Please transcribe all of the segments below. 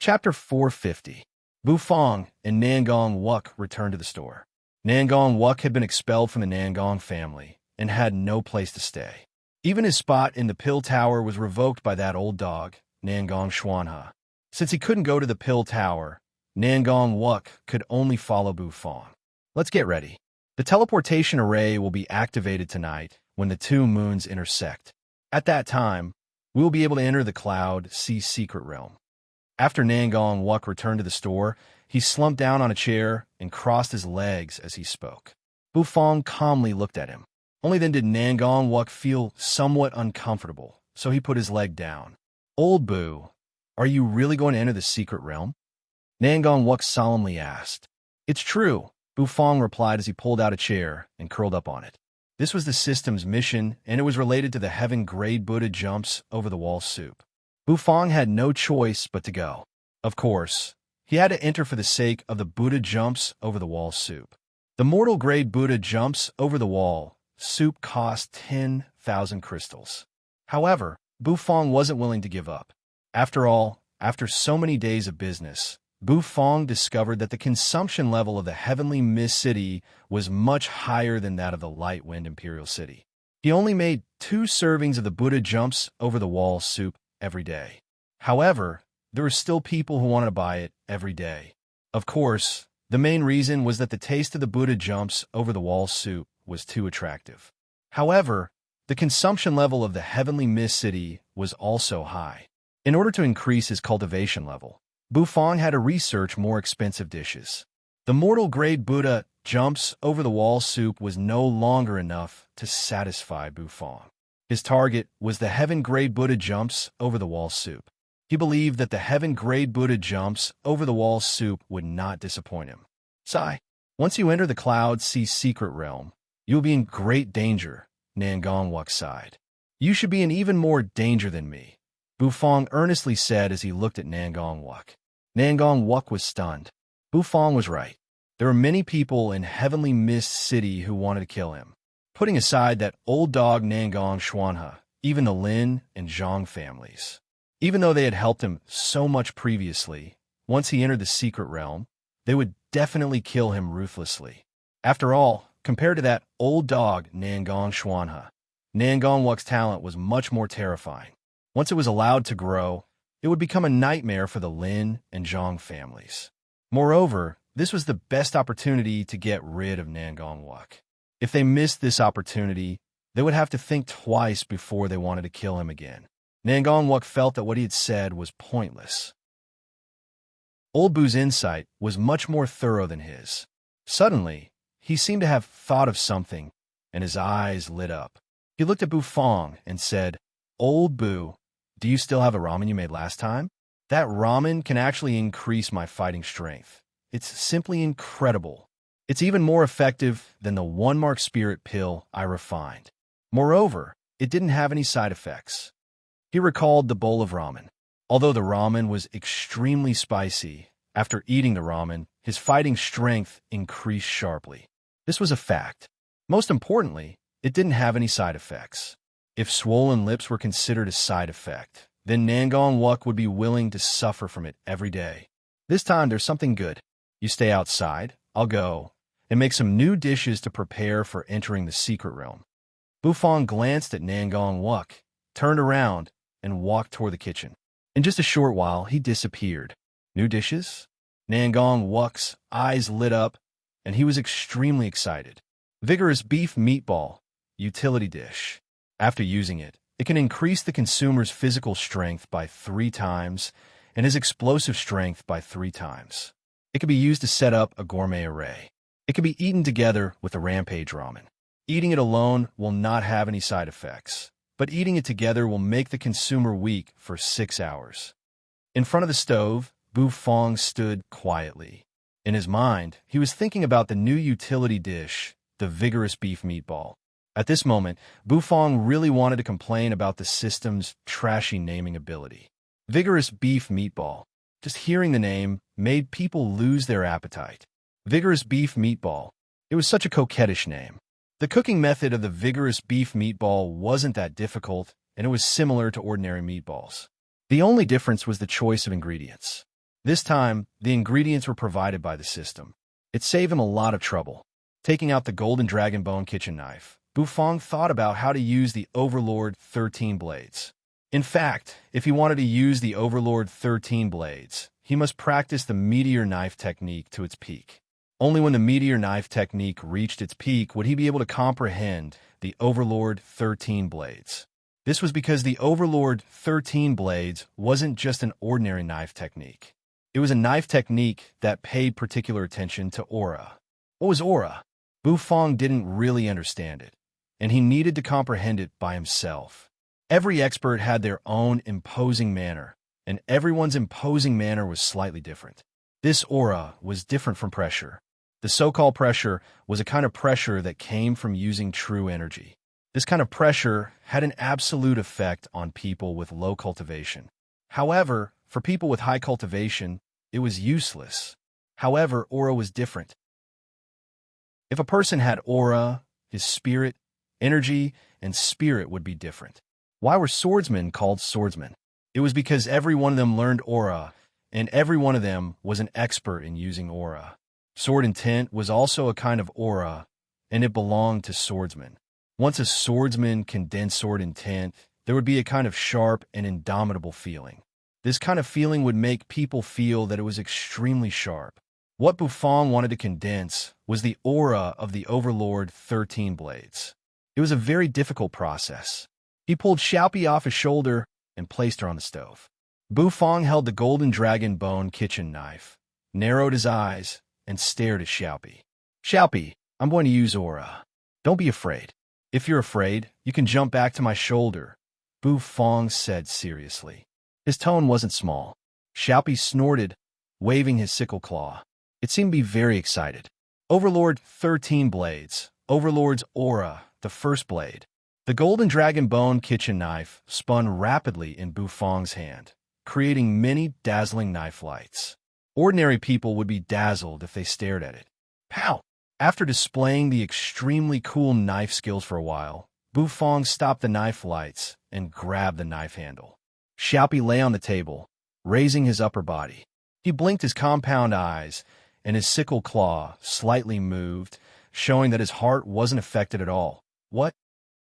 Chapter 450. Bufong and Nangong Wuk returned to the store. Nangong Wuk had been expelled from the Nangong family and had no place to stay. Even his spot in the pill tower was revoked by that old dog, Nangong Xuanhe. Since he couldn't go to the pill tower, Nangong Wuk could only follow Bufong. Let's get ready. The teleportation array will be activated tonight when the two moons intersect. At that time, we will be able to enter the Cloud Sea secret realm. After Nangong Wuk returned to the store, he slumped down on a chair and crossed his legs as he spoke. Bufong calmly looked at him. Only then did Nangong Wuk feel somewhat uncomfortable, so he put his leg down. "Old Bu, are you really going to enter the secret realm?" Nangong Wuk solemnly asked. "It's true," Bufong replied as he pulled out a chair and curled up on it. This was the system's mission, and it was related to the heaven-grade Buddha jumps over the wall soup. Bufong had no choice but to go. Of course, he had to enter for the sake of the Buddha jumps over the wall soup. The mortal-grade Buddha jumps over the wall soup cost 10,000 crystals. However, Bufong wasn't willing to give up. After all, after so many days of business, Bufong discovered that the consumption level of the Heavenly Mist City was much higher than that of the Light Wind Imperial City. He only made 2 servings of the Buddha jumps over the wall soup every day. However, there were still people who wanted to buy it every day. Of course, the main reason was that the taste of the Buddha jumps over the wall soup was too attractive. However, the consumption level of the Heavenly Mist City was also high. In order to increase his cultivation level, Bufong had to research more expensive dishes. The mortal-grade Buddha jumps over the wall soup was no longer enough to satisfy Bufong. His target was the heaven-grade Buddha jumps over the wall soup. He believed that the heaven-grade Buddha jumps over the wall soup would not disappoint him. Sigh. Once you enter the Cloud Sea secret realm, you will be in great danger, Nangong Wuk sighed. You should be in even more danger than me, Bufong earnestly said as he looked at Nangong Wuk. Nangong Wuk was stunned. Bufong was right. There were many people in Heavenly Mist City who wanted to kill him. Putting aside that old dog Nangong Xuanhe, even the Lin and Zhang families. Even though they had helped him so much previously, once he entered the secret realm, they would definitely kill him ruthlessly. After all, compared to that old dog Nangong Xuanhe, Nangong Wuk's talent was much more terrifying. Once it was allowed to grow, it would become a nightmare for the Lin and Zhang families. Moreover, this was the best opportunity to get rid of Nangong Wuk. If they missed this opportunity, they would have to think twice before they wanted to kill him again. Nangong Wuk felt that what he had said was pointless. Old Bu's insight was much more thorough than his. Suddenly, he seemed to have thought of something, and his eyes lit up. He looked at Bufong and said, "Old Bu, do you still have the ramen you made last time? That ramen can actually increase my fighting strength. It's simply incredible. It's even more effective than the one-mark spirit pill I refined. Moreover, it didn't have any side effects." He recalled the bowl of ramen. Although the ramen was extremely spicy, after eating the ramen, his fighting strength increased sharply. This was a fact. Most importantly, it didn't have any side effects. If swollen lips were considered a side effect, then Nangong Wuk would be willing to suffer from it every day. This time there's something good. You stay outside, I'll go, and make some new dishes to prepare for entering the secret realm. Bufong glanced at Nangong Wuk, turned around, and walked toward the kitchen. In just a short while, he disappeared. New dishes? Nangong Wuk's eyes lit up, and he was extremely excited. Vigorous beef meatball, utility dish. After using it, it can increase the consumer's physical strength by 3 times and his explosive strength by 3 times. It can be used to set up a gourmet array. It can be eaten together with the Rampage ramen. Eating it alone will not have any side effects, but eating it together will make the consumer weak for 6 hours. In front of the stove, Bufong stood quietly. In his mind, he was thinking about the new utility dish, the vigorous beef meatball. At this moment, Bufong really wanted to complain about the system's trashy naming ability. Vigorous beef meatball. Just hearing the name made people lose their appetite. Vigorous beef meatball. It was such a coquettish name. The cooking method of the vigorous beef meatball wasn't that difficult, and it was similar to ordinary meatballs. The only difference was the choice of ingredients. This time, the ingredients were provided by the system. It saved him a lot of trouble. Taking out the golden dragon bone kitchen knife, Bufong thought about how to use the Overlord 13 blades. In fact, if he wanted to use the Overlord 13 blades, he must practice the meteor knife technique to its peak. Only when the meteor knife technique reached its peak would he be able to comprehend the Overlord 13 blades. This was because the Overlord 13 blades wasn't just an ordinary knife technique. It was a knife technique that paid particular attention to aura. What was aura? Bufong didn't really understand it, and he needed to comprehend it by himself. Every expert had their own imposing manner, and everyone's imposing manner was slightly different. This aura was different from pressure. The so-called pressure was a kind of pressure that came from using true energy. This kind of pressure had an absolute effect on people with low cultivation. However, for people with high cultivation, it was useless. However, aura was different. If a person had aura, his spirit, energy, and spirit would be different. Why were swordsmen called swordsmen? It was because every one of them learned aura, and every one of them was an expert in using aura. Sword intent was also a kind of aura, and it belonged to swordsmen. Once a swordsman condensed sword intent, there would be a kind of sharp and indomitable feeling. This kind of feeling would make people feel that it was extremely sharp. What Bufong wanted to condense was the aura of the Overlord 13 blades. It was a very difficult process. He pulled Xiaopi off his shoulder and placed her on the stove. Bufong held the golden dragon bone kitchen knife, narrowed his eyes, and stared at Xiaopi. Xiaopi, I'm going to use aura. Don't be afraid. If you're afraid, you can jump back to my shoulder, Bufong said seriously. His tone wasn't small. Xiaopi snorted, waving his sickle claw. It seemed to be very excited. Overlord 13 blades, Overlord's aura, the first blade. The golden dragon bone kitchen knife spun rapidly in Bufong's hand, creating many dazzling knife lights. Ordinary people would be dazzled if they stared at it. Pow! After displaying the extremely cool knife skills for a while, Bufong stopped the knife lights and grabbed the knife handle. Xiaopi lay on the table, raising his upper body. He blinked his compound eyes, and his sickle claw slightly moved, showing that his heart wasn't affected at all. What?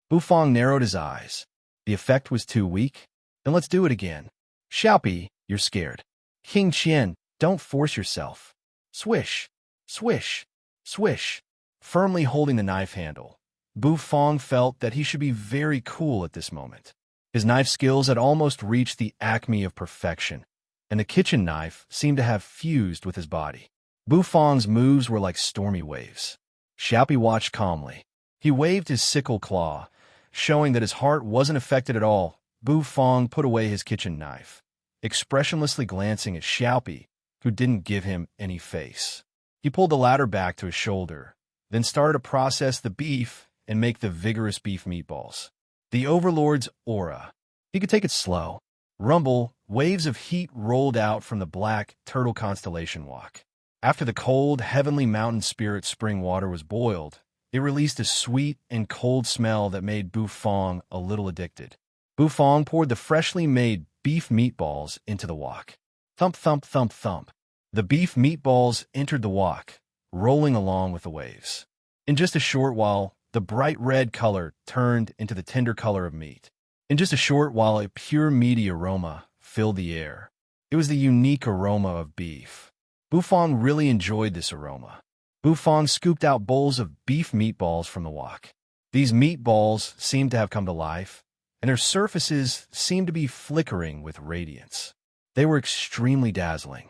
Bufong narrowed his eyes. The effect was too weak? Then let's do it again. Xiaopi, you're scared. King Qian, don't force yourself. Swish, swish, swish. Firmly holding the knife handle, Bufong felt that he should be very cool at this moment. His knife skills had almost reached the acme of perfection, and the kitchen knife seemed to have fused with his body. Bufong's moves were like stormy waves. Xiaopi watched calmly. He waved his sickle claw, showing that his heart wasn't affected at all. Bufong put away his kitchen knife, expressionlessly glancing at Xiaopi, who didn't give him any face. He pulled the latter back to his shoulder, then started to process the beef and make the vigorous beef meatballs. The Overlord's aura. He could take it slow. Rumble, waves of heat rolled out from the black turtle constellation walk. After the cold, heavenly mountain spirit spring water was boiled, it released a sweet and cold smell that made Bufong a little addicted. Bufong poured the freshly made beef meatballs into the wok. Thump, thump, thump, thump. The beef meatballs entered the wok, rolling along with the waves. In just a short while, the bright red color turned into the tender color of meat. In just a short while, a pure meaty aroma filled the air. It was the unique aroma of beef. Bufong really enjoyed this aroma. Bufong scooped out bowls of beef meatballs from the wok. These meatballs seemed to have come to life, and their surfaces seemed to be flickering with radiance. They were extremely dazzling.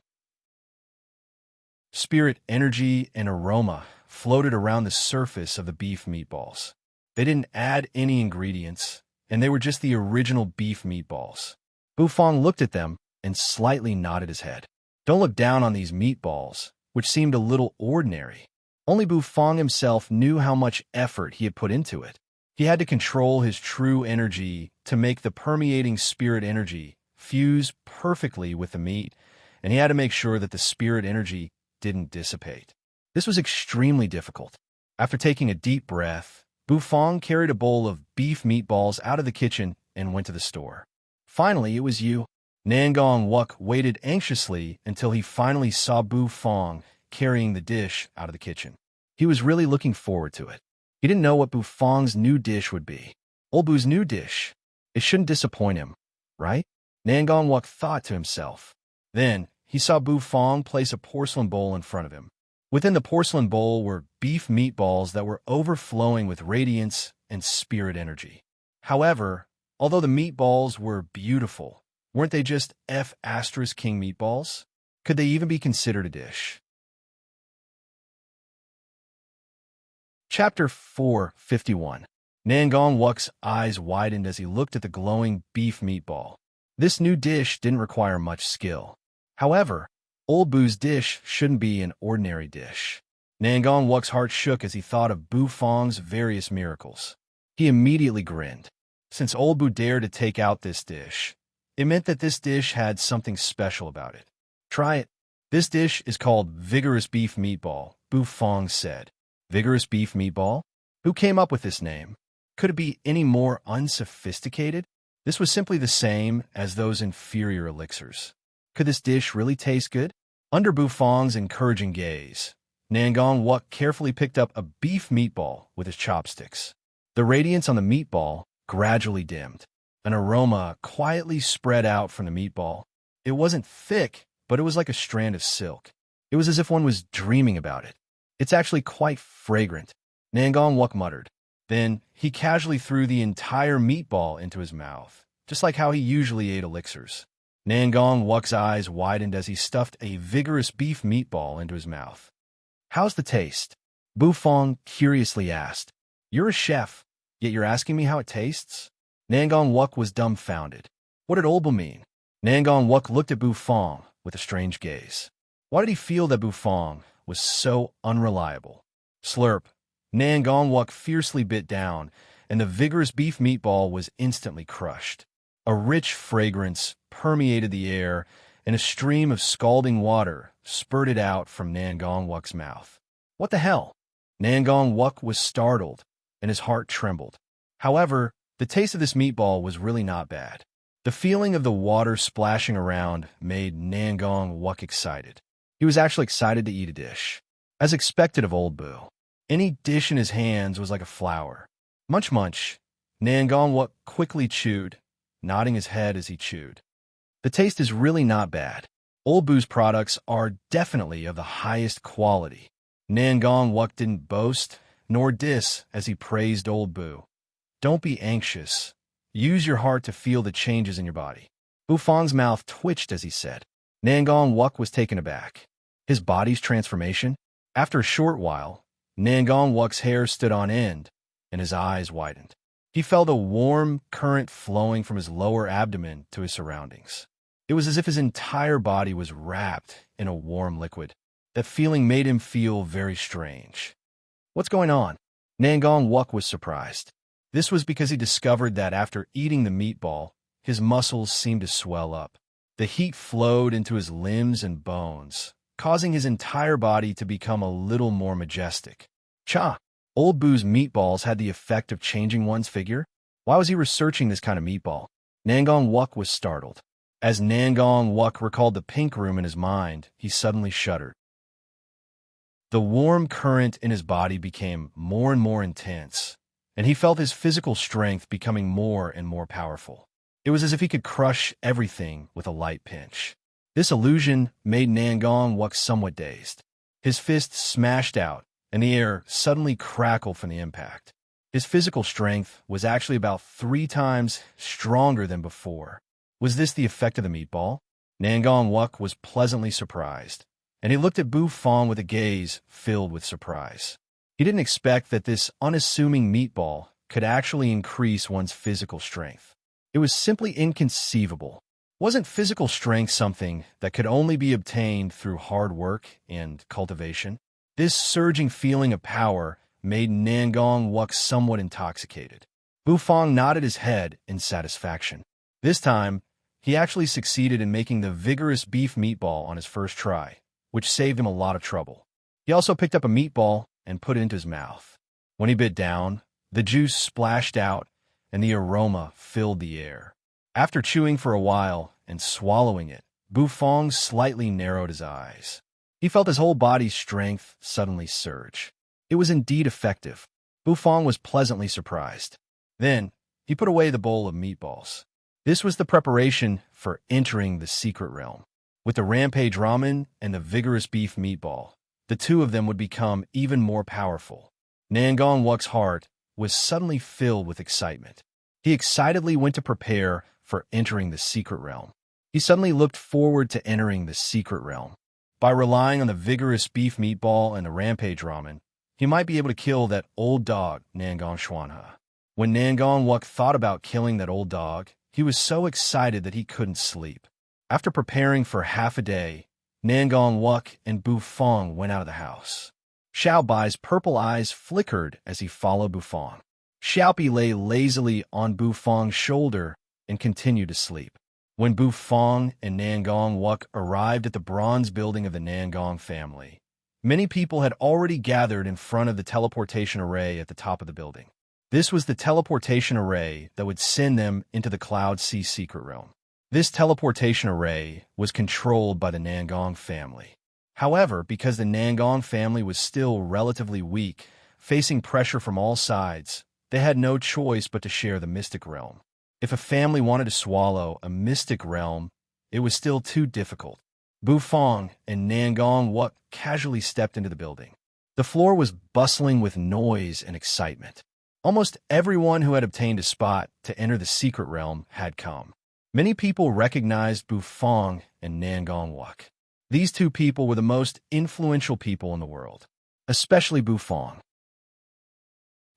Spirit, energy, and aroma floated around the surface of the beef meatballs. They didn't add any ingredients, and they were just the original beef meatballs. Bufong looked at them and slightly nodded his head. Don't look down on these meatballs, which seemed a little ordinary. Only Bufong himself knew how much effort he had put into it. He had to control his true energy to make the permeating spirit energy fuse perfectly with the meat, and he had to make sure that the spirit energy didn't dissipate. This was extremely difficult. After taking a deep breath, Bufong carried a bowl of beef meatballs out of the kitchen and went to the store. Finally, it was you. Nangong Wuk waited anxiously until he finally saw Bu Fong carrying the dish out of the kitchen. He was really looking forward to it. He didn't know what Bu Fong's new dish would be. Old Bu's new dish. It shouldn't disappoint him, right? Nangong Wuk thought to himself. Then, he saw Bu Fong place a porcelain bowl in front of him. Within the porcelain bowl were beef meatballs that were overflowing with radiance and spirit energy. However, although the meatballs were beautiful, weren't they just F*King meatballs? Could they even be considered a dish? Chapter 451. Nangong Wuk's eyes widened as he looked at the glowing beef meatball. This new dish didn't require much skill. However, Old Bu's dish shouldn't be an ordinary dish. Nangong Wuk's heart shook as he thought of Bu Fong's various miracles. He immediately grinned. Since Old Bu dared to take out this dish, it meant that this dish had something special about it. Try it. This dish is called Vigorous Beef Meatball, Bu Fong said. Vigorous Beef Meatball? Who came up with this name? Could it be any more unsophisticated? This was simply the same as those inferior elixirs. Could this dish really taste good? Under Bu Fong's encouraging gaze, Nangong Wuk carefully picked up a beef meatball with his chopsticks. The radiance on the meatball gradually dimmed. An aroma quietly spread out from the meatball. It wasn't thick, but it was like a strand of silk. It was as if one was dreaming about it. It's actually quite fragrant, Nangong Wuk muttered. Then he casually threw the entire meatball into his mouth, just like how he usually ate elixirs. Nangong Wuk's eyes widened as he stuffed a vigorous beef meatball into his mouth. How's the taste? Bu Fong curiously asked. You're a chef, yet you're asking me how it tastes? Nangong Wuk was dumbfounded. What did Old Bu mean? Nangong Wuk looked at Bu Fong with a strange gaze. Why did he feel that Bu Fong was so unreliable? Slurp. Nangong Wuk fiercely bit down, and the vigorous beef meatball was instantly crushed. A rich fragrance permeated the air, and a stream of scalding water spurted out from Nangong Wuk's mouth. What the hell? Nangong Wuk was startled, and his heart trembled. However, the taste of this meatball was really not bad. The feeling of the water splashing around made Nangong Wuk excited. He was actually excited to eat a dish. As expected of Old Bu, any dish in his hands was like a flower. Munch munch. Nangong Wuk quickly chewed, nodding his head as he chewed. The taste is really not bad. Old Bu's products are definitely of the highest quality. Nangong Wuk didn't boast, nor diss as he praised Old Bu. Don't be anxious. Use your heart to feel the changes in your body. Bu Fong's mouth twitched as he said. Nangong Wuk was taken aback. His body's transformation? After a short while, Nangong Wuk's hair stood on end, and his eyes widened. He felt a warm current flowing from his lower abdomen to his surroundings. It was as if his entire body was wrapped in a warm liquid. That feeling made him feel very strange. What's going on? Nangong Wuk was surprised. This was because he discovered that after eating the meatball, his muscles seemed to swell up. The heat flowed into his limbs and bones, causing his entire body to become a little more majestic. Cha! Old Bu's meatballs had the effect of changing one's figure? Why was he researching this kind of meatball? Nangong Wuk was startled. As Nangong Wuk recalled the pink room in his mind, he suddenly shuddered. The warm current in his body became more and more intense, and he felt his physical strength becoming more and more powerful. It was as if he could crush everything with a light pinch. This illusion made Nangong Wuk somewhat dazed. His fists smashed out, and the air suddenly crackled from the impact. His physical strength was actually about 3 times stronger than before. Was this the effect of the meatball? Nangong Wuk was pleasantly surprised, and he looked at Bu Fong with a gaze filled with surprise. He didn't expect that this unassuming meatball could actually increase one's physical strength. It was simply inconceivable. Wasn't physical strength something that could only be obtained through hard work and cultivation? This surging feeling of power made Nangong Wuk somewhat intoxicated. Bu Fong nodded his head in satisfaction. This time, he actually succeeded in making the vigorous beef meatball on his first try, which saved him a lot of trouble. He also picked up a meatball and put it into his mouth. When he bit down, the juice splashed out and the aroma filled the air. After chewing for a while, and swallowing it, Bufong slightly narrowed his eyes. He felt his whole body's strength suddenly surge. It was indeed effective. Bufong was pleasantly surprised. Then, he put away the bowl of meatballs. This was the preparation for entering the secret realm. With the rampage ramen and the vigorous beef meatball, the two of them would become even more powerful. Nangong Wuk's heart was suddenly filled with excitement. He excitedly went to prepare for entering the secret realm. He suddenly looked forward to entering the secret realm. By relying on the vigorous beef meatball and the rampage ramen, he might be able to kill that old dog, Nangong Xuanhe. When Nangong Wuk thought about killing that old dog, he was so excited that he couldn't sleep. After preparing for half a day, Nangong Wuk and Bufong went out of the house. Xiaobai's purple eyes flickered as he followed Bufong. Xiaopi lay lazily on Bufong's shoulder and continued to sleep. When Bufong and Nangong Wuk arrived at the bronze building of the Nangong family, many people had already gathered in front of the teleportation array at the top of the building. This was the teleportation array that would send them into the Cloud Sea secret realm. This teleportation array was controlled by the Nangong family. However, because the Nangong family was still relatively weak, facing pressure from all sides, they had no choice but to share the mystic realm. If a family wanted to swallow a mystic realm, it was still too difficult. Bufong and Nangong Wuk casually stepped into the building. The floor was bustling with noise and excitement. Almost everyone who had obtained a spot to enter the secret realm had come. Many people recognized Bufong and Nangong Wuk. These two people were the most influential people in the world, especially Bufong.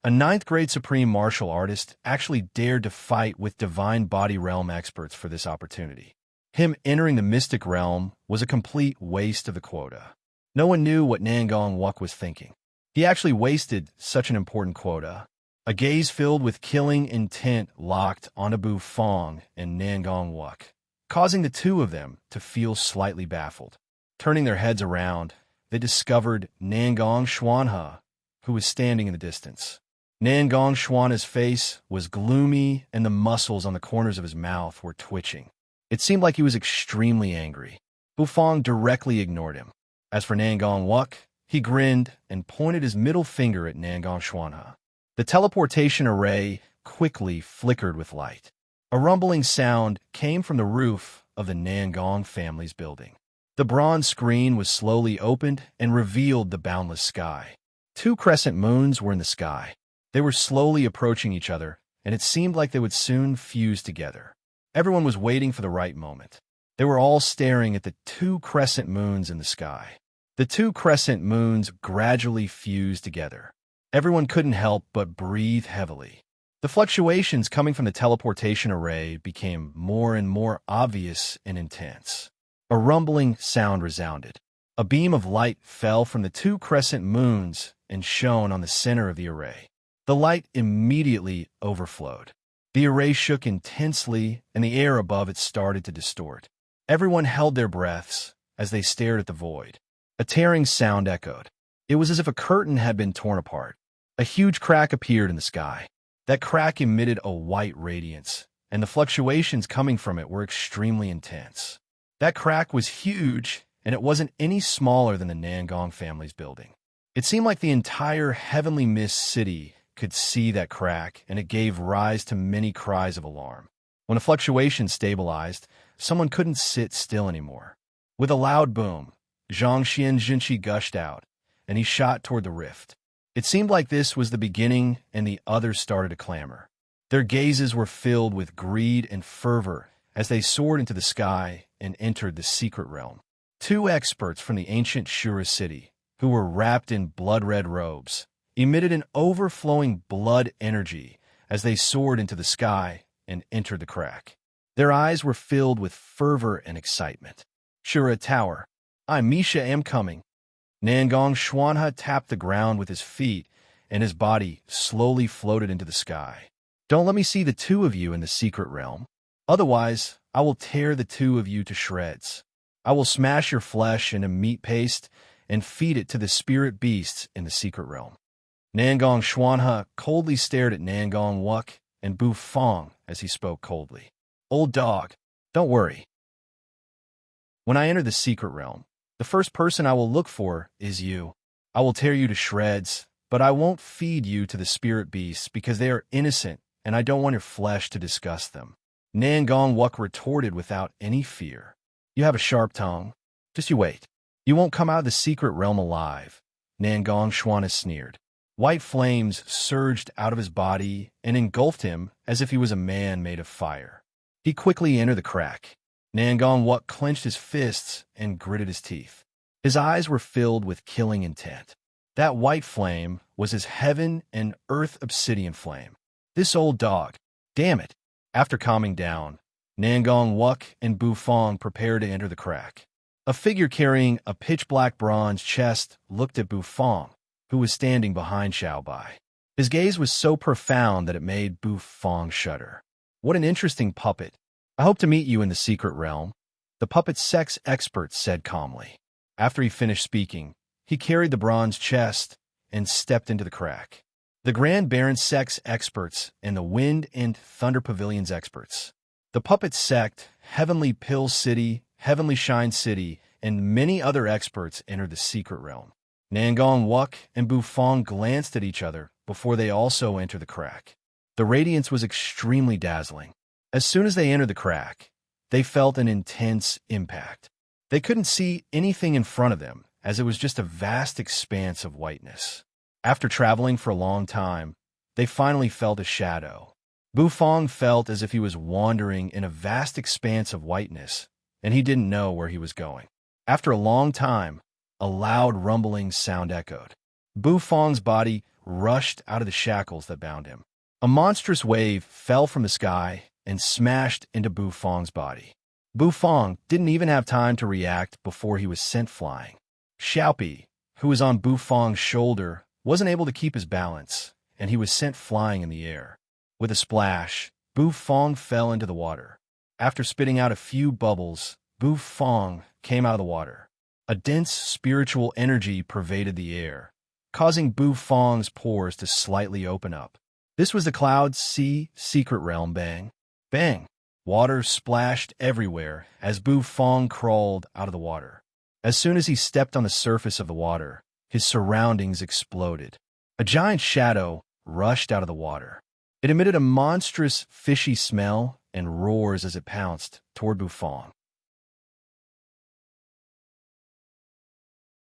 A ninth-grade supreme martial artist actually dared to fight with divine body realm experts for this opportunity. Him entering the mystic realm was a complete waste of the quota. No one knew what Nangong Wuk was thinking. He actually wasted such an important quota. A gaze filled with killing intent locked onto Bufong and Nangong Wuk, causing the two of them to feel slightly baffled. Turning their heads around, they discovered Nangong Xuanhe, who was standing in the distance. Nangong Xuanhe's face was gloomy and the muscles on the corners of his mouth were twitching. It seemed like he was extremely angry. Bufong directly ignored him. As for Nangong Wuk, he grinned and pointed his middle finger at Nangong Xuanhe. The teleportation array quickly flickered with light. A rumbling sound came from the roof of the Nangong family's building. The bronze screen was slowly opened and revealed the boundless sky. Two crescent moons were in the sky. They were slowly approaching each other, and it seemed like they would soon fuse together. Everyone was waiting for the right moment. They were all staring at the two crescent moons in the sky. The two crescent moons gradually fused together. Everyone couldn't help but breathe heavily. The fluctuations coming from the teleportation array became more and more obvious and intense. A rumbling sound resounded. A beam of light fell from the two crescent moons and shone on the center of the array. The light immediately overflowed. The array shook intensely, and the air above it started to distort. Everyone held their breaths as they stared at the void. A tearing sound echoed. It was as if a curtain had been torn apart. A huge crack appeared in the sky. That crack emitted a white radiance, and the fluctuations coming from it were extremely intense. That crack was huge, and it wasn't any smaller than the Nangong family's building. It seemed like the entire heavenly mist city could see that crack, and it gave rise to many cries of alarm. When the fluctuation stabilized, someone couldn't sit still anymore. With a loud boom, Zhang Xian Jinshi gushed out, and he shot toward the rift. It seemed like this was the beginning, and the others started to clamor. Their gazes were filled with greed and fervor as they soared into the sky and entered the secret realm. Two experts from the ancient Shura city, who were wrapped in blood-red robes, emitted an overflowing blood energy as they soared into the sky and entered the crack. Their eyes were filled with fervor and excitement. Shura Tower, I, Misha, am coming. Nangong Xuanhe tapped the ground with his feet, and his body slowly floated into the sky. Don't let me see the two of you in the secret realm. Otherwise, I will tear the two of you to shreds. I will smash your flesh into meat paste and feed it to the spirit beasts in the secret realm. Nangong Xuanhe coldly stared at Nangong Wuk and Bufong as he spoke coldly. Old dog, don't worry. When I enter the secret realm, the first person I will look for is you. I will tear you to shreds, but I won't feed you to the spirit beasts because they are innocent and I don't want your flesh to disgust them." Nangong Wuk retorted without any fear. "You have a sharp tongue. Just you wait. You won't come out of the secret realm alive." Nangong Shwana sneered. White flames surged out of his body and engulfed him as if he was a man made of fire. He quickly entered the crack. Nangong Wuk clenched his fists and gritted his teeth. His eyes were filled with killing intent. That white flame was his heaven and earth obsidian flame. This old dog. Damn it. After calming down, Nangong Wuk and Bufong prepared to enter the crack. A figure carrying a pitch-black bronze chest looked at Bufong, who was standing behind Xiaobai. His gaze was so profound that it made Bufong shudder. "What an interesting puppet. I hope to meet you in the secret realm," the puppet sex expert said calmly. After he finished speaking, he carried the bronze chest and stepped into the crack. The Grand Baron sex experts and the Wind and Thunder Pavilions experts. The puppet sect, Heavenly Pill City, Heavenly Shine City, and many other experts entered the secret realm. Nangong Wuk and Bufong glanced at each other before they also entered the crack. The radiance was extremely dazzling. As soon as they entered the crack, they felt an intense impact. They couldn't see anything in front of them, as it was just a vast expanse of whiteness. After traveling for a long time, they finally felt a shadow. Bufong felt as if he was wandering in a vast expanse of whiteness, and he didn't know where he was going. After a long time, a loud rumbling sound echoed. Bufong's body rushed out of the shackles that bound him. A monstrous wave fell from the sky and smashed into Bufong's body. Bufong didn't even have time to react before he was sent flying. Xiaopi, who was on Bufong's shoulder, wasn't able to keep his balance, and he was sent flying in the air. With a splash, Bufong fell into the water. After spitting out a few bubbles, Bufong came out of the water. A dense spiritual energy pervaded the air, causing Bufong's pores to slightly open up. This was the Cloud Sea secret realm. Bang! Bang! Water splashed everywhere as Bufong crawled out of the water. As soon as he stepped on the surface of the water, his surroundings exploded. A giant shadow rushed out of the water. It emitted a monstrous fishy smell and roars as it pounced toward Bufong.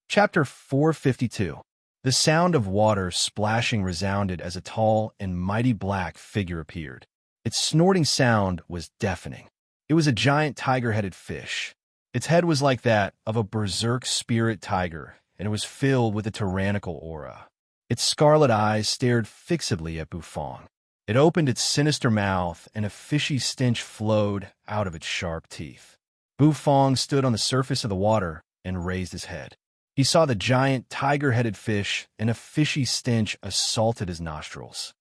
Chapter 452. The sound of water splashing resounded as a tall and mighty black figure appeared. Its snorting sound was deafening. It was a giant tiger-headed fish. Its head was like that of a berserk spirit tiger, and it was filled with a tyrannical aura. Its scarlet eyes stared fixedly at Bufong. It opened its sinister mouth, and a fishy stench flowed out of its sharp teeth. Bufong stood on the surface of the water and raised his head. He saw the giant tiger-headed fish, and a fishy stench assaulted his nostrils.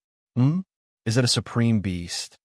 Is it a supreme beast?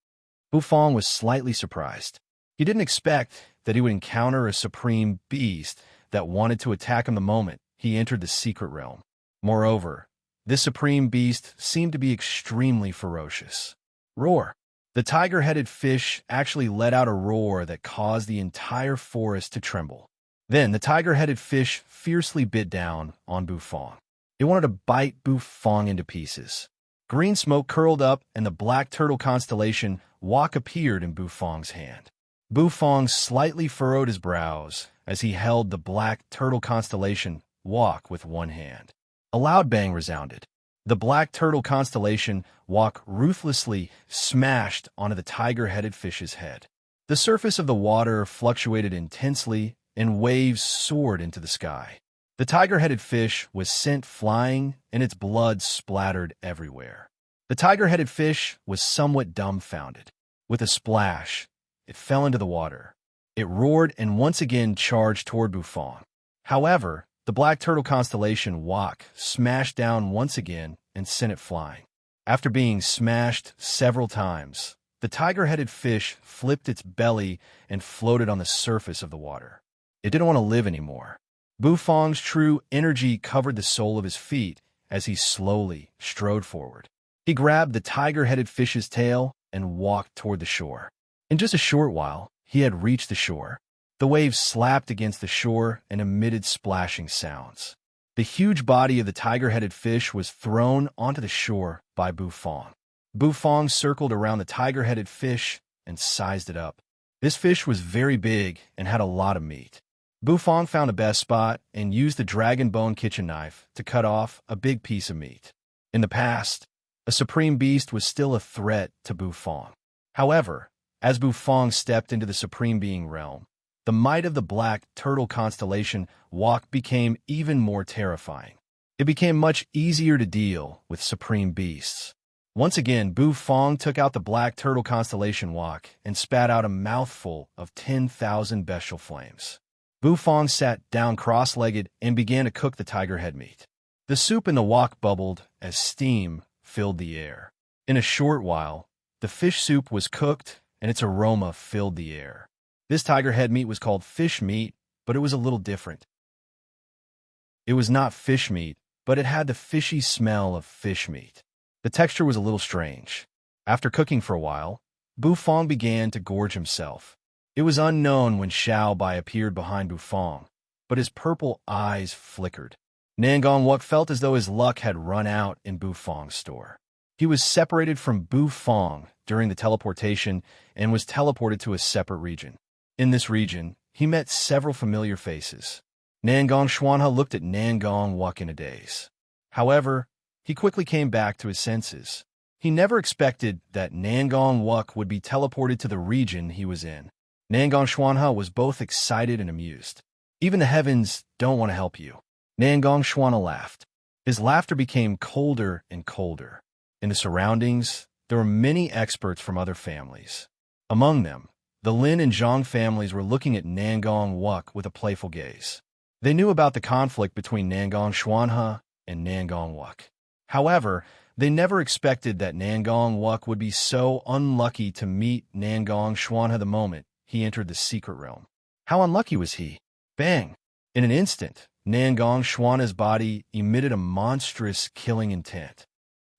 Bufong was slightly surprised. He didn't expect that he would encounter a supreme beast that wanted to attack him the moment he entered the secret realm. Moreover, this supreme beast seemed to be extremely ferocious. Roar! The tiger-headed fish actually let out a roar that caused the entire forest to tremble. Then the tiger-headed fish fiercely bit down on Bufong. It wanted to bite Bufong into pieces. Green smoke curled up, and the black turtle constellation Wok appeared in Bufong's hand. Bufong slightly furrowed his brows as he held the black turtle constellation Wok with one hand. A loud bang resounded. The black turtle constellation Wok ruthlessly smashed onto the tiger-headed fish's head. The surface of the water fluctuated intensely, and waves soared into the sky. The tiger-headed fish was sent flying, and its blood splattered everywhere. The tiger-headed fish was somewhat dumbfounded. With a splash, it fell into the water. It roared and once again charged toward Bufong. However, the black turtle constellation Wok smashed down once again and sent it flying. After being smashed several times, the tiger-headed fish flipped its belly and floated on the surface of the water. It didn't want to live anymore. Bufong's true energy covered the sole of his feet as he slowly strode forward. He grabbed the tiger-headed fish's tail and walked toward the shore. In just a short while, he had reached the shore. The waves slapped against the shore and emitted splashing sounds. The huge body of the tiger-headed fish was thrown onto the shore by Bufong. Bufong circled around the tiger-headed fish and sized it up. This fish was very big and had a lot of meat. Bufong found the best spot and used the dragon bone kitchen knife to cut off a big piece of meat. In the past, a supreme beast was still a threat to Bufong. However, as Bufong stepped into the supreme being realm, the might of the black turtle constellation walk became even more terrifying. It became much easier to deal with supreme beasts. Once again, Bufong took out the black turtle constellation walk and spat out a mouthful of 10,000 bestial flames. Bufong sat down cross-legged and began to cook the tiger head meat. The soup in the wok bubbled as steam filled the air. In a short while, the fish soup was cooked and its aroma filled the air. This tiger head meat was called fish meat, but it was a little different. It was not fish meat, but it had the fishy smell of fish meat. The texture was a little strange. After cooking for a while, Bufong began to gorge himself. It was unknown when Xiao Bai appeared behind Bufong, but his purple eyes flickered. Nangong Wuk felt as though his luck had run out in Bufong's store. He was separated from Bufong during the teleportation and was teleported to a separate region. In this region, he met several familiar faces. Nangong Xuanhe looked at Nangong Wuk in a daze. However, he quickly came back to his senses. He never expected that Nangong Wuk would be teleported to the region he was in. Nangong Xuanhe was both excited and amused. Even the heavens don't want to help you. Nangong Xuanhe laughed. His laughter became colder and colder. In the surroundings, there were many experts from other families. Among them, the Lin and Zhang families were looking at Nangong Wuk with a playful gaze. They knew about the conflict between Nangong Xuanhe and Nangong Wuk. However, they never expected that Nangong Wuk would be so unlucky to meet Nangong Xuanhe the moment he entered the secret realm. How unlucky was he? Bang! In an instant, Nangong Xuanhe's body emitted a monstrous killing intent.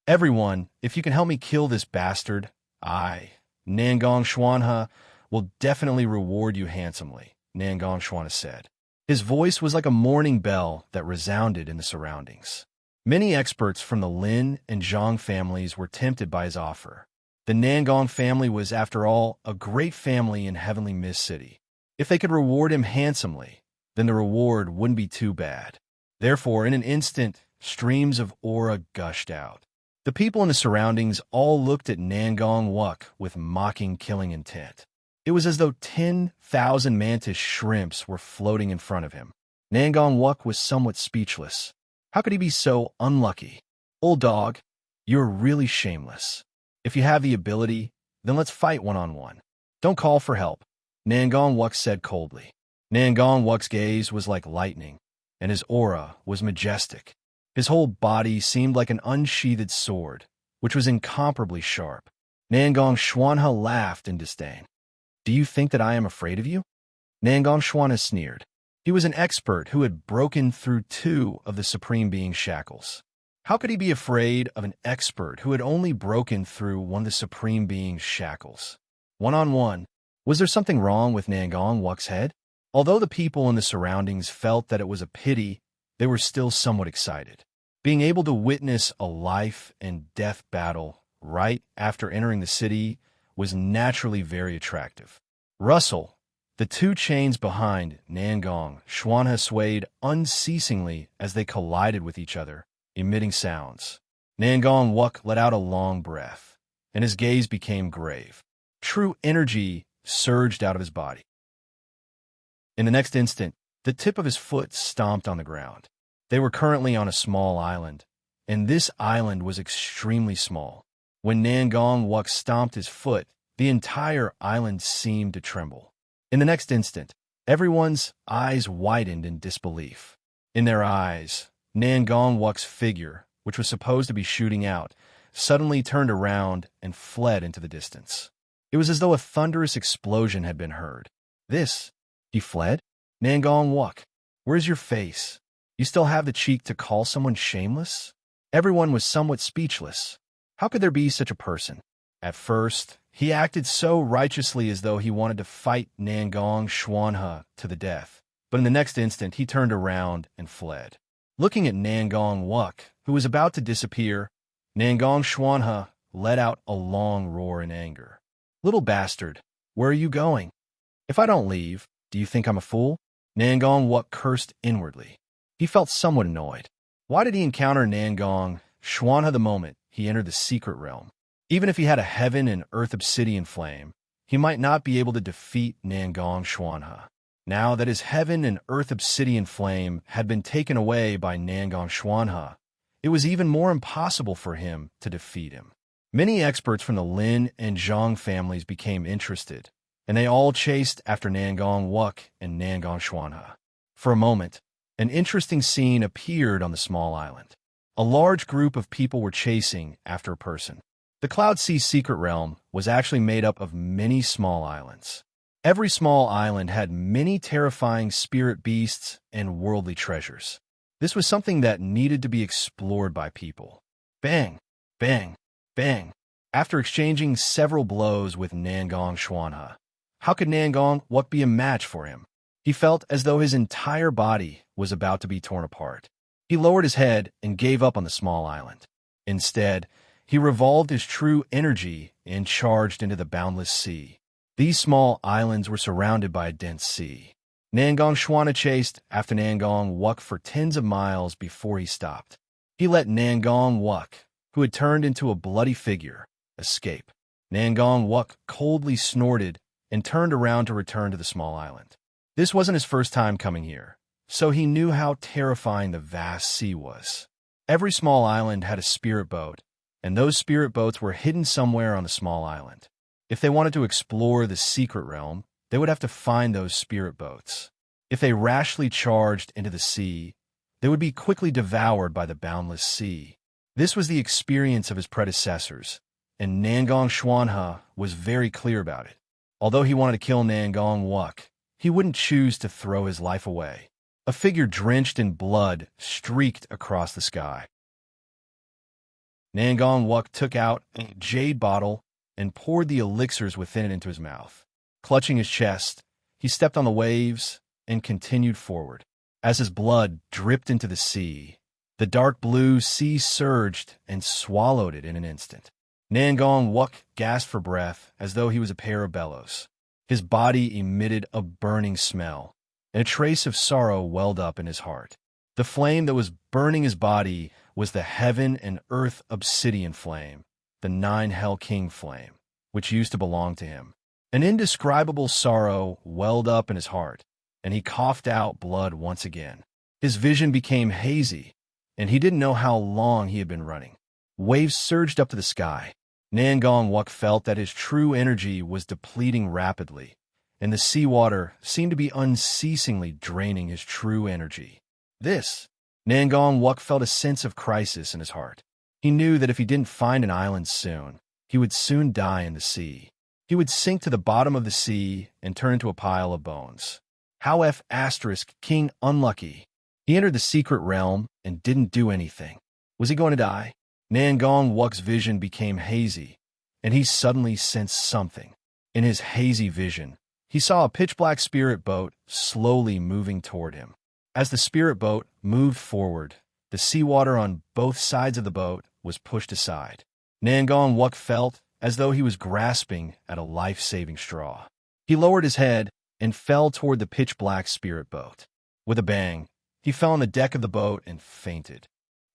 Everyone, if you can help me kill this bastard, I, Nangong Xuanhe, will definitely reward you handsomely, Nangong Xuanhe said. His voice was like a morning bell that resounded in the surroundings. Many experts from the Lin and Zhang families were tempted by his offer. The Nangong family was, after all, a great family in Heavenly Mist City. If they could reward him handsomely, then the reward wouldn't be too bad. Therefore, in an instant, streams of aura gushed out. The people in the surroundings all looked at Nangong Wuk with mocking killing intent. It was as though 10,000 mantis shrimps were floating in front of him. Nangong Wuk was somewhat speechless. How could he be so unlucky? Old dog, you're really shameless. If you have the ability, then let's fight one-on-one. Don't call for help, Nangong Wuk said coldly. Nangong Wuk's gaze was like lightning, and his aura was majestic. His whole body seemed like an unsheathed sword, which was incomparably sharp. Nangong Xuanhe laughed in disdain. Do you think that I am afraid of you? Nangong Xuanhe sneered. He was an expert who had broken through 2 of the Supreme Being's shackles. How could he be afraid of an expert who had only broken through one of the Supreme Being's shackles? One-on-one, was there something wrong with Nangong Wuk's head? Although the people in the surroundings felt that it was a pity, they were still somewhat excited. Being able to witness a life and death battle right after entering the city was naturally very attractive. Russell, the 2 chains behind Nangong Xuanhe swayed unceasingly as they collided with each other, emitting sounds. Nangong Wuk let out a long breath, and his gaze became grave. True energy surged out of his body. In the next instant, the tip of his foot stomped on the ground. They were currently on a small island, and this island was extremely small. When Nangong Wuk stomped his foot, the entire island seemed to tremble. In the next instant, everyone's eyes widened in disbelief. In their eyes, Nangong Wuk's figure, which was supposed to be shooting out, suddenly turned around and fled into the distance. It was as though a thunderous explosion had been heard. He fled? Nangong Wuk, where's your face? You still have the cheek to call someone shameless? Everyone was somewhat speechless. How could there be such a person? At first, he acted so righteously as though he wanted to fight Nangong Xuanhe to the death, but in the next instant he turned around and fled. Looking at Nangong Wuk, who was about to disappear, Nangong Xuanhe let out a long roar in anger. "Little bastard, where are you going? If I don't leave, do you think I'm a fool?" Nangong Wuk cursed inwardly. He felt somewhat annoyed. Why did he encounter Nangong Xuanhe the moment he entered the secret realm? Even if he had a heaven and earth obsidian flame, he might not be able to defeat Nangong Xuanhe. Now that his heaven and earth obsidian flame had been taken away by Nangong Xuanhe, it was even more impossible for him to defeat him. Many experts from the Lin and Zhang families became interested, and they all chased after Nangong Wuk and Nangong Xuanhe. For a moment, an interesting scene appeared on the small island. A large group of people were chasing after a person. The Cloud Sea secret realm was actually made up of many small islands. Every small island had many terrifying spirit beasts and worldly treasures. This was something that needed to be explored by people. Bang, bang, bang. After exchanging several blows with Nangong Xuanhe, how could Nangong Wuk be a match for him? He felt as though his entire body was about to be torn apart. He lowered his head and gave up on the small island. Instead, he revolved his true energy and charged into the boundless sea. These small islands were surrounded by a dense sea. Nangong Xuanhe chased after Nangong Wuk for tens of miles before he stopped. He let Nangong Wuk, who had turned into a bloody figure, escape. Nangong Wuk coldly snorted and turned around to return to the small island. This wasn't his first time coming here, so he knew how terrifying the vast sea was. Every small island had a spirit boat, and those spirit boats were hidden somewhere on the small island. If they wanted to explore the secret realm, they would have to find those spirit boats. If they rashly charged into the sea, they would be quickly devoured by the boundless sea. This was the experience of his predecessors, and Nangong Xuanhe was very clear about it. Although he wanted to kill Nangong Wuk, he wouldn't choose to throw his life away. A figure drenched in blood streaked across the sky. Nangong Wuk took out a jade bottle and poured the elixirs within it into his mouth. Clutching his chest, he stepped on the waves and continued forward. As his blood dripped into the sea, the dark blue sea surged and swallowed it in an instant. Nangong Wuk gasped for breath as though he was a pair of bellows. His body emitted a burning smell, and a trace of sorrow welled up in his heart. The flame that was burning his body was the heaven and earth obsidian flame, the 9 Hell King flame, which used to belong to him. An indescribable sorrow welled up in his heart, and he coughed out blood once again. His vision became hazy, and he didn't know how long he had been running. Waves surged up to the sky. Nangong Wuk felt that his true energy was depleting rapidly, and the seawater seemed to be unceasingly draining his true energy. Nangong Wuk felt a sense of crisis in his heart. He knew that if he didn't find an island soon, he would soon die in the sea. He would sink to the bottom of the sea and turn into a pile of bones. How F*** King Unlucky. He entered the secret realm and didn't do anything. Was he going to die? Nangong Wuk's vision became hazy, and he suddenly sensed something. In his hazy vision, he saw a pitch-black spirit boat slowly moving toward him. As the spirit boat moved forward, the seawater on both sides of the boat was pushed aside. Nangong Wuk felt as though he was grasping at a life-saving straw. He lowered his head and fell toward the pitch-black spirit boat. With a bang, he fell on the deck of the boat and fainted.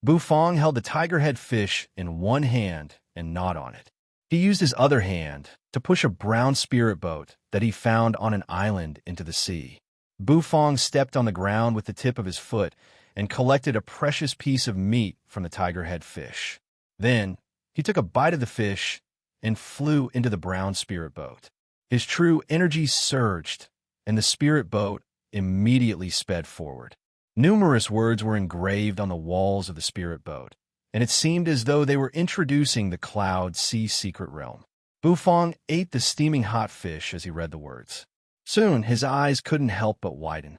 Bufong held the tiger head fish in one hand and gnawed on it. He used his other hand to push a brown spirit boat that he found on an island into the sea. Bufong stepped on the ground with the tip of his foot and collected a precious piece of meat from the tiger head fish. Then, he took a bite of the fish and flew into the brown spirit boat. His true energy surged, and the spirit boat immediately sped forward. Numerous words were engraved on the walls of the spirit boat, and it seemed as though they were introducing the Cloud Sea secret realm. Bufong ate the steaming hot fish as he read the words. Soon, his eyes couldn't help but widen.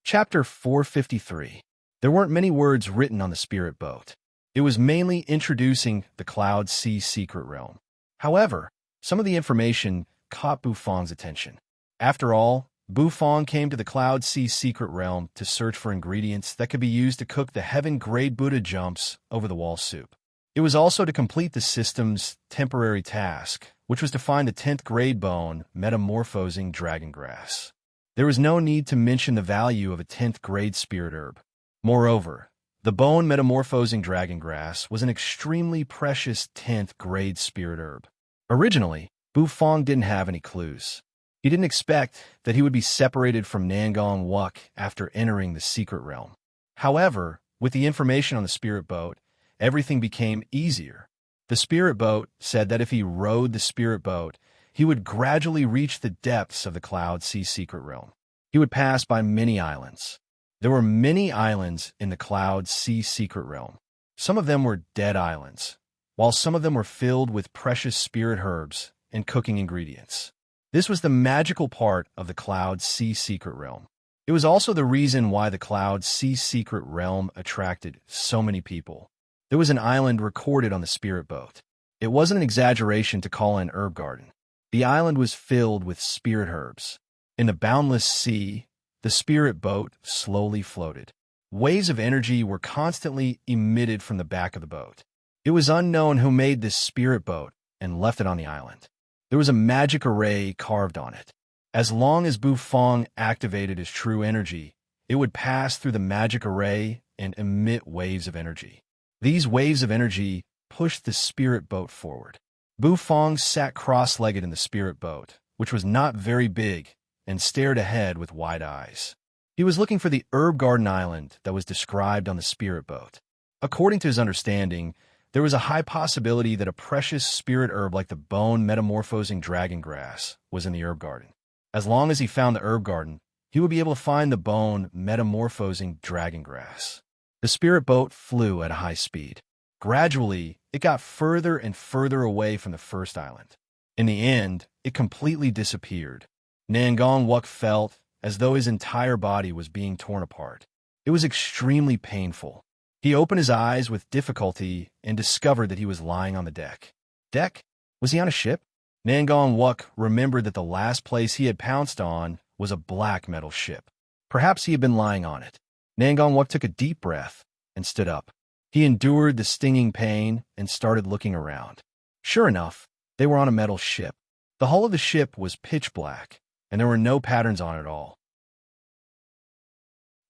Chapter 453. There weren't many words written on the spirit boat. It was mainly introducing the Cloud Sea secret realm. However, some of the information caught Bufang's attention. After all, Bufang came to the Cloud Sea secret realm to search for ingredients that could be used to cook the heaven-grade Buddha jumps over the wall soup. It was also to complete the system's temporary task, which was to find the 10th grade bone metamorphosing dragon grass. There was no need to mention the value of a 10th grade spirit herb. Moreover, the bone metamorphosing dragon grass was an extremely precious 10th grade spirit herb. Originally, Bufang didn't have any clues. He didn't expect that he would be separated from Nangong Wuk after entering the secret realm. However, with the information on the spirit boat, everything became easier. The spirit boat said that if he rowed the spirit boat, he would gradually reach the depths of the Cloud Sea secret realm. He would pass by many islands. There were many islands in the Cloud Sea secret realm. Some of them were dead islands, while some of them were filled with precious spirit herbs and cooking ingredients. This was the magical part of the Cloud Sea secret realm. It was also the reason why the Cloud Sea secret realm attracted so many people. There was an island recorded on the spirit boat. It wasn't an exaggeration to call it an herb garden. The island was filled with spirit herbs. In the boundless sea, the spirit boat slowly floated. Waves of energy were constantly emitted from the back of the boat. It was unknown who made this spirit boat and left it on the island. There was a magic array carved on it. As long as Bufang activated his true energy, it would pass through the magic array and emit waves of energy. These waves of energy pushed the spirit boat forward. Bufang sat cross-legged in the spirit boat, which was not very big, and stared ahead with wide eyes. He was looking for the herb garden island that was described on the spirit boat. According to his understanding, there was a high possibility that a precious spirit herb like the bone metamorphosing dragon grass was in the herb garden. As long as he found the herb garden, he would be able to find the bone metamorphosing dragon grass. The spirit boat flew at a high speed. Gradually, it got further and further away from the first island. In the end, it completely disappeared. Nangong Wuk felt as though his entire body was being torn apart. It was extremely painful. He opened his eyes with difficulty and discovered that he was lying on the deck. Deck? Was he on a ship? Nangong Wuk remembered that the last place he had pounced on was a black metal ship. Perhaps he had been lying on it. Nangong Wuk took a deep breath and stood up. He endured the stinging pain and started looking around. Sure enough, they were on a metal ship. The hull of the ship was pitch black, and there were no patterns on it at all.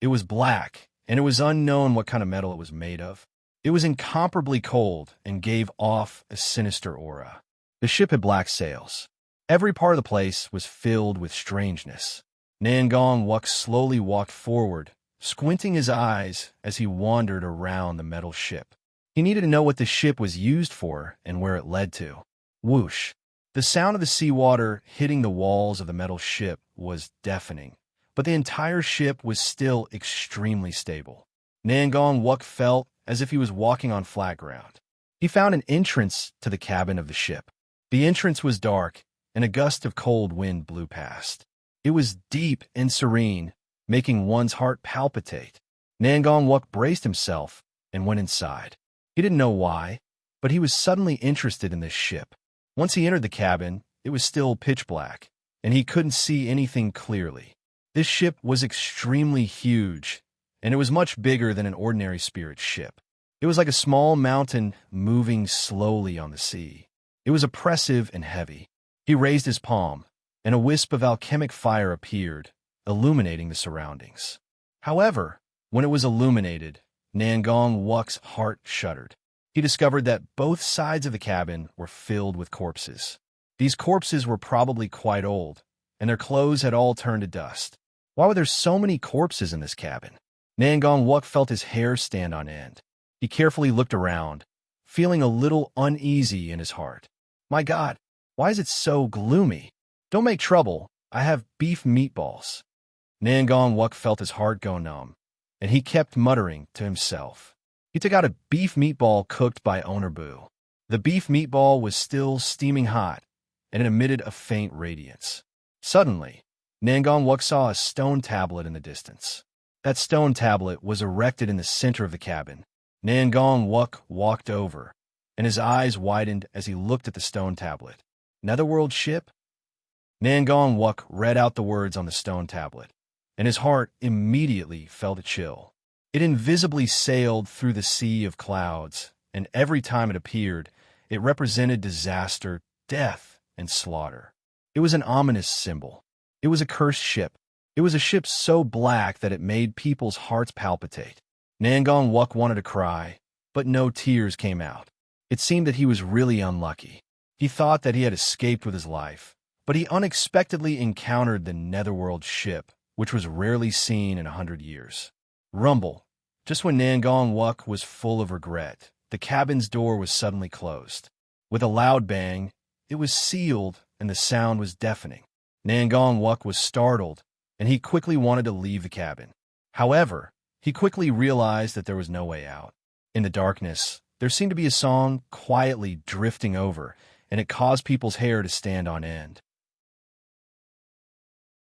It was black, and it was unknown what kind of metal it was made of. It was incomparably cold and gave off a sinister aura. The ship had black sails. Every part of the place was filled with strangeness. Nangong Wuk slowly walked forward, squinting his eyes as he wandered around the metal ship. He needed to know what the ship was used for and where it led to. Whoosh! The sound of the seawater hitting the walls of the metal ship was deafening, but the entire ship was still extremely stable. Nangong Wuk felt as if he was walking on flat ground. He found an entrance to the cabin of the ship. The entrance was dark, and a gust of cold wind blew past. It was deep and serene, making one's heart palpitate. Nangong Wuk braced himself and went inside. He didn't know why, but he was suddenly interested in this ship. Once he entered the cabin, it was still pitch black, and he couldn't see anything clearly. This ship was extremely huge, and it was much bigger than an ordinary spirit ship. It was like a small mountain moving slowly on the sea. It was oppressive and heavy. He raised his palm, and a wisp of alchemic fire appeared, illuminating the surroundings. However, when it was illuminated, Nangong Wuk's heart shuddered. He discovered that both sides of the cabin were filled with corpses. These corpses were probably quite old, and their clothes had all turned to dust. Why were there so many corpses in this cabin? Nangong Wuk felt his hair stand on end. He carefully looked around, feeling a little uneasy in his heart. My God, why is it so gloomy? Don't make trouble. I have beef meatballs. Nangong Wuk felt his heart go numb, and he kept muttering to himself. He took out a beef meatball cooked by Owner Boo. The beef meatball was still steaming hot, and it emitted a faint radiance. Suddenly, Nangong Wuk saw a stone tablet in the distance. That stone tablet was erected in the center of the cabin. Nangong Wuk walked over, and his eyes widened as he looked at the stone tablet. Netherworld ship? Nangong Wuk read out the words on the stone tablet, and his heart immediately felt a chill. It invisibly sailed through the sea of clouds, and every time it appeared, it represented disaster, death, and slaughter. It was an ominous symbol. It was a cursed ship. It was a ship so black that it made people's hearts palpitate. Nangong Wuk wanted to cry, but no tears came out. It seemed that he was really unlucky. He thought that he had escaped with his life, but he unexpectedly encountered the Netherworld ship, which was rarely seen in 100 years. Rumble. Just when Nangong Wuk was full of regret, the cabin's door was suddenly closed. With a loud bang, it was sealed and the sound was deafening. Nangong Wuk was startled, and he quickly wanted to leave the cabin. However, he quickly realized that there was no way out. In the darkness, there seemed to be a song quietly drifting over, and it caused people's hair to stand on end.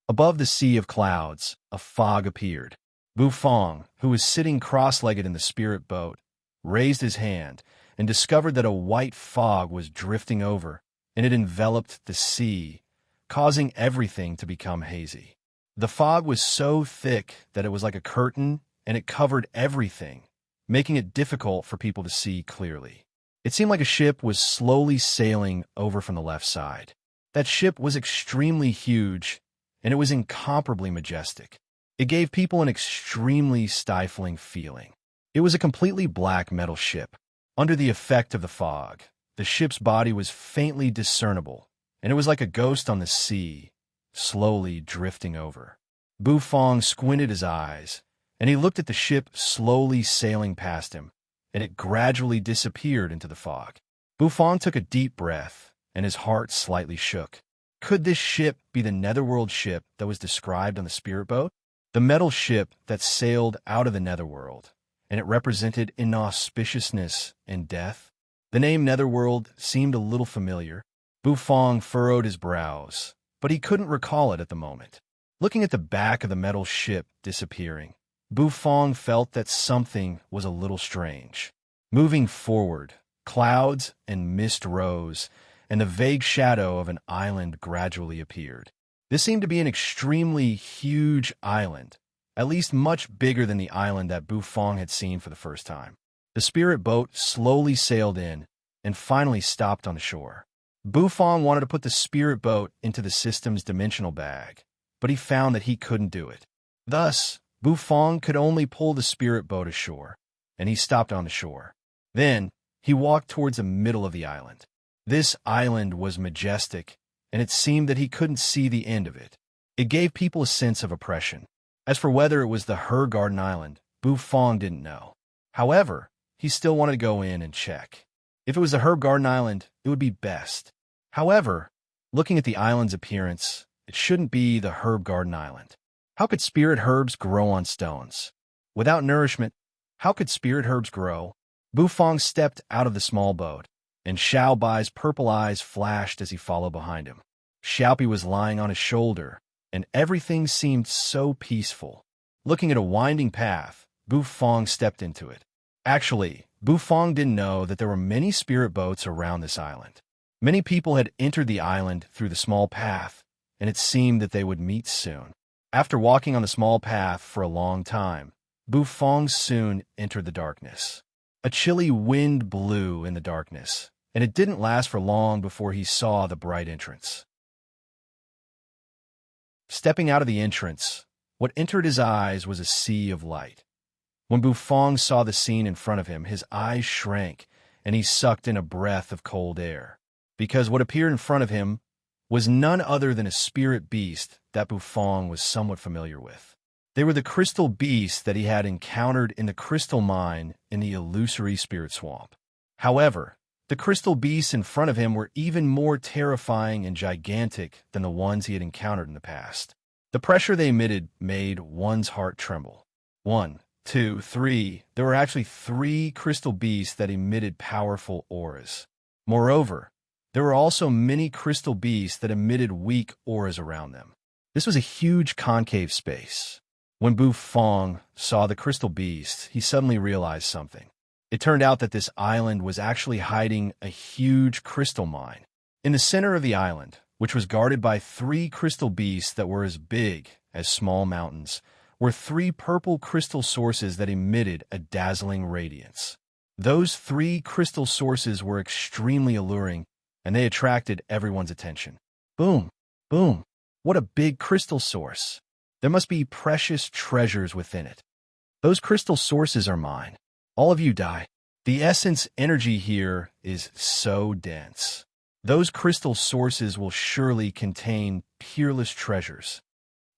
Above the sea of clouds, a fog appeared. Bufong, who was sitting cross-legged in the spirit boat, raised his hand and discovered that a white fog was drifting over, and it enveloped the sea, causing everything to become hazy. The fog was so thick that it was like a curtain, and it covered everything, making it difficult for people to see clearly. It seemed like a ship was slowly sailing over from the left side. That ship was extremely huge, and it was incomparably majestic. It gave people an extremely stifling feeling. It was a completely black metal ship. Under the effect of the fog, the ship's body was faintly discernible, and it was like a ghost on the sea, slowly drifting over. Bufong squinted his eyes, and he looked at the ship slowly sailing past him, and it gradually disappeared into the fog. Bufong took a deep breath, and his heart slightly shook. Could this ship be the Netherworld ship that was described on the spirit boat? The metal ship that sailed out of the Netherworld, and it represented inauspiciousness and death. The name Netherworld seemed a little familiar. Bufong furrowed his brows, but he couldn't recall it at the moment. Looking at the back of the metal ship disappearing, Bufong felt that something was a little strange. Moving forward, clouds and mist rose, and the vague shadow of an island gradually appeared. This seemed to be an extremely huge island, at least much bigger than the island that Bufong had seen for the first time. The spirit boat slowly sailed in and finally stopped on the shore. Bufong wanted to put the spirit boat into the system's dimensional bag, but he found that he couldn't do it. Thus, Bufong could only pull the spirit boat ashore, and he stopped on the shore. Then, he walked towards the middle of the island. This island was majestic, and it seemed that he couldn't see the end of it. It gave people a sense of oppression. As for whether it was the Her Garden Island, Bufong didn't know. However, he still wanted to go in and check. If it was the Herb Garden Island, it would be best. However, looking at the island's appearance, it shouldn't be the Herb Garden Island. How could spirit herbs grow on stones? Without nourishment, how could spirit herbs grow? Bufong stepped out of the small boat, and Xiao Bai's purple eyes flashed as he followed behind him. Xiaopi was lying on his shoulder, and everything seemed so peaceful. Looking at a winding path, Bufong stepped into it. Actually, Bufong didn't know that there were many spirit boats around this island. Many people had entered the island through the small path, and it seemed that they would meet soon. After walking on the small path for a long time, Bufong soon entered the darkness. A chilly wind blew in the darkness, and it didn't last for long before he saw the bright entrance. Stepping out of the entrance, what entered his eyes was a sea of light. When Bufong saw the scene in front of him, his eyes shrank, and he sucked in a breath of cold air, because what appeared in front of him was none other than a spirit beast that Bufong was somewhat familiar with. They were the crystal beasts that he had encountered in the crystal mine in the illusory spirit swamp. However, the crystal beasts in front of him were even more terrifying and gigantic than the ones he had encountered in the past. The pressure they emitted made one's heart tremble. 1, 2, 3. There were actually 3 crystal beasts that emitted powerful auras. Moreover, there were also many crystal beasts that emitted weak auras around them. This was a huge concave space. When Bufong saw the crystal beast, he suddenly realized something. It turned out that this island was actually hiding a huge crystal mine. In the center of the island, which was guarded by 3 crystal beasts that were as big as small mountains, were 3 purple crystal sources that emitted a dazzling radiance. Those 3 crystal sources were extremely alluring, and they attracted everyone's attention. Boom! Boom! What a big crystal source! There must be precious treasures within it. Those crystal sources are mine. All of you die. The essence energy here is so dense. Those crystal sources will surely contain peerless treasures.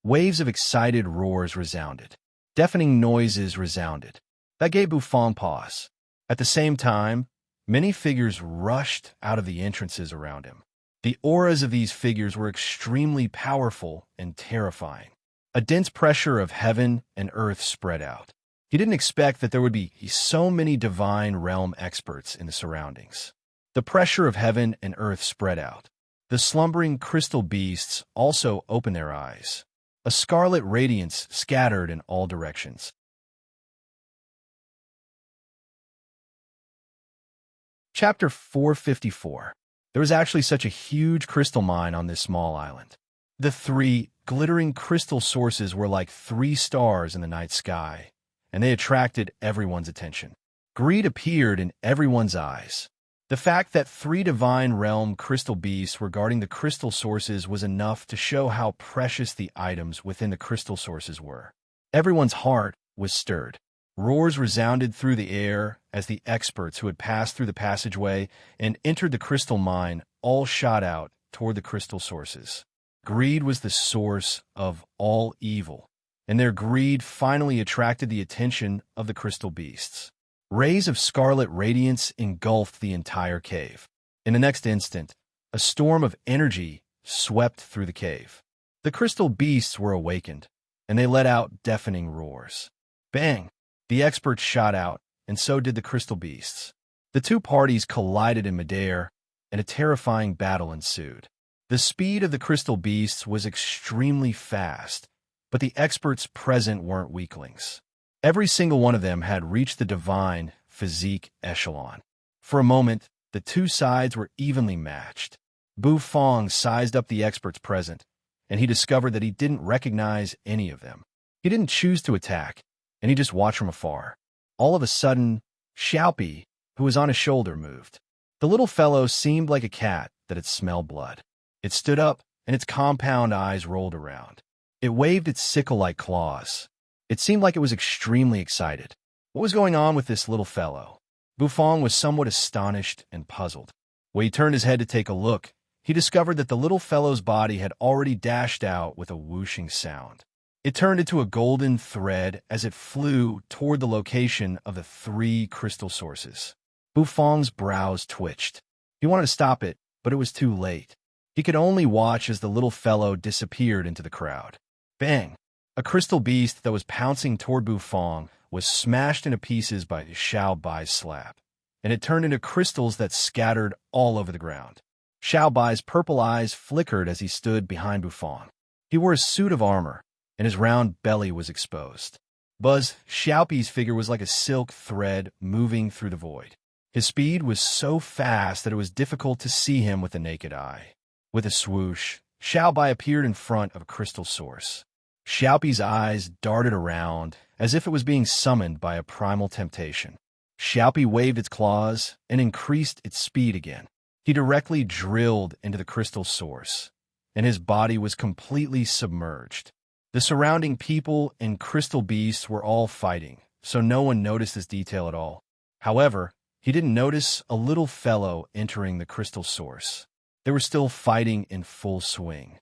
Waves of excited roars resounded. Deafening noises resounded. That gave Buffon pause. At the same time, many figures rushed out of the entrances around him. The auras of these figures were extremely powerful and terrifying. A dense pressure of heaven and earth spread out. He didn't expect that there would be so many divine realm experts in the surroundings. The pressure of heaven and earth spread out. The slumbering crystal beasts also opened their eyes. A scarlet radiance scattered in all directions. Chapter 454. There was actually such a huge crystal mine on this small island. The 3 glittering crystal sources were like 3 stars in the night sky, and they attracted everyone's attention. Greed appeared in everyone's eyes. The fact that 3 divine realm crystal beasts were guarding the crystal sources was enough to show how precious the items within the crystal sources were. Everyone's heart was stirred. Roars resounded through the air as the experts who had passed through the passageway and entered the crystal mine all shot out toward the crystal sources. Greed was the source of all evil, and their greed finally attracted the attention of the crystal beasts. Rays of scarlet radiance engulfed the entire cave. In the next instant, a storm of energy swept through the cave. The crystal beasts were awakened, and they let out deafening roars. Bang! The experts shot out, and so did the crystal beasts. The 2 parties collided in midair, and a terrifying battle ensued. The speed of the crystal beasts was extremely fast, but the experts present weren't weaklings. Every single one of them had reached the divine physique echelon. For a moment, the 2 sides were evenly matched. Buffon sized up the experts present, and he discovered that he didn't recognize any of them. He didn't choose to attack, and he just watched from afar. All of a sudden, Xiaopi, who was on his shoulder, moved. The little fellow seemed like a cat that had smelled blood. It stood up, and its compound eyes rolled around. It waved its sickle-like claws. It seemed like it was extremely excited. What was going on with this little fellow? Buffon was somewhat astonished and puzzled. When he turned his head to take a look, he discovered that the little fellow's body had already dashed out with a whooshing sound. It turned into a golden thread as it flew toward the location of the 3 crystal sources. Buffon's brows twitched. He wanted to stop it, but it was too late. He could only watch as the little fellow disappeared into the crowd. Bang! A crystal beast that was pouncing toward Buffon was smashed into pieces by Xiaobai's slap, and it turned into crystals that scattered all over the ground. Xiaobai's purple eyes flickered as he stood behind Buffon. He wore a suit of armor, and his round belly was exposed. Buzz Xiaopi's figure was like a silk thread moving through the void. His speed was so fast that it was difficult to see him with the naked eye. With a swoosh, Xiaobai appeared in front of a crystal source. Xiaopi's eyes darted around as if it was being summoned by a primal temptation. Xiaopi waved its claws and increased its speed again. He directly drilled into the crystal source, and his body was completely submerged. The surrounding people and crystal beasts were all fighting, so no one noticed this detail at all. However, he didn't notice a little fellow entering the crystal source. They were still fighting in full swing.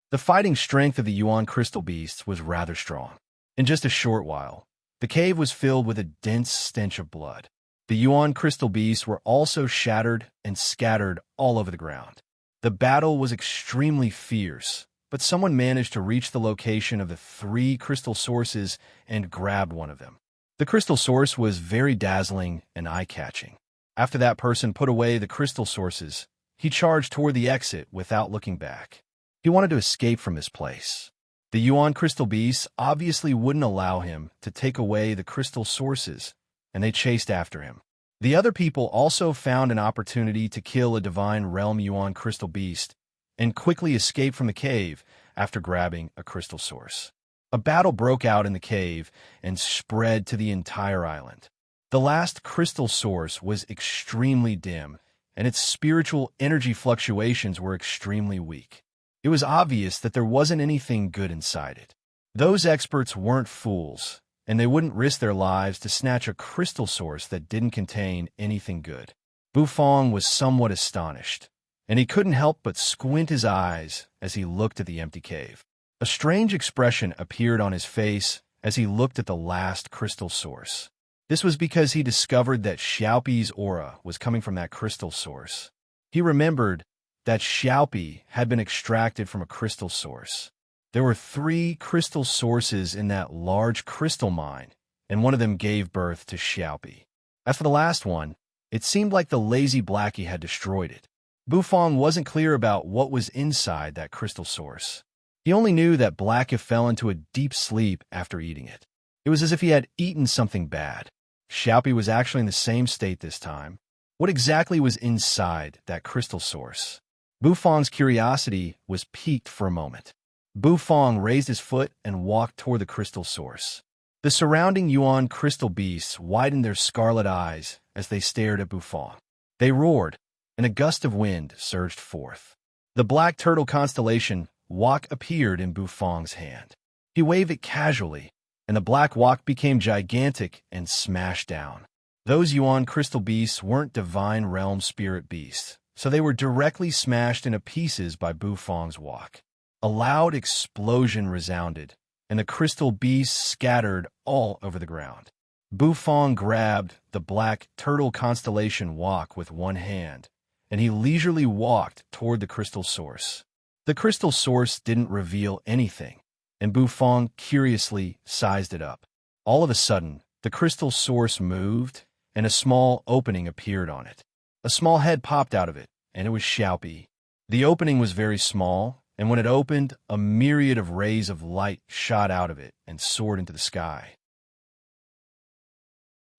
The fighting strength of the Yuan crystal beasts was rather strong. In just a short while, the cave was filled with a dense stench of blood. The Yuan crystal beasts were also shattered and scattered all over the ground. The battle was extremely fierce, but someone managed to reach the location of the 3 crystal sources and grabbed one of them. The crystal source was very dazzling and eye-catching. After that person put away the crystal sources, he charged toward the exit without looking back. He wanted to escape from this place. The Yuan crystal beasts obviously wouldn't allow him to take away the crystal sources, and they chased after him. The other people also found an opportunity to kill a divine realm Yuan crystal beast and quickly escape from the cave after grabbing a crystal source. A battle broke out in the cave and spread to the entire island. The last crystal source was extremely dim, and its spiritual energy fluctuations were extremely weak. It was obvious that there wasn't anything good inside it. Those experts weren't fools, and they wouldn't risk their lives to snatch a crystal source that didn't contain anything good. Bufong was somewhat astonished, and he couldn't help but squint his eyes as he looked at the empty cave. A strange expression appeared on his face as he looked at the last crystal source. This was because he discovered that Xiaopi's aura was coming from that crystal source. He remembered that Xiaopi had been extracted from a crystal source. There were 3 crystal sources in that large crystal mine, and one of them gave birth to Xiaopi. As for the last one, it seemed like the lazy Blackie had destroyed it. Bufong wasn't clear about what was inside that crystal source. He only knew that Blackie fell into a deep sleep after eating it. It was as if he had eaten something bad. Xiaopi was actually in the same state this time. What exactly was inside that crystal source? Bufong's curiosity was piqued for a moment. Bufong raised his foot and walked toward the crystal source. The surrounding Yuan crystal beasts widened their scarlet eyes as they stared at Bufong. They roared, and a gust of wind surged forth. The black turtle constellation wok appeared in Bufong's hand. He waved it casually, and the black wok became gigantic and smashed down. Those Yuan crystal beasts weren't divine realm spirit beasts, so they were directly smashed into pieces by Bufong's wok. A loud explosion resounded, and the crystal beasts scattered all over the ground. Bufong grabbed the black turtle constellation wok with one hand, and he leisurely walked toward the crystal source. The crystal source didn't reveal anything, and Bufong curiously sized it up. All of a sudden, the crystal source moved, and a small opening appeared on it. A small head popped out of it, and it was Xiaopi. The opening was very small, and when it opened, a myriad of rays of light shot out of it and soared into the sky.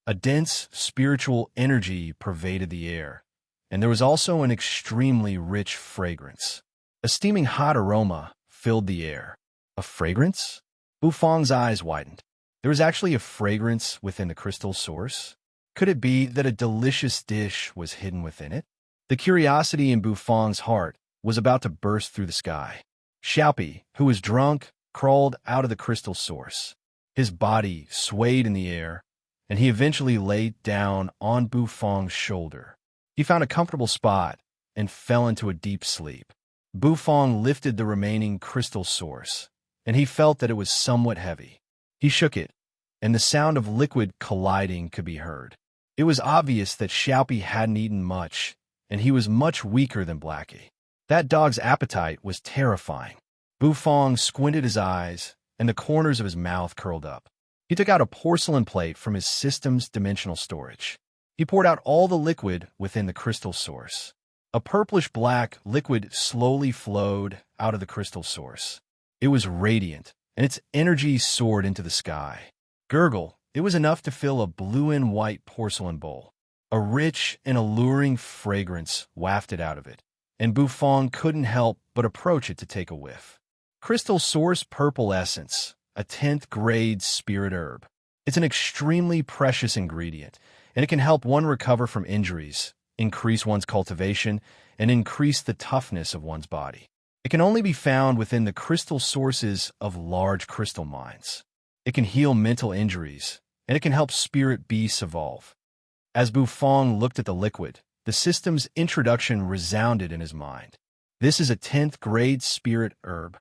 A dense spiritual energy pervaded the air, and there was also an extremely rich fragrance. A steaming hot aroma filled the air. A fragrance? Bufong's eyes widened. There was actually a fragrance within the crystal source. Could it be that a delicious dish was hidden within it? The curiosity in Bufong's heart was about to burst through the sky. Xiaopi, who was drunk, crawled out of the crystal source. His body swayed in the air, and he eventually laid down on Bufong's shoulder. He found a comfortable spot and fell into a deep sleep. Bufong lifted the remaining crystal source, and he felt that it was somewhat heavy. He shook it, and the sound of liquid colliding could be heard. It was obvious that Xiaopi hadn't eaten much, and he was much weaker than Blackie. That dog's appetite was terrifying. Bufong squinted his eyes, and the corners of his mouth curled up. He took out a porcelain plate from his system's dimensional storage. He poured out all the liquid within the crystal source. A purplish-black liquid slowly flowed out of the crystal source. It was radiant, and its energy soared into the sky. Gurgle, it was enough to fill a blue and white porcelain bowl. A rich and alluring fragrance wafted out of it, and Bufong couldn't help but approach it to take a whiff. Crystal Source Purple Essence, a 10th grade spirit herb. It's an extremely precious ingredient, and it can help one recover from injuries, increase one's cultivation, and increase the toughness of one's body. It can only be found within the crystal sources of large crystal mines. It can heal mental injuries, and it can help spirit beasts evolve. As Bufong looked at the liquid, the system's introduction resounded in his mind. This is a 10th grade spirit herb.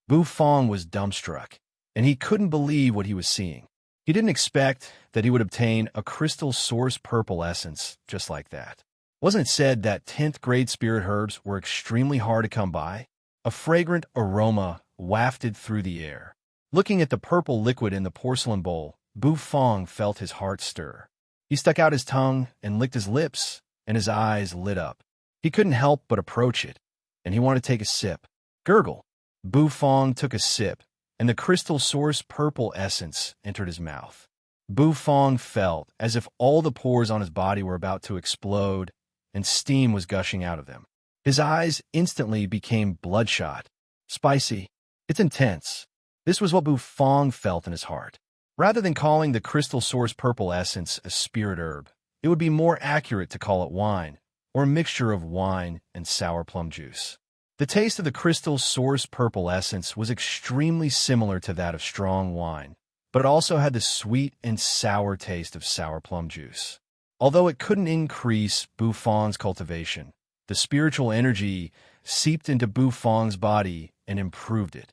Bufong was dumbstruck, and he couldn't believe what he was seeing. He didn't expect that he would obtain a crystal source purple essence just like that. Wasn't it said that 10th grade spirit herbs were extremely hard to come by? A fragrant aroma wafted through the air. Looking at the purple liquid in the porcelain bowl, Bufong felt his heart stir. He stuck out his tongue and licked his lips, and his eyes lit up. He couldn't help but approach it, and he wanted to take a sip. Gurgle. Bufong took a sip, and the crystal source purple essence entered his mouth. Bufong felt as if all the pores on his body were about to explode, and steam was gushing out of them. His eyes instantly became bloodshot. Spicy. It's intense. This was what Bufong felt in his heart. Rather than calling the crystal source purple essence a spirit herb, it would be more accurate to call it wine, or a mixture of wine and sour plum juice. The taste of the crystal source purple essence was extremely similar to that of strong wine, but it also had the sweet and sour taste of sour plum juice. Although it couldn't increase Bufong's cultivation, the spiritual energy seeped into Bufong's body and improved it.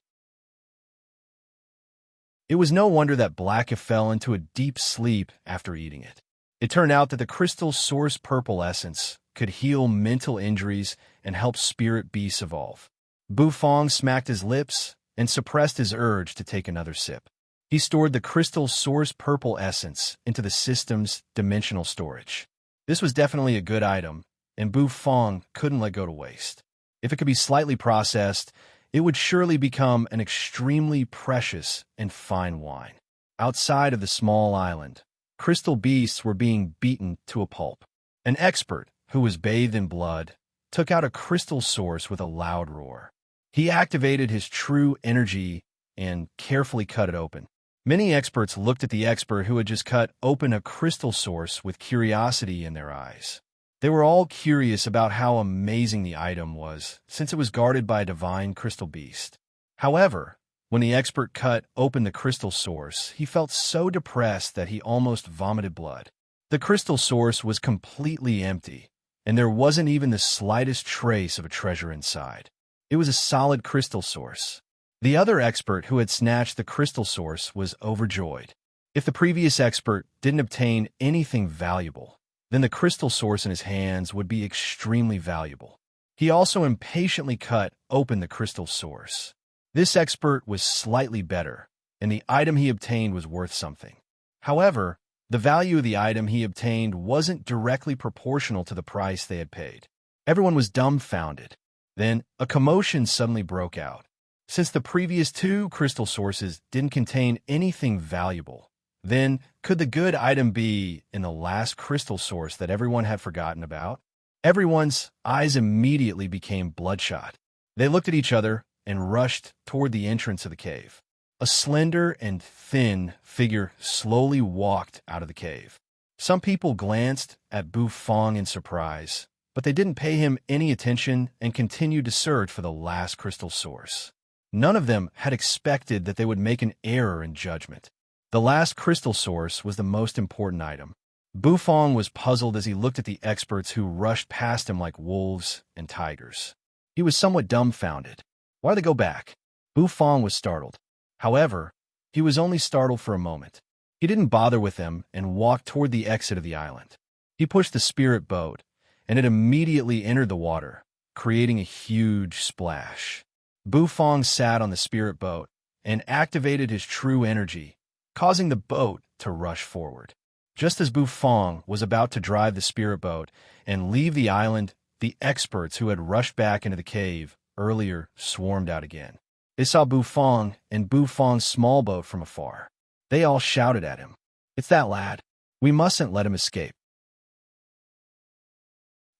It was no wonder that Blacka fell into a deep sleep after eating it. It turned out that the crystal source purple essence could heal mental injuries and help spirit beasts evolve. Bufong smacked his lips and suppressed his urge to take another sip. He stored the crystal source purple essence into the system's dimensional storage. This was definitely a good item, and Bufong couldn't let go to waste. If it could be slightly processed, it would surely become an extremely precious and fine wine. Outside of the small island, crystal beasts were being beaten to a pulp. An expert, who was bathed in blood, took out a crystal source with a loud roar. He activated his true energy and carefully cut it open. Many experts looked at the expert who had just cut open a crystal source with curiosity in their eyes. They were all curious about how amazing the item was, since it was guarded by a divine crystal beast. However, when the expert cut open the crystal source, he felt so depressed that he almost vomited blood. The crystal source was completely empty, and there wasn't even the slightest trace of a treasure inside. It was a solid crystal source. The other expert who had snatched the crystal source was overjoyed. If the previous expert didn't obtain anything valuable, then the crystal source in his hands would be extremely valuable. He also impatiently cut open the crystal source. This expert was slightly better, and the item he obtained was worth something. However, the value of the item he obtained wasn't directly proportional to the price they had paid. Everyone was dumbfounded. Then, a commotion suddenly broke out. Since the previous two crystal sources didn't contain anything valuable, then could the good item be in the last crystal source that everyone had forgotten about? Everyone's eyes immediately became bloodshot. They looked at each other and rushed toward the entrance of the cave. A slender and thin figure slowly walked out of the cave. Some people glanced at Bufong in surprise, but they didn't pay him any attention and continued to search for the last crystal source. None of them had expected that they would make an error in judgment. The last crystal source was the most important item. Bufong was puzzled as he looked at the experts who rushed past him like wolves and tigers. He was somewhat dumbfounded. Why did they go back? Bufong was startled. However, he was only startled for a moment. He didn't bother with them and walked toward the exit of the island. He pushed the spirit boat, and it immediately entered the water, creating a huge splash. Bufong sat on the spirit boat and activated his true energy, causing the boat to rush forward. Just as Bufong was about to drive the spirit boat and leave the island, the experts who had rushed back into the cave earlier swarmed out again. They saw Bufong and Bufong's small boat from afar. They all shouted at him, "It's that lad. We mustn't let him escape."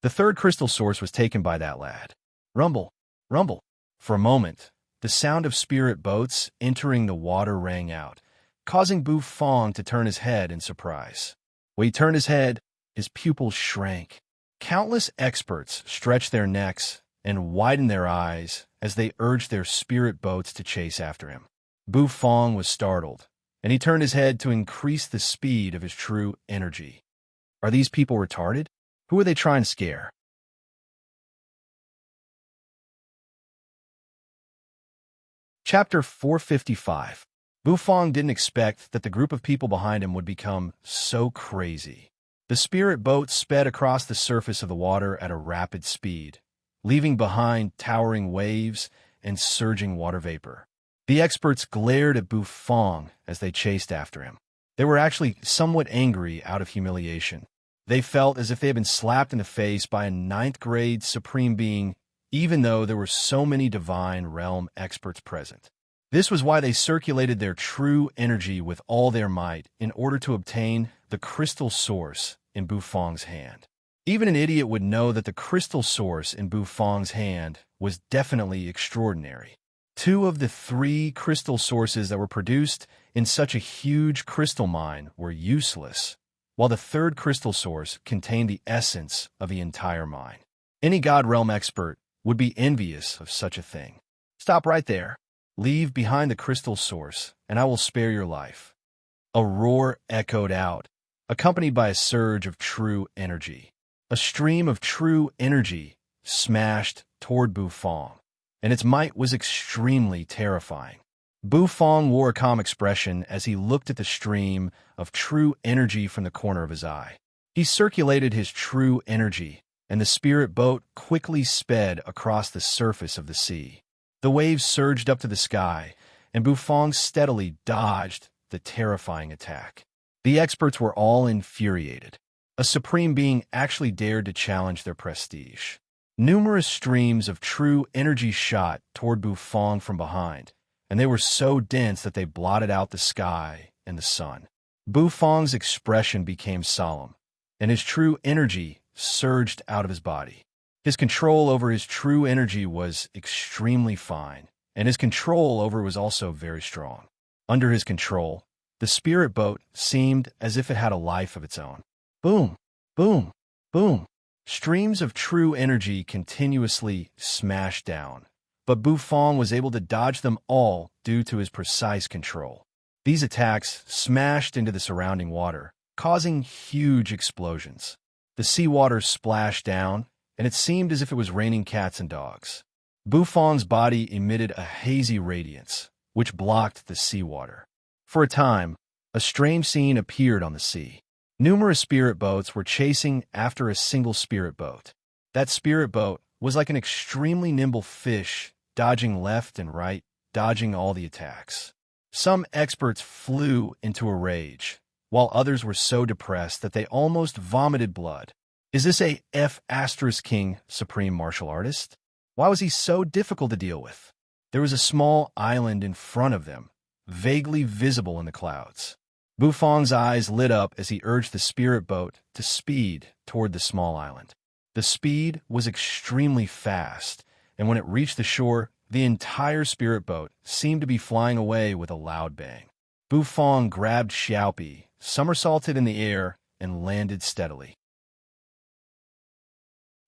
The third crystal source was taken by that lad. Rumble, rumble. For a moment, the sound of spirit boats entering the water rang out, causing Bufong to turn his head in surprise. When he turned his head, his pupils shrank. Countless experts stretched their necks and widened their eyes as they urged their spirit boats to chase after him. Bufong was startled, and he turned his head to increase the speed of his true energy. Are these people retarded? Who are they trying to scare? Chapter 455. Bufong didn't expect that the group of people behind him would become so crazy. The spirit boat sped across the surface of the water at a rapid speed, leaving behind towering waves and surging water vapor. The experts glared at Bufong as they chased after him. They were actually somewhat angry out of humiliation. They felt as if they had been slapped in the face by a ninth-grade supreme being, even though there were so many divine realm experts present. This was why they circulated their true energy with all their might in order to obtain the crystal source in Bufang's hand. Even an idiot would know that the crystal source in Bufang's hand was definitely extraordinary. 2 of the 3 crystal sources that were produced in such a huge crystal mine were useless, while the 3rd crystal source contained the essence of the entire mine. Any God Realm expert would be envious of such a thing. Stop right there. Leave behind the crystal source, and I will spare your life. A roar echoed out, accompanied by a surge of true energy. A stream of true energy smashed toward Bufang, and its might was extremely terrifying. Bufang wore a calm expression as he looked at the stream of true energy from the corner of his eye. He circulated his true energy, and the spirit boat quickly sped across the surface of the sea. The waves surged up to the sky, and Bufang steadily dodged the terrifying attack. The experts were all infuriated. A supreme being actually dared to challenge their prestige. Numerous streams of true energy shot toward Bufang from behind, and they were so dense that they blotted out the sky and the sun. Bufang's expression became solemn, and his true energy surged out of his body. His control over his true energy was extremely fine, and his control over it was also very strong. Under his control, the spirit boat seemed as if it had a life of its own. Boom, boom, boom. Streams of true energy continuously smashed down, but Bufang was able to dodge them all due to his precise control. These attacks smashed into the surrounding water, causing huge explosions. The seawater splashed down, and it seemed as if it was raining cats and dogs. Bufang's body emitted a hazy radiance, which blocked the seawater. For a time, a strange scene appeared on the sea. Numerous spirit boats were chasing after a single spirit boat. That spirit boat was like an extremely nimble fish, dodging left and right, dodging all the attacks. Some experts flew into a rage, while others were so depressed that they almost vomited blood. Is this a F*King supreme martial artist? Why was he so difficult to deal with? There was a small island in front of them, vaguely visible in the clouds. Bufang's eyes lit up as he urged the spirit boat to speed toward the small island. The speed was extremely fast, and when it reached the shore, the entire spirit boat seemed to be flying away with a loud bang. Bufang grabbed Xiaopi, somersaulted in the air, and landed steadily.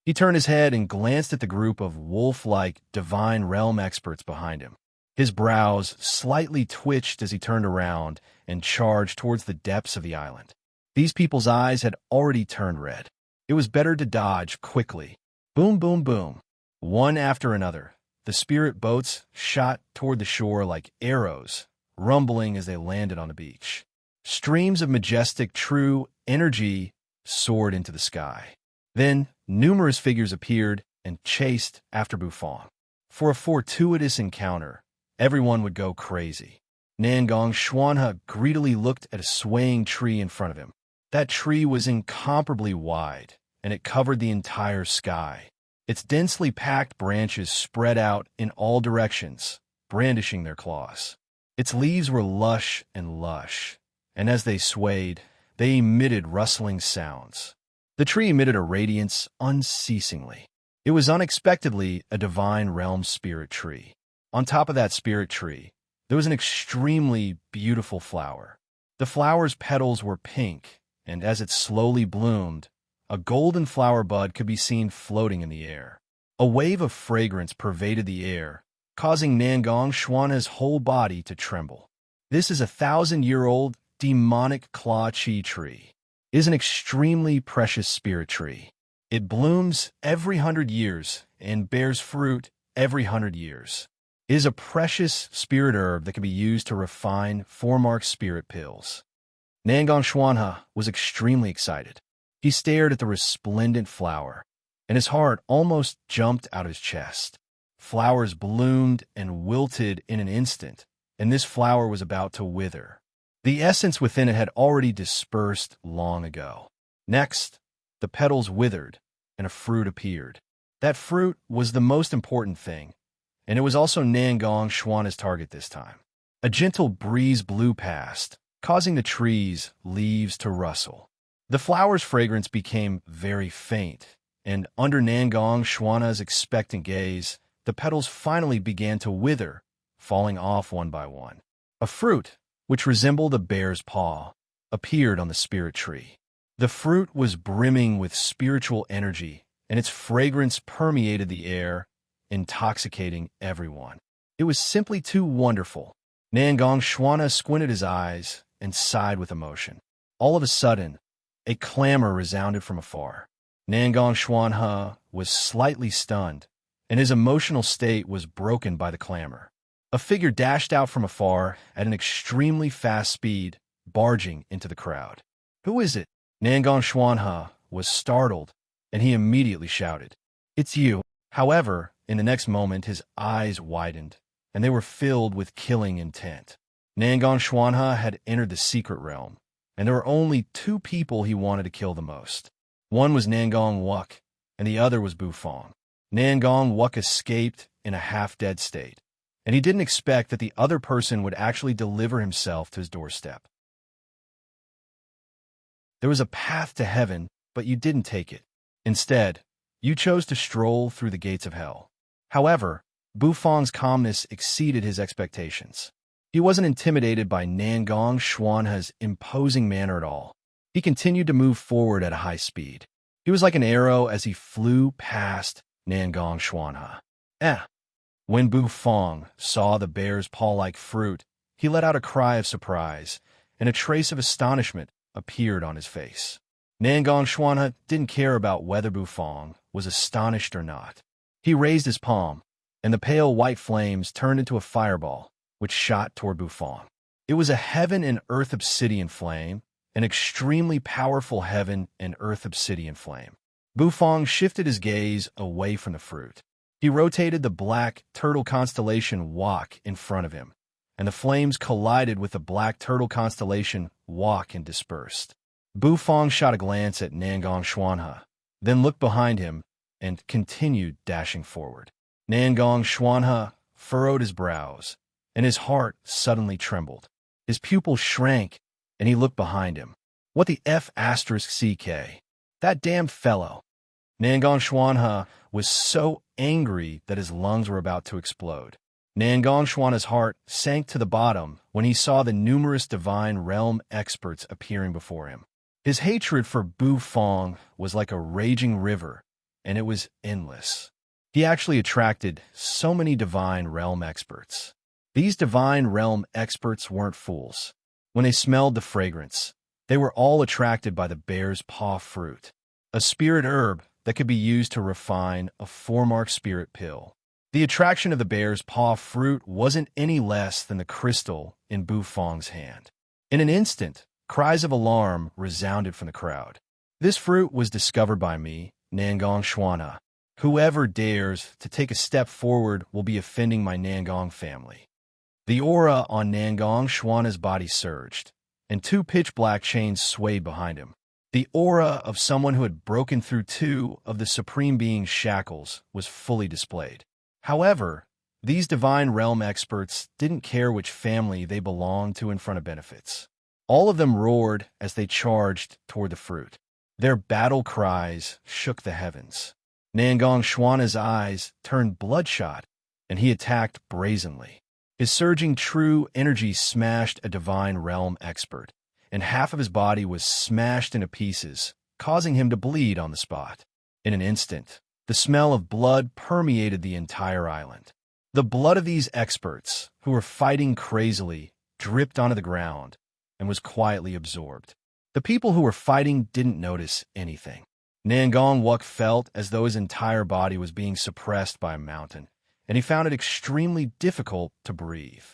He turned his head and glanced at the group of wolf-like divine realm experts behind him. His brows slightly twitched as he turned around and charged towards the depths of the island. These people's eyes had already turned red. It was better to dodge quickly. Boom, boom, boom. One after another, the spirit boats shot toward the shore like arrows, rumbling as they landed on the beach. Streams of majestic, true energy soared into the sky. Then, numerous figures appeared and chased after Bufang. For a fortuitous encounter, everyone would go crazy. Nangong Xuanhe greedily looked at a swaying tree in front of him. That tree was incomparably wide, and it covered the entire sky. Its densely packed branches spread out in all directions, brandishing their claws. Its leaves were lush, and as they swayed, they emitted rustling sounds. The tree emitted a radiance unceasingly. It was unexpectedly a divine realm spirit tree. On top of that spirit tree, there was an extremely beautiful flower. The flower's petals were pink, and as it slowly bloomed, a golden flower bud could be seen floating in the air. A wave of fragrance pervaded the air, causing Nangong Xuanhe's whole body to tremble. This is a 1,000-year-old demonic claw chi tree. It is an extremely precious spirit tree. It blooms every 100 years and bears fruit every 100 years. It is a precious spirit herb that can be used to refine foremark spirit pills. Nangong Xuanhe was extremely excited. He stared at the resplendent flower, and his heart almost jumped out of his chest. Flowers bloomed and wilted in an instant, and this flower was about to wither. The essence within it had already dispersed long ago. Next, the petals withered, and a fruit appeared. That fruit was the most important thing, and it was also Nangong Xuana's target this time. A gentle breeze blew past, causing the trees' leaves to rustle. The flower's fragrance became very faint, and under Nangong Xuana's expectant gaze, the petals finally began to wither, falling off one by one. A fruit, which resembled a bear's paw, appeared on the spirit tree. The fruit was brimming with spiritual energy, and its fragrance permeated the air, intoxicating everyone. It was simply too wonderful. Nangong Xuana squinted his eyes and sighed with emotion. All of a sudden, a clamor resounded from afar. Nangong Xuana was slightly stunned, and his emotional state was broken by the clamor. A figure dashed out from afar at an extremely fast speed, barging into the crowd. "Who is it?" Nangong Xuana was startled, and he immediately shouted, "It's you." However, in the next moment, his eyes widened, and they were filled with killing intent. Nangong Xuana had entered the secret realm, and there were only two people he wanted to kill the most. One was Nangong Wuk, and the other was Bufong. Nangong Wuk escaped in a half-dead state, and he didn't expect that the other person would actually deliver himself to his doorstep. There was a path to heaven, but you didn't take it. Instead, you chose to stroll through the gates of hell. However, Bufong's calmness exceeded his expectations. He wasn't intimidated by Nangong Xuana's imposing manner at all. He continued to move forward at a high speed. He was like an arrow as he flew past Nangong Xuana. When Bufong saw the bear's paw-like fruit, he let out a cry of surprise, and a trace of astonishment appeared on his face. Nangong Xuana didn't care about whether Bufong was astonished or not. He raised his palm, and the pale white flames turned into a fireball, which shot toward Bufong. It was a heaven and earth obsidian flame, an extremely powerful heaven and earth obsidian flame. Bufong shifted his gaze away from the fruit. He rotated the black turtle constellation Wok in front of him, and the flames collided with the black turtle constellation Wok and dispersed. Bufong shot a glance at Nangong Xuana, then looked behind him and continued dashing forward. Nangong Xuana furrowed his brows, and his heart suddenly trembled. His pupils shrank, and he looked behind him. What the F***CK? That damned fellow. Nangong Xuana was so angry that his lungs were about to explode. Nangong Xuana's heart sank to the bottom when he saw the numerous divine realm experts appearing before him. His hatred for Bufong was like a raging river, and it was endless. He actually attracted so many divine realm experts. These divine realm experts weren't fools. When they smelled the fragrance, they were all attracted by the bear's paw fruit, a spirit herb that could be used to refine a 4-mark spirit pill. The attraction of the bear's paw fruit wasn't any less than the crystal in Bufong's hand. In an instant, cries of alarm resounded from the crowd. This fruit was discovered by me, Nangong Xuana. Whoever dares to take a step forward will be offending my Nangong family. The aura on Nangong Xuana's body surged, and 2 pitch-black chains swayed behind him. The aura of someone who had broken through 2 of the Supreme Being's shackles was fully displayed. However, these divine realm experts didn't care which family they belonged to in front of benefits. All of them roared as they charged toward the fruit. Their battle cries shook the heavens. Nangong Xuana's eyes turned bloodshot, and he attacked brazenly. His surging true energy smashed a divine realm expert, and half of his body was smashed into pieces, causing him to bleed on the spot. In an instant, the smell of blood permeated the entire island. The blood of these experts, who were fighting crazily, dripped onto the ground and was quietly absorbed. The people who were fighting didn't notice anything. Nangong Wuk felt as though his entire body was being suppressed by a mountain, and he found it extremely difficult to breathe.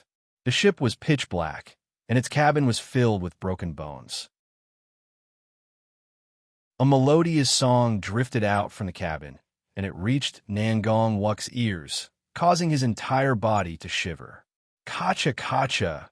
The ship was pitch black, and its cabin was filled with broken bones. A melodious song drifted out from the cabin, and it reached Nangong Wuk's ears, causing his entire body to shiver. Kacha kacha!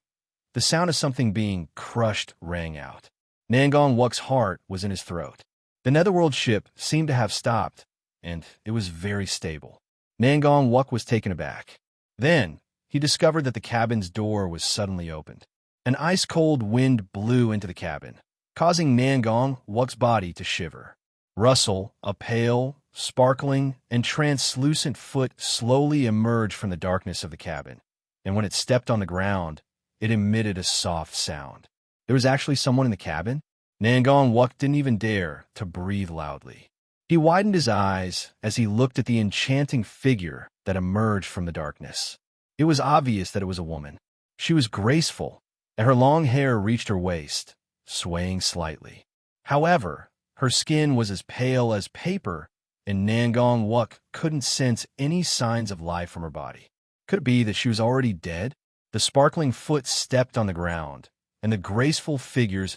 The sound of something being crushed rang out. Nangong Wuk's heart was in his throat. The netherworld ship seemed to have stopped, and it was very stable. Nangong Wuk was taken aback. Then, he discovered that the cabin's door was suddenly opened. An ice-cold wind blew into the cabin, causing Nangong Wuk's body to shiver. Russell, a pale, sparkling, and translucent foot slowly emerged from the darkness of the cabin, and when it stepped on the ground, it emitted a soft sound. There was actually someone in the cabin? Nangong Wuk didn't even dare to breathe loudly. He widened his eyes as he looked at the enchanting figure that emerged from the darkness. It was obvious that it was a woman. She was graceful, and her long hair reached her waist, swaying slightly. However, her skin was as pale as paper, and Nangong Wuk couldn't sense any signs of life from her body. Could it be that she was already dead? The sparkling foot stepped on the ground, and the graceful figure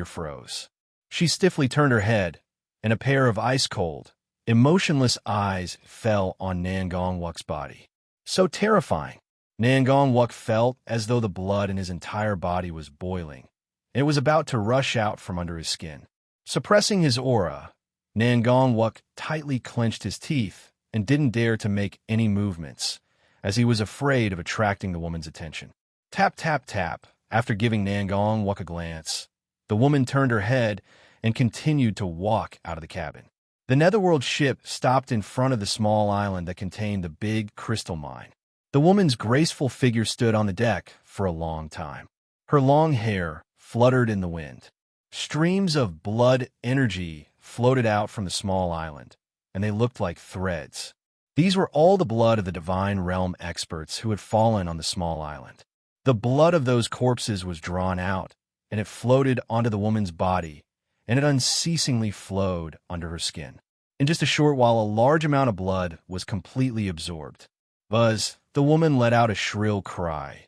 froze. She stiffly turned her head, and a pair of ice-cold, emotionless eyes fell on Nangong Wuk's body. So terrifying. Nangong Wuk felt as though the blood in his entire body was boiling, and it was about to rush out from under his skin. Suppressing his aura, Nangong Wuk tightly clenched his teeth and didn't dare to make any movements, as he was afraid of attracting the woman's attention. Tap, tap, tap. After giving Nangong Wuk a glance, the woman turned her head and continued to walk out of the cabin. The Netherworld ship stopped in front of the small island that contained the big crystal mine. The woman's graceful figure stood on the deck for a long time. Her long hair fluttered in the wind. Streams of blood energy floated out from the small island, and they looked like threads. These were all the blood of the Divine Realm experts who had fallen on the small island. The blood of those corpses was drawn out, and it floated onto the woman's body, and it unceasingly flowed under her skin. In just a short while, a large amount of blood was completely absorbed. Buzz, the woman let out a shrill cry,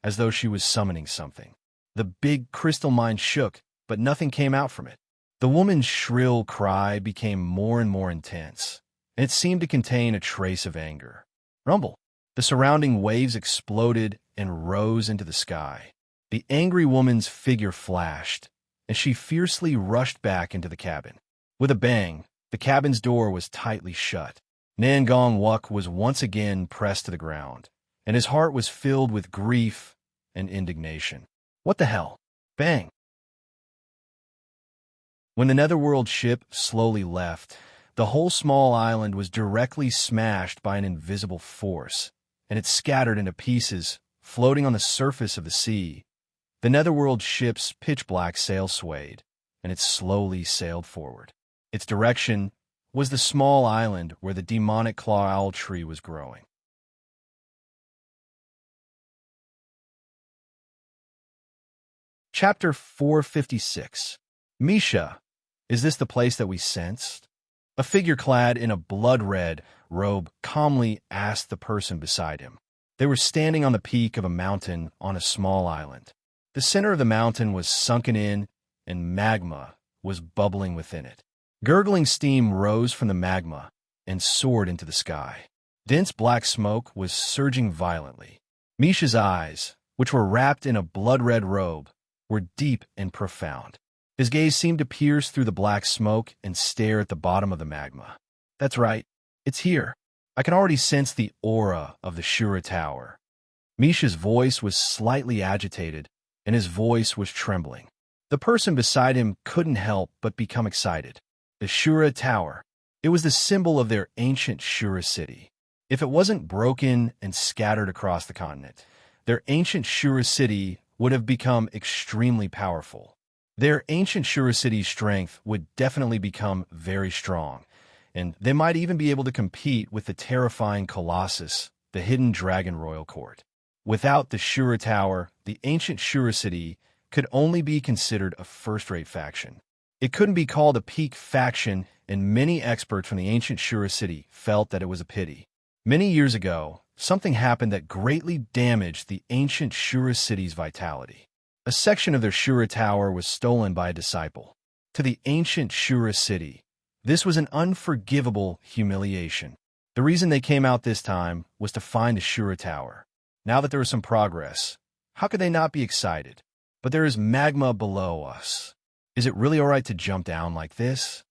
as though she was summoning something. The big crystal mine shook, but nothing came out from it. The woman's shrill cry became more and more intense, and it seemed to contain a trace of anger. Rumble. The surrounding waves exploded and rose into the sky. The angry woman's figure flashed, and she fiercely rushed back into the cabin. With a bang, the cabin's door was tightly shut. Nangong Wuk was once again pressed to the ground, and his heart was filled with grief and indignation. What the hell? Bang! When the Netherworld ship slowly left, the whole small island was directly smashed by an invisible force, and it scattered into pieces, floating on the surface of the sea. The Netherworld ship's pitch-black sail swayed, and it slowly sailed forward. Its direction was the small island where the demonic claw owl tree was growing. Chapter 456. Misha, is this the place that we sensed? A figure clad in a blood-red robe calmly asked the person beside him. They were standing on the peak of a mountain on a small island. The center of the mountain was sunken in, and magma was bubbling within it. Gurgling steam rose from the magma and soared into the sky. Dense black smoke was surging violently. Misha's eyes, which were wrapped in a blood-red robe, were deep and profound. His gaze seemed to pierce through the black smoke and stare at the bottom of the magma. That's right. It's here. I can already sense the aura of the Shura Tower. Misha's voice was slightly agitated, and his voice was trembling. The person beside him couldn't help but become excited. The Shura Tower. It was the symbol of their ancient Shura city. If it wasn't broken and scattered across the continent, their ancient Shura city would have become extremely powerful. Their ancient Shura city's strength would definitely become very strong, and they might even be able to compete with the terrifying Colossus, the hidden Dragon Royal Court. Without the Shura Tower, the ancient Shura city could only be considered a first-rate faction. It couldn't be called a peak faction, and many experts from the ancient Shura city felt that it was a pity. Many years ago, something happened that greatly damaged the ancient Shura city's vitality. A section of their Shura Tower was stolen by a disciple. To the ancient Shura city, this was an unforgivable humiliation. The reason they came out this time was to find the Shura Tower. Now that there was some progress, how could they not be excited? But there is magma below us. Is it really all right to jump down like this?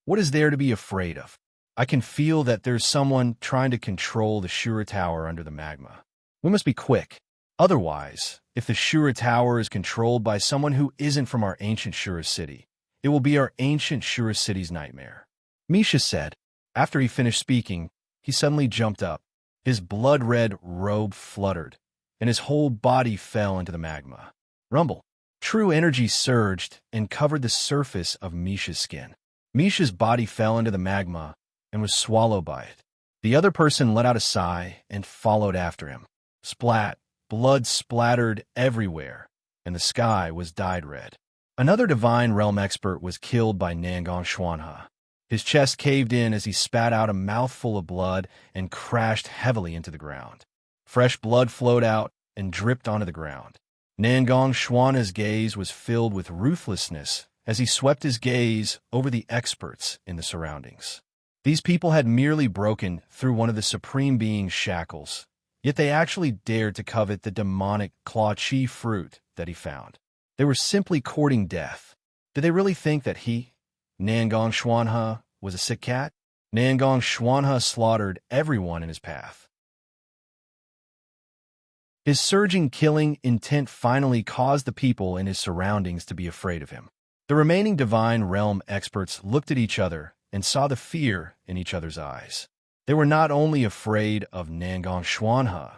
What is there to be afraid of? I can feel that there's someone trying to control the Shura Tower under the magma. We must be quick. Otherwise, if the Shura Tower is controlled by someone who isn't from our ancient Shura city, it will be our ancient Shura city's nightmare. Misha said. After he finished speaking, he suddenly jumped up. His blood-red robe fluttered, and his whole body fell into the magma. Rumble. True energy surged and covered the surface of Misha's skin. Misha's body fell into the magma and was swallowed by it. The other person let out a sigh and followed after him. Splat. Blood splattered everywhere, and the sky was dyed red. Another Divine Realm expert was killed by Nangang Xuanhe. His chest caved in as he spat out a mouthful of blood and crashed heavily into the ground. Fresh blood flowed out and dripped onto the ground. Nangang Xuanhe's gaze was filled with ruthlessness as he swept his gaze over the experts in the surroundings. These people had merely broken through one of the Supreme Being's shackles, yet they actually dared to covet the demonic claw chi fruit that he found. They were simply courting death. Did they really think that he, Nangang Xuanhe, was a sick cat? Nangang Xuanhe slaughtered everyone in his path. His surging killing intent finally caused the people in his surroundings to be afraid of him. The remaining Divine Realm experts looked at each other and saw the fear in each other's eyes. They were not only afraid of Nangang Xuanhe,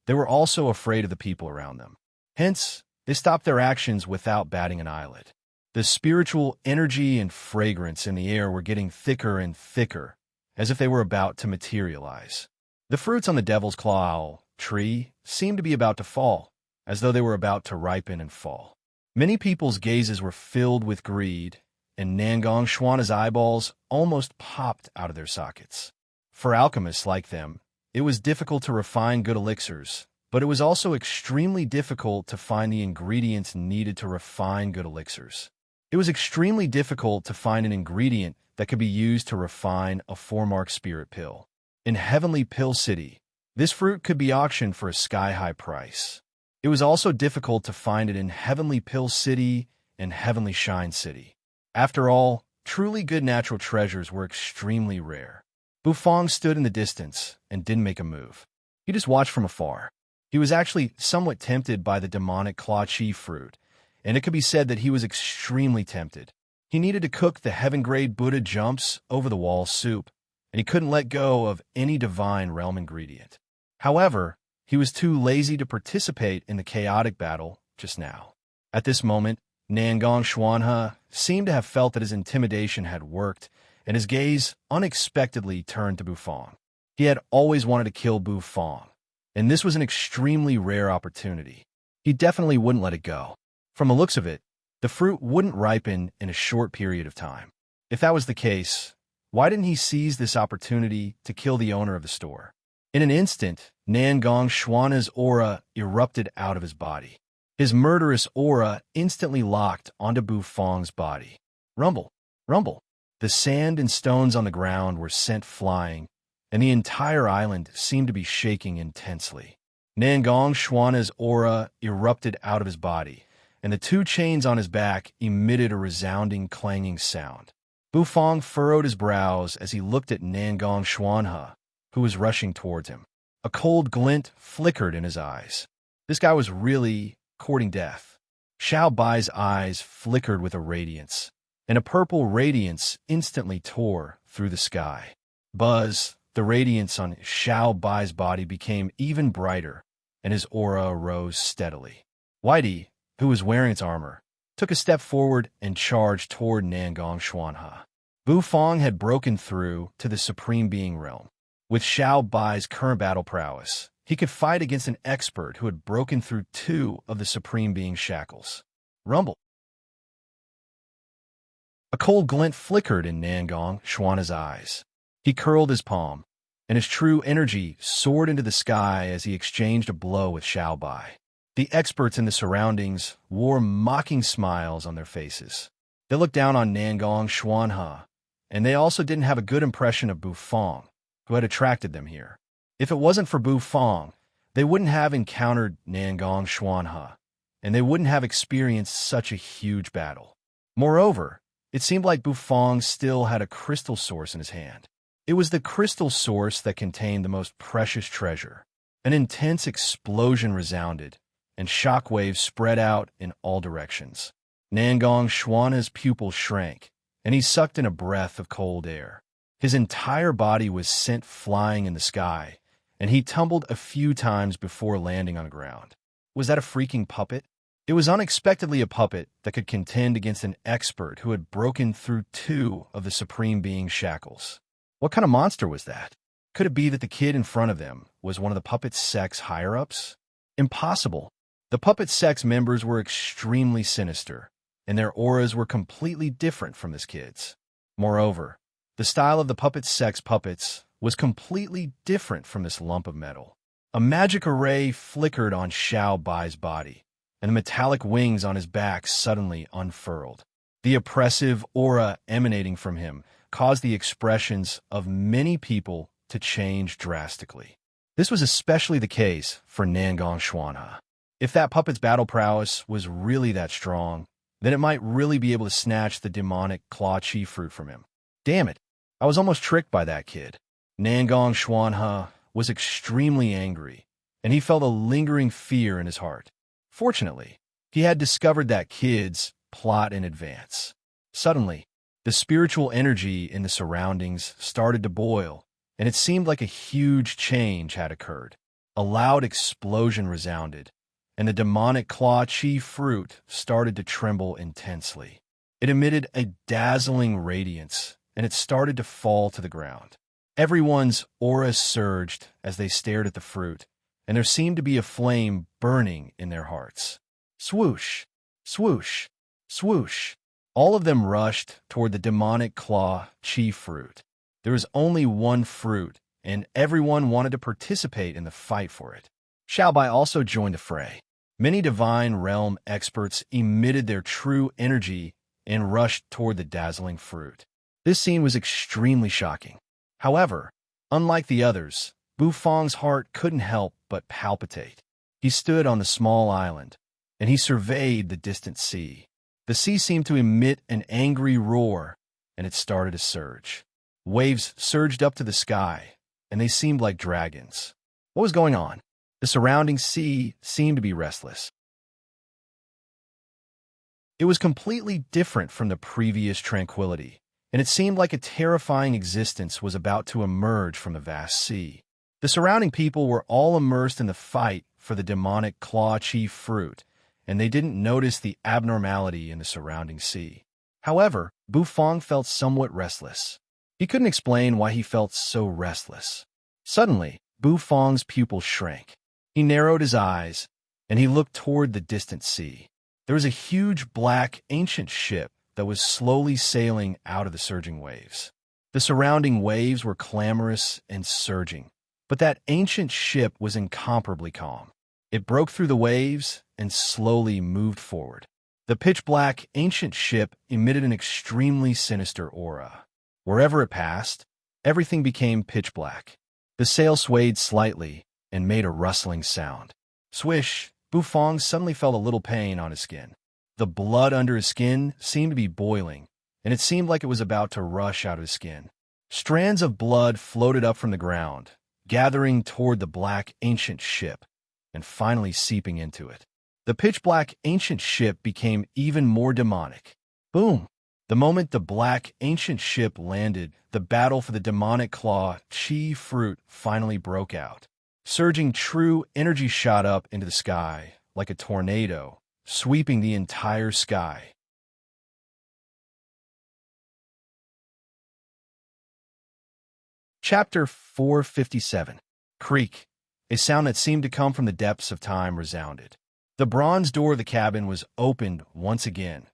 they were also afraid of the people around them. Hence, they stopped their actions without batting an eyelid. The spiritual energy and fragrance in the air were getting thicker and thicker, as if they were about to materialize. The fruits on the Devil's Claw Owl tree seemed to be about to fall, as though they were about to ripen and fall. Many people's gazes were filled with greed, and Nangang Xuanhe's eyeballs almost popped out of their sockets. For alchemists like them, it was difficult to refine good elixirs, but it was also extremely difficult to find the ingredients needed to refine good elixirs. It was extremely difficult to find an ingredient that could be used to refine a 4-mark spirit pill. In Heavenly Pill City, this fruit could be auctioned for a sky-high price. It was also difficult to find it in Heavenly Pill City and Heavenly Shine City. After all, truly good natural treasures were extremely rare. Bufong stood in the distance and didn't make a move. He just watched from afar. He was actually somewhat tempted by the demonic claw chi fruit, and it could be said that he was extremely tempted. He needed to cook the heaven-grade Buddha jumps over the wall soup, and he couldn't let go of any Divine Realm ingredient. However, he was too lazy to participate in the chaotic battle just now. At this moment, Nangang Xuanhe seemed to have felt that his intimidation had worked, and his gaze unexpectedly turned to Bufong. He had always wanted to kill Bufong, and this was an extremely rare opportunity. He definitely wouldn't let it go. From the looks of it, the fruit wouldn't ripen in a short period of time. If that was the case, why didn't he seize this opportunity to kill the owner of the store? In an instant, Nangang Xuanhe's aura erupted out of his body. His murderous aura instantly locked onto Bufong's body. Rumble, rumble. The sand and stones on the ground were sent flying, and the entire island seemed to be shaking intensely. Nangang Xuanhe's aura erupted out of his body, and the 2 chains on his back emitted a resounding clanging sound. Bufong furrowed his brows as he looked at Nangang Xuanhe, who was rushing towards him. A cold glint flickered in his eyes. This guy was really courting death. Xiao Bai's eyes flickered with a radiance, and a purple radiance instantly tore through the sky. Buzz, the radiance on Xiao Bai's body became even brighter, and his aura rose steadily. Whitey, who was wearing its armor, took a step forward and charged toward Nangang Xuanhe. Bufong had broken through to the Supreme Being realm. With Xiao Bai's current battle prowess, he could fight against an expert who had broken through 2 of the Supreme Being's shackles. Rumble. A cold glint flickered in Nangang Xuanhe's eyes. He curled his palm, and his true energy soared into the sky as he exchanged a blow with Xiao Bai. The experts in the surroundings wore mocking smiles on their faces. They looked down on Nangang Xuanhe, and they also didn't have a good impression of Bufong, who had attracted them here. If it wasn't for Bufong, they wouldn't have encountered Nangang Xuanhe, and they wouldn't have experienced such a huge battle. Moreover, it seemed like Bufong still had a crystal source in his hand. It was the crystal source that contained the most precious treasure. An intense explosion resounded, and shockwaves spread out in all directions. Nangong Xuanha's pupils shrank, and he sucked in a breath of cold air. His entire body was sent flying in the sky, and he tumbled a few times before landing on the ground. Was that a freaking puppet? It was unexpectedly a puppet that could contend against an expert who had broken through 2 of the Supreme Being's shackles. What kind of monster was that? Could it be that the kid in front of them was one of the puppet sect's higher-ups? Impossible. The puppet sect's members were extremely sinister, and their auras were completely different from this kid's. Moreover, the style of the puppet sect's puppets was completely different from this lump of metal. A magic array flickered on Xiao Bai's body, and the metallic wings on his back suddenly unfurled. The oppressive aura emanating from him caused the expressions of many people to change drastically. This was especially the case for Nangong Xuanha. If that puppet's battle prowess was really that strong, then it might really be able to snatch the demonic claw chi fruit from him. Damn it, I was almost tricked by that kid. Nangong Xuanha was extremely angry, and he felt a lingering fear in his heart. Fortunately, he had discovered that kid's plot in advance. Suddenly, the spiritual energy in the surroundings started to boil, and it seemed like a huge change had occurred. A loud explosion resounded, and the demonic claw chi fruit started to tremble intensely. It emitted a dazzling radiance, and it started to fall to the ground. Everyone's auras surged as they stared at the fruit, and there seemed to be a flame burning in their hearts. Swoosh, swoosh, swoosh. All of them rushed toward the demonic claw chi fruit. There was only one fruit, and everyone wanted to participate in the fight for it. Xiao Bai also joined the fray. Many divine realm experts emitted their true energy and rushed toward the dazzling fruit. This scene was extremely shocking. However, unlike the others, Bufang's heart couldn't help but palpitate. He stood on the small island, and he surveyed the distant sea. The sea seemed to emit an angry roar, and it started to surge. Waves surged up to the sky, and they seemed like dragons. What was going on? The surrounding sea seemed to be restless. It was completely different from the previous tranquility, and it seemed like a terrifying existence was about to emerge from the vast sea. The surrounding people were all immersed in the fight for the demonic claw chi fruit, and they didn't notice the abnormality in the surrounding sea. However, Bufang felt somewhat restless. He couldn't explain why he felt so restless. Suddenly, Bufang's pupils shrank. He narrowed his eyes, and he looked toward the distant sea. There was a huge black ancient ship that was slowly sailing out of the surging waves. The surrounding waves were clamorous and surging, but that ancient ship was incomparably calm. It broke through the waves and slowly moved forward. The pitch-black ancient ship emitted an extremely sinister aura. Wherever it passed, everything became pitch black. The sail swayed slightly and made a rustling sound. Swish! Bufang suddenly felt a little pain on his skin. The blood under his skin seemed to be boiling, and it seemed like it was about to rush out of his skin. Strands of blood floated up from the ground, gathering toward the black ancient ship, and finally seeping into it. The pitch-black ancient ship became even more demonic. Boom! The moment the black ancient ship landed, the battle for the demonic claw chi fruit finally broke out. Surging true energy shot up into the sky like a tornado, sweeping the entire sky. Chapter 457. Creak. A sound that seemed to come from the depths of time resounded. The bronze door of the cabin was opened once again.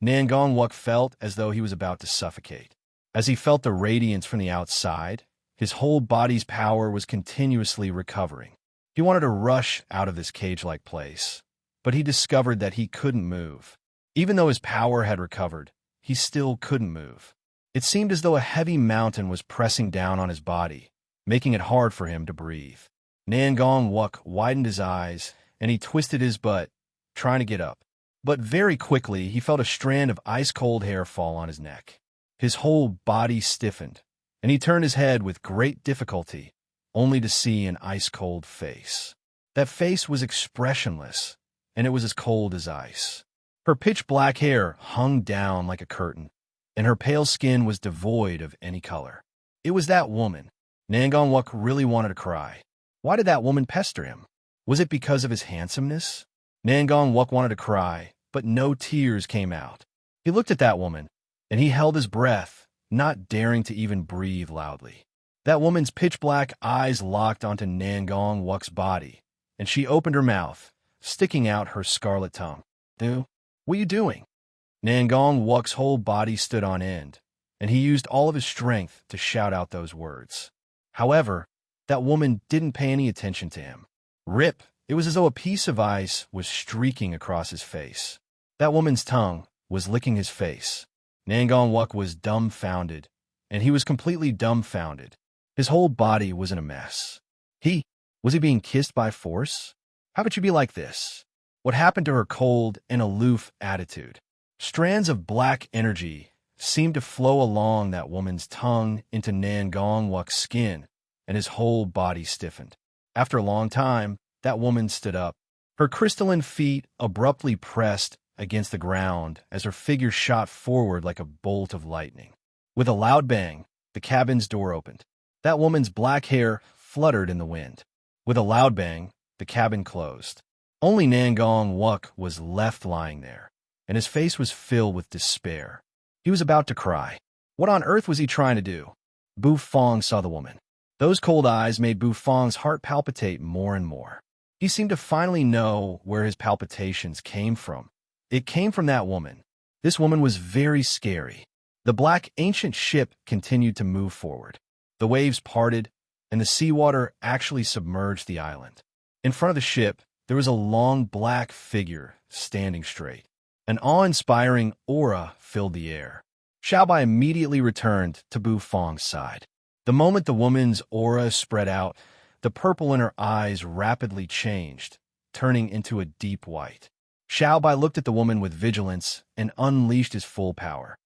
Nangong Wuk felt as though he was about to suffocate. As he felt the radiance from the outside, his whole body's power was continuously recovering. He wanted to rush out of this cage-like place, but he discovered that he couldn't move. Even though his power had recovered, he still couldn't move. It seemed as though a heavy mountain was pressing down on his body, making it hard for him to breathe. Nangong Wuk widened his eyes, and he twisted his butt, trying to get up. But very quickly, he felt a strand of ice-cold hair fall on his neck. His whole body stiffened, and he turned his head with great difficulty, only to see an ice-cold face. That face was expressionless, and it was as cold as ice. Her pitch-black hair hung down like a curtain, and her pale skin was devoid of any color. It was that woman. Nangonwuk really wanted to cry. Why did that woman pester him? Was it because of his handsomeness? Nangonwuk wanted to cry, but no tears came out. He looked at that woman, and he held his breath, not daring to even breathe loudly. That woman's pitch-black eyes locked onto Nangonwuk's body, and she opened her mouth, sticking out her scarlet tongue. "Du, what are you doing?" Nangonwuk's whole body stood on end, and he used all of his strength to shout out those words. However, that woman didn't pay any attention to him. Rip! It was as though a piece of ice was streaking across his face. That woman's tongue was licking his face. Nangonwuk was dumbfounded, and he was completely dumbfounded. His whole body was in a mess. Was he being kissed by force? How could she be like this? What happened to her cold and aloof attitude? Strands of black energy seemed to flow along that woman's tongue into Nangonwuk's skin, and his whole body stiffened. After a long time, that woman stood up. Her crystalline feet abruptly pressed against the ground as her figure shot forward like a bolt of lightning. With a loud bang, the cabin's door opened. That woman's black hair fluttered in the wind. With a loud bang, the cabin closed. Only Nangonwuk was left lying there, and his face was filled with despair. He was about to cry. What on earth was he trying to do? Bufong saw the woman. Those cold eyes made Bufong's heart palpitate more and more. He seemed to finally know where his palpitations came from. It came from that woman. This woman was very scary. The black ancient ship continued to move forward. The waves parted, and the seawater actually submerged the island. In front of the ship, there was a long black figure standing straight. An awe-inspiring aura filled the air. Xiaobai immediately returned to Bufong's side. The moment the woman's aura spread out, the purple in her eyes rapidly changed, turning into a deep white. Xiaobai looked at the woman with vigilance and unleashed his full power.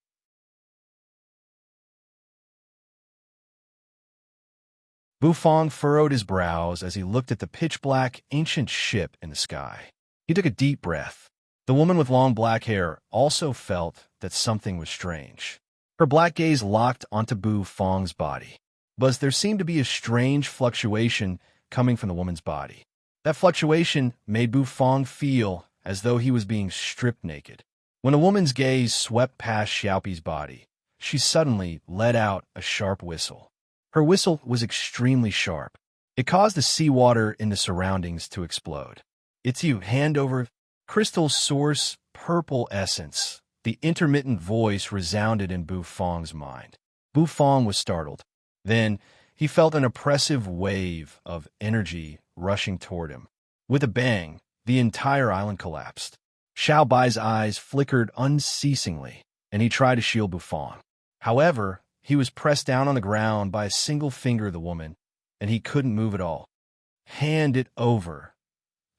Bufong furrowed his brows as he looked at the pitch-black ancient ship in the sky. He took a deep breath. The woman with long black hair also felt that something was strange. Her black gaze locked onto Bufong's body. But there seemed to be a strange fluctuation coming from the woman's body. That fluctuation made Bufong feel as though he was being stripped naked. When the woman's gaze swept past Xiaopi's body, she suddenly let out a sharp whistle. Her whistle was extremely sharp. It caused the seawater in the surroundings to explode. "It's you, hand over crystal source, purple essence." The intermittent voice resounded in Bufong's mind. Bufong was startled. Then he felt an oppressive wave of energy rushing toward him. With a bang, the entire island collapsed. Xiaobai's eyes flickered unceasingly, and he tried to shield Bufong. However, he was pressed down on the ground by a single finger of the woman, and he couldn't move at all. "Hand it over."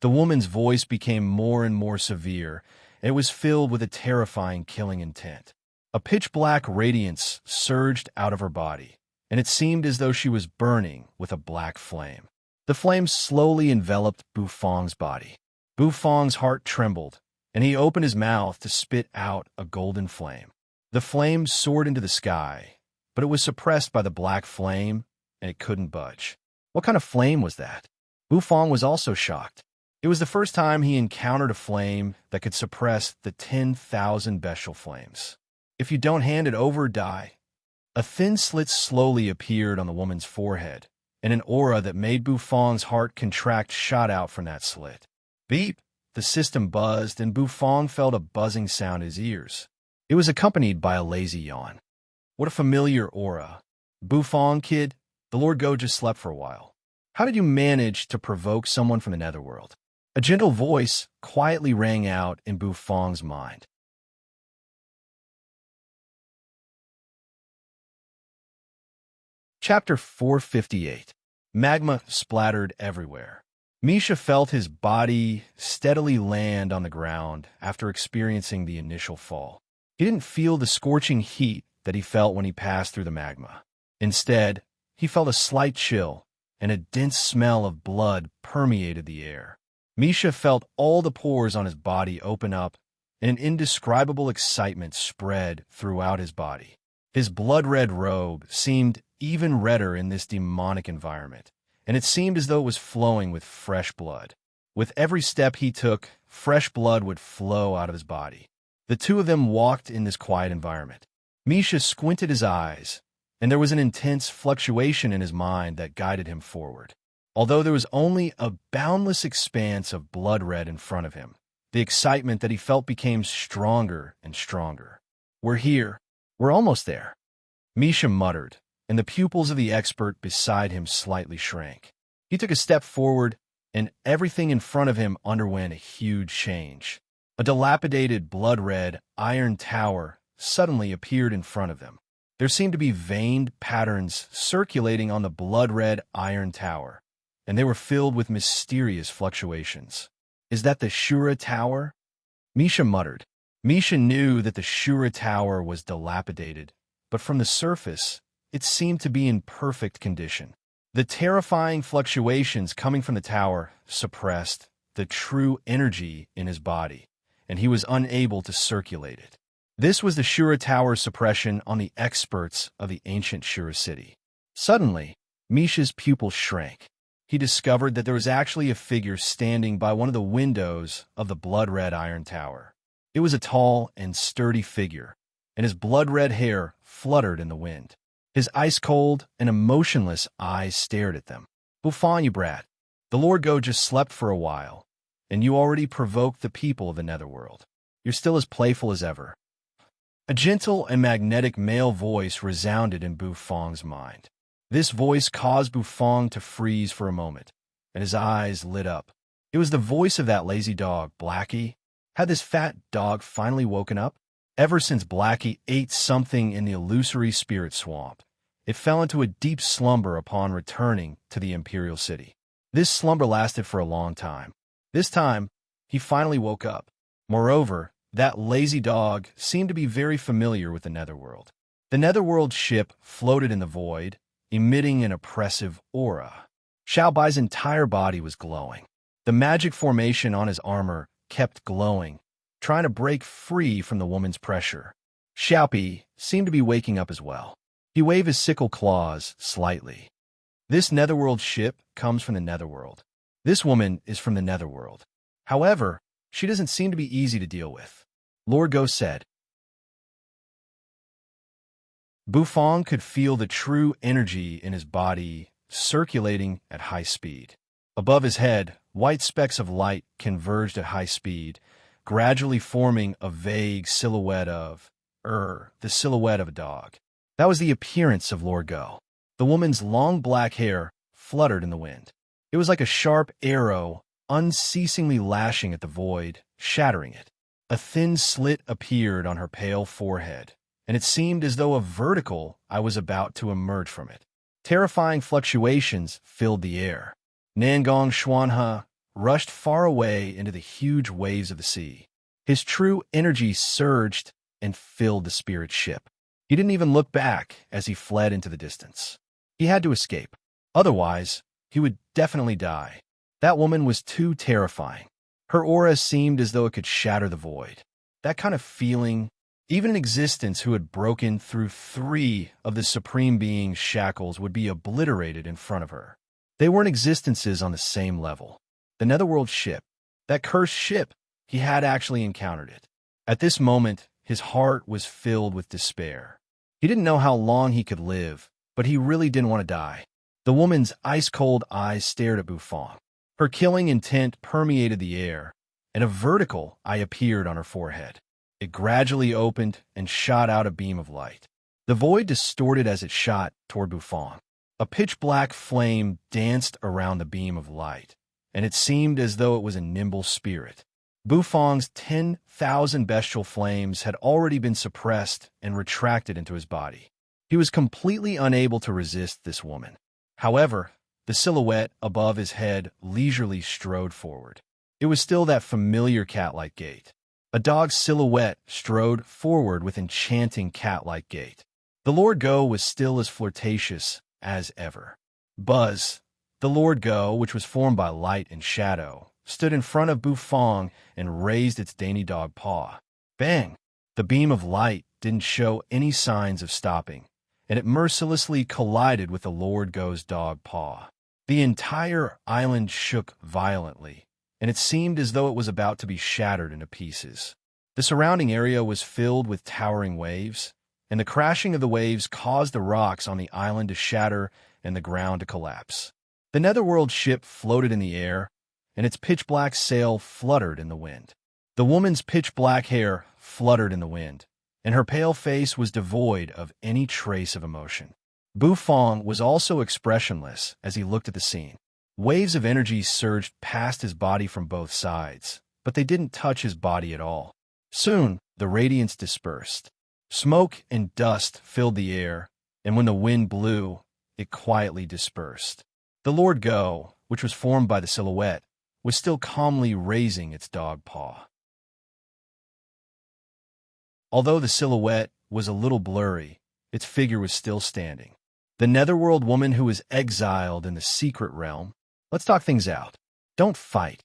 The woman's voice became more and more severe, and it was filled with a terrifying killing intent. A pitch-black radiance surged out of her body, and it seemed as though she was burning with a black flame. The flame slowly enveloped Bufong's body. Bufong's heart trembled, and he opened his mouth to spit out a golden flame. The flame soared into the sky, but it was suppressed by the black flame, and it couldn't budge. What kind of flame was that? Bufong was also shocked. It was the first time he encountered a flame that could suppress the 10,000 bestial flames. "If you don't hand it over, die." A thin slit slowly appeared on the woman's forehead, and an aura that made Bufong's heart contract shot out from that slit. Beep! The system buzzed, and Bufong felt a buzzing sound in his ears. It was accompanied by a lazy yawn. What a familiar aura. "Bufong, kid, the Lord Go just slept for a while. How did you manage to provoke someone from the netherworld?" A gentle voice quietly rang out in Bufong's mind. Chapter 458. Magma splattered everywhere. Misha felt his body steadily land on the ground after experiencing the initial fall. He didn't feel the scorching heat that he felt when he passed through the magma. Instead, he felt a slight chill, and a dense smell of blood permeated the air. Misha felt all the pores on his body open up, and an indescribable excitement spread throughout his body. His blood-red robe seemed even redder in this demonic environment, and it seemed as though it was flowing with fresh blood. With every step he took, fresh blood would flow out of his body. The two of them walked in this quiet environment. Misha squinted his eyes, and there was an intense fluctuation in his mind that guided him forward. Although there was only a boundless expanse of blood red in front of him, the excitement that he felt became stronger and stronger. "We're here. We're almost there," Misha muttered, and the pupils of the expert beside him slightly shrank. He took a step forward, and everything in front of him underwent a huge change. A dilapidated blood-red iron tower suddenly appeared in front of them. There seemed to be veined patterns circulating on the blood-red iron tower, and they were filled with mysterious fluctuations. "Is that the Shura Tower?" Misha muttered. Misha knew that the Shura Tower was dilapidated, but from the surface, it seemed to be in perfect condition. The terrifying fluctuations coming from the tower suppressed the true energy in his body, and he was unable to circulate it. This was the Shura Tower's suppression on the experts of the ancient Shura city. Suddenly, Misha's pupils shrank. He discovered that there was actually a figure standing by one of the windows of the blood-red iron tower. It was a tall and sturdy figure, and his blood-red hair fluttered in the wind. His ice-cold and emotionless eyes stared at them. "Buffon, you brat. The Lord Go just slept for a while, and you already provoked the people of the Netherworld. You're still as playful as ever." A gentle and magnetic male voice resounded in Buffon's mind. This voice caused Buffon to freeze for a moment, and his eyes lit up. It was the voice of that lazy dog, Blackie. Had this fat dog finally woken up? Ever since Blackie ate something in the illusory spirit swamp, it fell into a deep slumber upon returning to the Imperial City. This slumber lasted for a long time. This time, he finally woke up. Moreover, that lazy dog seemed to be very familiar with the Netherworld. The Netherworld ship floated in the void, emitting an oppressive aura. Xiao Bai's entire body was glowing. The magic formation on his armor kept glowing, trying to break free from the woman's pressure. Xiaopi seemed to be waking up as well. He waved his sickle claws slightly. "This Netherworld ship comes from the Netherworld. This woman is from the Netherworld. However, she doesn't seem to be easy to deal with," Lord Go said. Buffon could feel the true energy in his body circulating at high speed. Above his head, white specks of light converged at high speed, gradually forming a vague silhouette of, the silhouette of a dog. That was the appearance of Lord Go. The woman's long black hair fluttered in the wind. It was like a sharp arrow, unceasingly lashing at the void, shattering it. A thin slit appeared on her pale forehead, and it seemed as though a vertical eye was about to emerge from it. Terrifying fluctuations filled the air. Nangong Xuanhe rushed far away into the huge waves of the sea. His true energy surged and filled the spirit ship. He didn't even look back as he fled into the distance. He had to escape. Otherwise, he would definitely die. That woman was too terrifying. Her aura seemed as though it could shatter the void. That kind of feeling, even an existence who had broken through 3 of the Supreme Being's shackles would be obliterated in front of her. They weren't existences on the same level. The Netherworld ship, that cursed ship, he had actually encountered it. At this moment, his heart was filled with despair. He didn't know how long he could live, but he really didn't want to die. The woman's ice-cold eyes stared at Buffon. Her killing intent permeated the air, and a vertical eye appeared on her forehead. It gradually opened and shot out a beam of light. The void distorted as it shot toward Buffon. A pitch-black flame danced around the beam of light, and it seemed as though it was a nimble spirit. Buffon's 10,000 bestial flames had already been suppressed and retracted into his body. He was completely unable to resist this woman. However, the silhouette above his head leisurely strode forward. It was still that familiar cat-like gait. A dog's silhouette strode forward with enchanting cat-like gait. The Lord Go was still as flirtatious as ever. "Buzz, The Lord Go, which was formed by light and shadow, stood in front of Bufong and raised its dainty dog paw. Bang! The beam of light didn't show any signs of stopping, and it mercilessly collided with the Lord Go's dog paw. The entire island shook violently, and it seemed as though it was about to be shattered into pieces. The surrounding area was filled with towering waves, and the crashing of the waves caused the rocks on the island to shatter and the ground to collapse. The Netherworld ship floated in the air, and its pitch-black sail fluttered in the wind. The woman's pitch-black hair fluttered in the wind, and her pale face was devoid of any trace of emotion. Bufong was also expressionless as he looked at the scene. Waves of energy surged past his body from both sides, but they didn't touch his body at all. Soon, the radiance dispersed. Smoke and dust filled the air, and when the wind blew, it quietly dispersed. The Lord Go, which was formed by the silhouette, was still calmly raising its dog paw. Although the silhouette was a little blurry, its figure was still standing. The Netherworld woman who was exiled in the secret realm. Let's talk things out. Don't fight.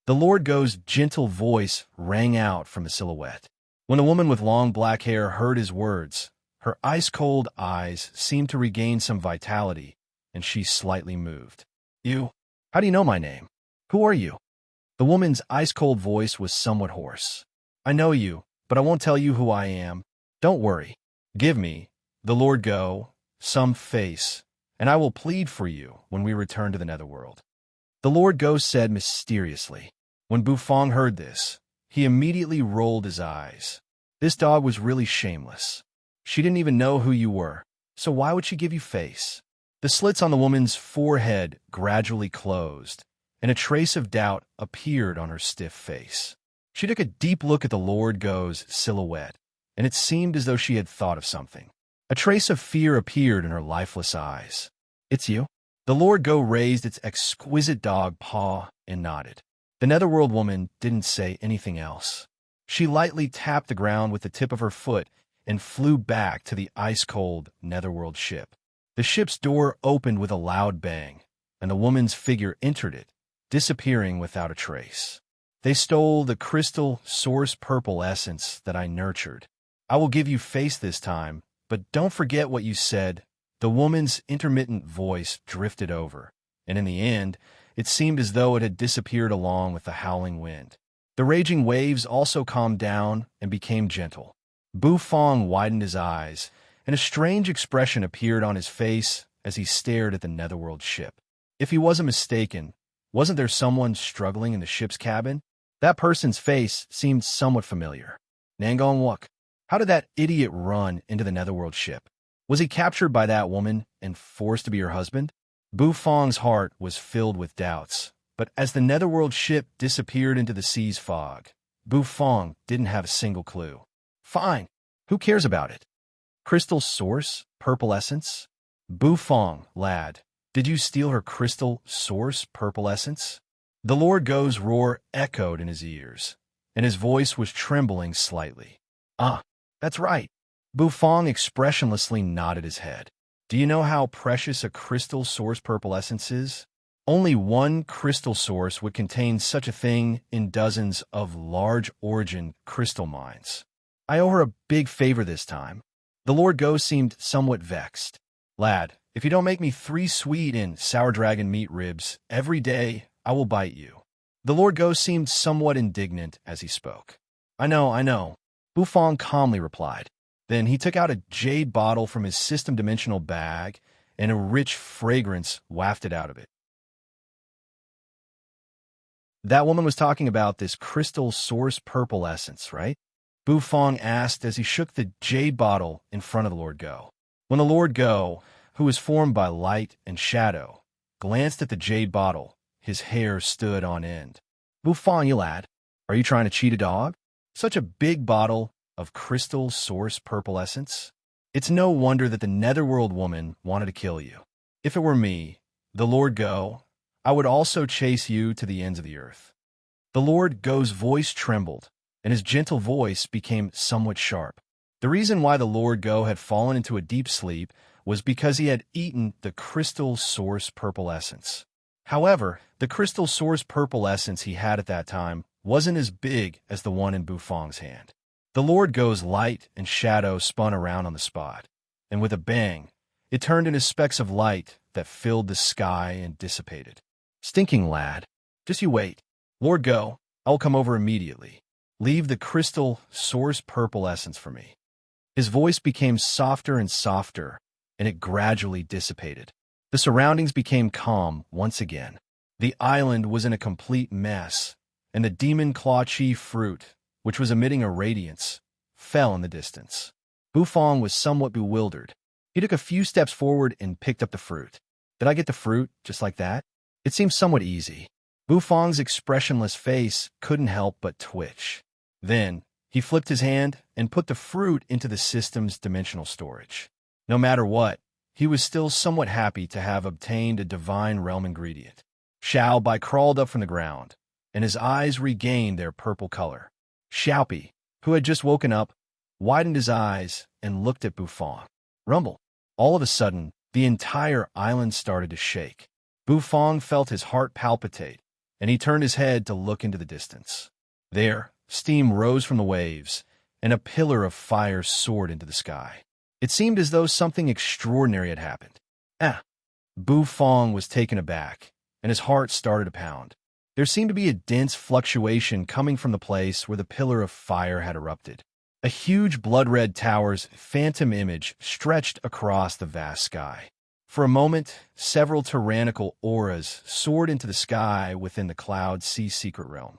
The Lord Go's gentle voice rang out from the silhouette. When the woman with long black hair heard his words, her ice-cold eyes seemed to regain some vitality, and she slightly moved. You? How do you know my name? Who are you? The woman's ice-cold voice was somewhat hoarse. I know you, but I won't tell you who I am. Don't worry. Give me, the Lord Go, some face, and I will plead for you when we return to the Netherworld. The Lord Go said mysteriously. When Bufong heard this, he immediately rolled his eyes. This dog was really shameless. She didn't even know who you were, so why would she give you face? The slits on the woman's forehead gradually closed, and a trace of doubt appeared on her stiff face. She took a deep look at the Lord Go's silhouette, and it seemed as though she had thought of something. A trace of fear appeared in her lifeless eyes. It's you? The Lord Go raised its exquisite dog paw and nodded. The Netherworld woman didn't say anything else. She lightly tapped the ground with the tip of her foot and flew back to the ice-cold Netherworld ship. The ship's door opened with a loud bang, and the woman's figure entered it, disappearing without a trace. They stole the crystal source purple essence that I nurtured. I will give you face this time, but don't forget what you said. The woman's intermittent voice drifted over, and in the end, it seemed as though it had disappeared along with the howling wind. The raging waves also calmed down and became gentle. Bufong widened his eyes, and a strange expression appeared on his face as he stared at the Netherworld ship. If he wasn't mistaken, wasn't there someone struggling in the ship's cabin? That person's face seemed somewhat familiar. Nangon Wook. How did that idiot run into the Netherworld ship? Was he captured by that woman and forced to be her husband? Bufong's heart was filled with doubts, but as the Netherworld ship disappeared into the sea's fog, Bufong didn't have a single clue. Fine. Who cares about it? Crystal source? Purple essence? Bufong, lad, did you steal her crystal source purple essence? The Lord Go's roar echoed in his ears, and his voice was trembling slightly. Ah, that's right. Bufong expressionlessly nodded his head. Do you know how precious a crystal source purple essence is? Only one crystal source would contain such a thing in dozens of large origin crystal mines. I owe her a big favor this time. The Lord Go seemed somewhat vexed. Lad, if you don't make me 3 sweet and sour dragon meat ribs every day, I will bite you. The Lord Go seemed somewhat indignant as he spoke. I know. Bufong calmly replied. Then he took out a jade bottle from his system-dimensional bag, and a rich fragrance wafted out of it. That woman was talking about this crystal source purple essence, right? Bufong asked as he shook the jade bottle in front of the Lord Go. When the Lord Go, who was formed by light and shadow, glanced at the jade bottle, his hair stood on end. Bufong, you lad, are you trying to cheat a dog? Such a big bottle of crystal source purple essence? It's no wonder that the Netherworld woman wanted to kill you. If it were me, the Lord Go, I would also chase you to the ends of the earth. The Lord Go's voice trembled, and his gentle voice became somewhat sharp. The reason why the Lord Go had fallen into a deep sleep was because he had eaten the crystal source purple essence. However, the crystal source purple essence he had at that time wasn't as big as the one in Bufong's hand. The Lord Go's light and shadow spun around on the spot, and with a bang, it turned into specks of light that filled the sky and dissipated. Stinking lad, just you wait. Lord Go, I will come over immediately. Leave the crystal source purple essence for me. His voice became softer and softer, and it gradually dissipated. The surroundings became calm once again. The island was in a complete mess, and the demon claw-chi fruit, which was emitting a radiance, fell in the distance. Bufong was somewhat bewildered. He took a few steps forward and picked up the fruit. Did I get the fruit just like that? It seemed somewhat easy. Bufong's expressionless face couldn't help but twitch. Then, he flipped his hand and put the fruit into the system's dimensional storage. No matter what, he was still somewhat happy to have obtained a divine realm ingredient. Xiao Bai crawled up from the ground, and his eyes regained their purple color. Xiaopi, who had just woken up, widened his eyes and looked at Bufong. Rumble. All of a sudden, the entire island started to shake. Bufong felt his heart palpitate, and he turned his head to look into the distance. There, steam rose from the waves, and a pillar of fire soared into the sky. It seemed as though something extraordinary had happened. Bufong was taken aback, and his heart started to pound. There seemed to be a dense fluctuation coming from the place where the pillar of fire had erupted. A huge blood-red tower's phantom image stretched across the vast sky. For a moment, several tyrannical auras soared into the sky within the Cloud Sea secret realm.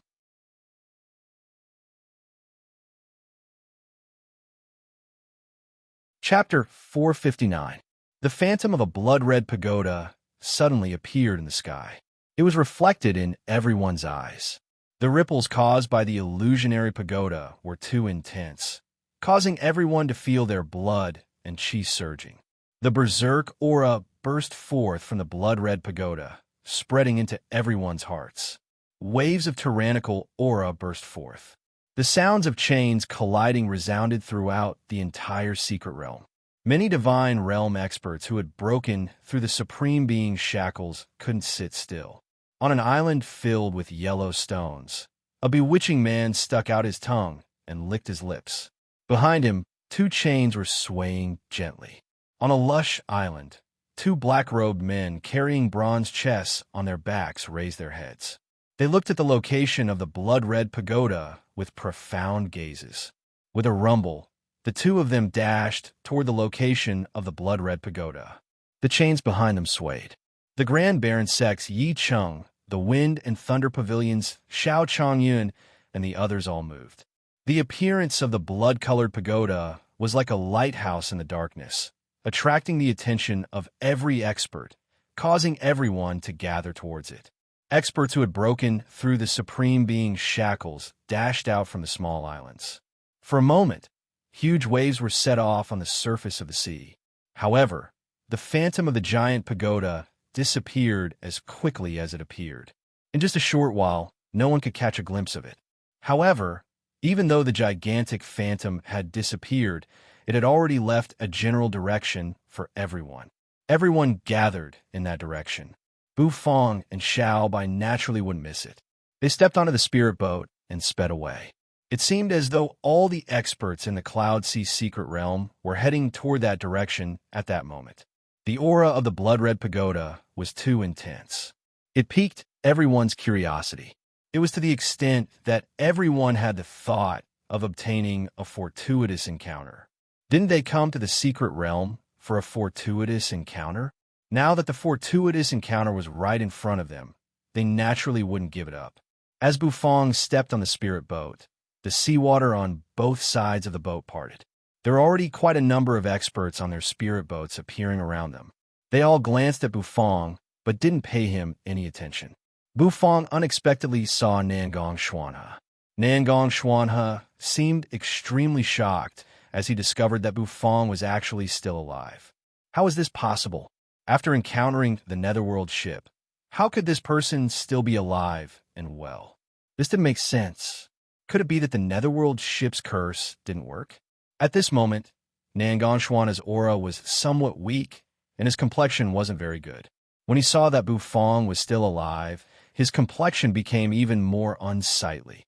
Chapter 459. The phantom of a blood-red pagoda suddenly appeared in the sky. It was reflected in everyone's eyes. The ripples caused by the illusionary pagoda were too intense, causing everyone to feel their blood and chi surging. The berserk aura burst forth from the blood-red pagoda, spreading into everyone's hearts. Waves of tyrannical aura burst forth. The sounds of chains colliding resounded throughout the entire secret realm. Many divine realm experts who had broken through the Supreme Being's shackles couldn't sit still. On an island filled with yellow stones, a bewitching man stuck out his tongue and licked his lips. Behind him, two chains were swaying gently. On a lush island, two black-robed men carrying bronze chests on their backs raised their heads. They looked at the location of the blood-red pagoda with profound gazes. With a rumble, the two of them dashed toward the location of the blood-red pagoda. The chains behind them swayed. The Grand Baron sects Yi Chung, the Wind and Thunder Pavilions, Xiao Chongyun, and the others all moved. The appearance of the blood-colored pagoda was like a lighthouse in the darkness, attracting the attention of every expert, causing everyone to gather towards it. Experts who had broken through the Supreme Being's shackles dashed out from the small islands. For a moment, huge waves were set off on the surface of the sea. However, the phantom of the giant pagoda disappeared as quickly as it appeared. In just a short while, no one could catch a glimpse of it. However, even though the gigantic phantom had disappeared, it had already left a general direction for everyone. Everyone gathered in that direction. Bufong and Xiao Bai naturally wouldn't miss it. They stepped onto the spirit boat and sped away. It seemed as though all the experts in the Cloud Sea secret realm were heading toward that direction at that moment. The aura of the blood-red pagoda was too intense. It piqued everyone's curiosity. It was to the extent that everyone had the thought of obtaining a fortuitous encounter. Didn't they come to the secret realm for a fortuitous encounter? Now that the fortuitous encounter was right in front of them, they naturally wouldn't give it up. As Bufong stepped on the spirit boat, the seawater on both sides of the boat parted. There were already quite a number of experts on their spirit boats appearing around them. They all glanced at Bufong, but didn't pay him any attention. Bufong unexpectedly saw Nangong Xuanhe. Nangong Xuanhe seemed extremely shocked as he discovered that Bufong was actually still alive. How is this possible? After encountering the Netherworld ship, how could this person still be alive and well? This didn't make sense. Could it be that the Netherworld ship's curse didn't work? At this moment, Nangong Xuanhe's aura was somewhat weak, and his complexion wasn't very good. When he saw that Bufong was still alive, his complexion became even more unsightly.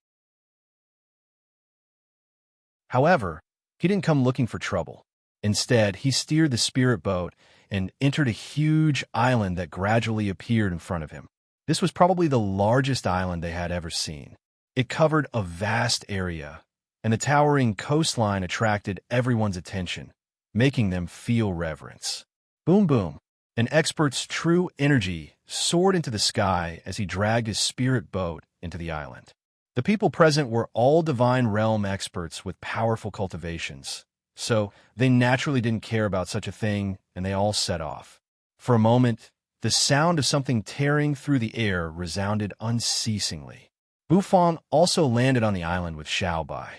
However, he didn't come looking for trouble. Instead, he steered the spirit boat and entered a huge island that gradually appeared in front of him. This was probably the largest island they had ever seen. It covered a vast area, and the towering coastline attracted everyone's attention, making them feel reverence. Boom boom! An expert's true energy soared into the sky as he dragged his spirit boat into the island. The people present were all divine realm experts with powerful cultivations, so they naturally didn't care about such a thing, and they all set off. For a moment, the sound of something tearing through the air resounded unceasingly. Bufong also landed on the island with Xiaobai.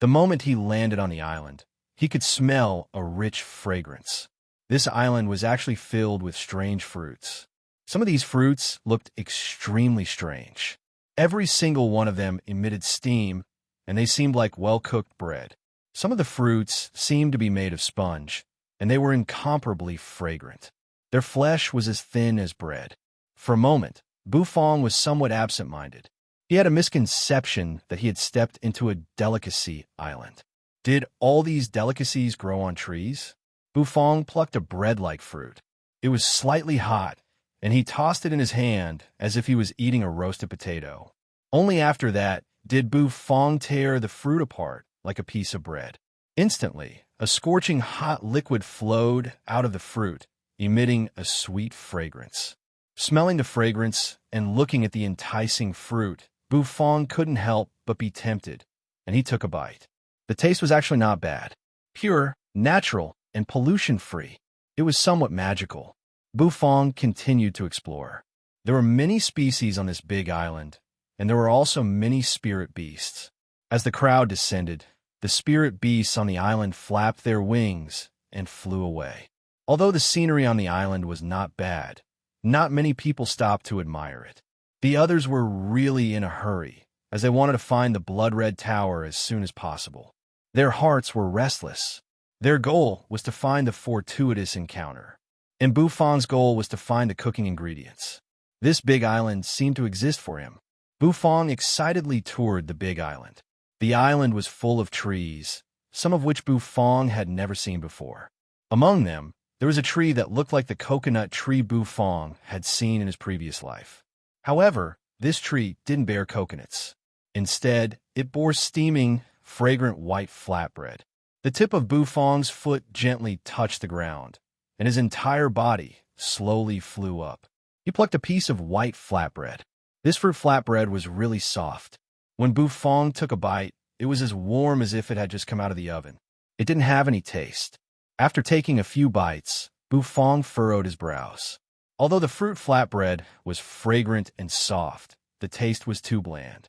The moment he landed on the island, he could smell a rich fragrance. This island was actually filled with strange fruits. Some of these fruits looked extremely strange. Every single one of them emitted steam, and they seemed like well-cooked bread. Some of the fruits seemed to be made of sponge, and they were incomparably fragrant. Their flesh was as thin as bread. For a moment, Bufong was somewhat absent-minded. He had a misconception that he had stepped into a delicacy island. Did all these delicacies grow on trees? Bufong plucked a bread-like fruit. It was slightly hot, and he tossed it in his hand as if he was eating a roasted potato. Only after that did Bufong tear the fruit apart like a piece of bread. Instantly, a scorching hot liquid flowed out of the fruit, emitting a sweet fragrance. Smelling the fragrance and looking at the enticing fruit, Bufong couldn't help but be tempted, and he took a bite. The taste was actually not bad. Pure, natural, and pollution-free. It was somewhat magical. Bufong continued to explore. There were many species on this big island, and there were also many spirit beasts. As the crowd descended, the spirit beasts on the island flapped their wings and flew away. Although the scenery on the island was not bad, not many people stopped to admire it. The others were really in a hurry, as they wanted to find the blood-red tower as soon as possible. Their hearts were restless. Their goal was to find the fortuitous encounter, and Bufong's goal was to find the cooking ingredients. This big island seemed to exist for him. Bufong excitedly toured the big island. The island was full of trees, some of which Bufong had never seen before. Among them, there was a tree that looked like the coconut tree Bufong had seen in his previous life. However, this tree didn't bear coconuts. Instead, it bore steaming, fragrant white flatbread. The tip of Bufong's foot gently touched the ground, and his entire body slowly flew up. He plucked a piece of white flatbread. This fruit flatbread was really soft. When Bufong took a bite, it was as warm as if it had just come out of the oven. It didn't have any taste. After taking a few bites, Bufong furrowed his brows. Although the fruit flatbread was fragrant and soft, the taste was too bland.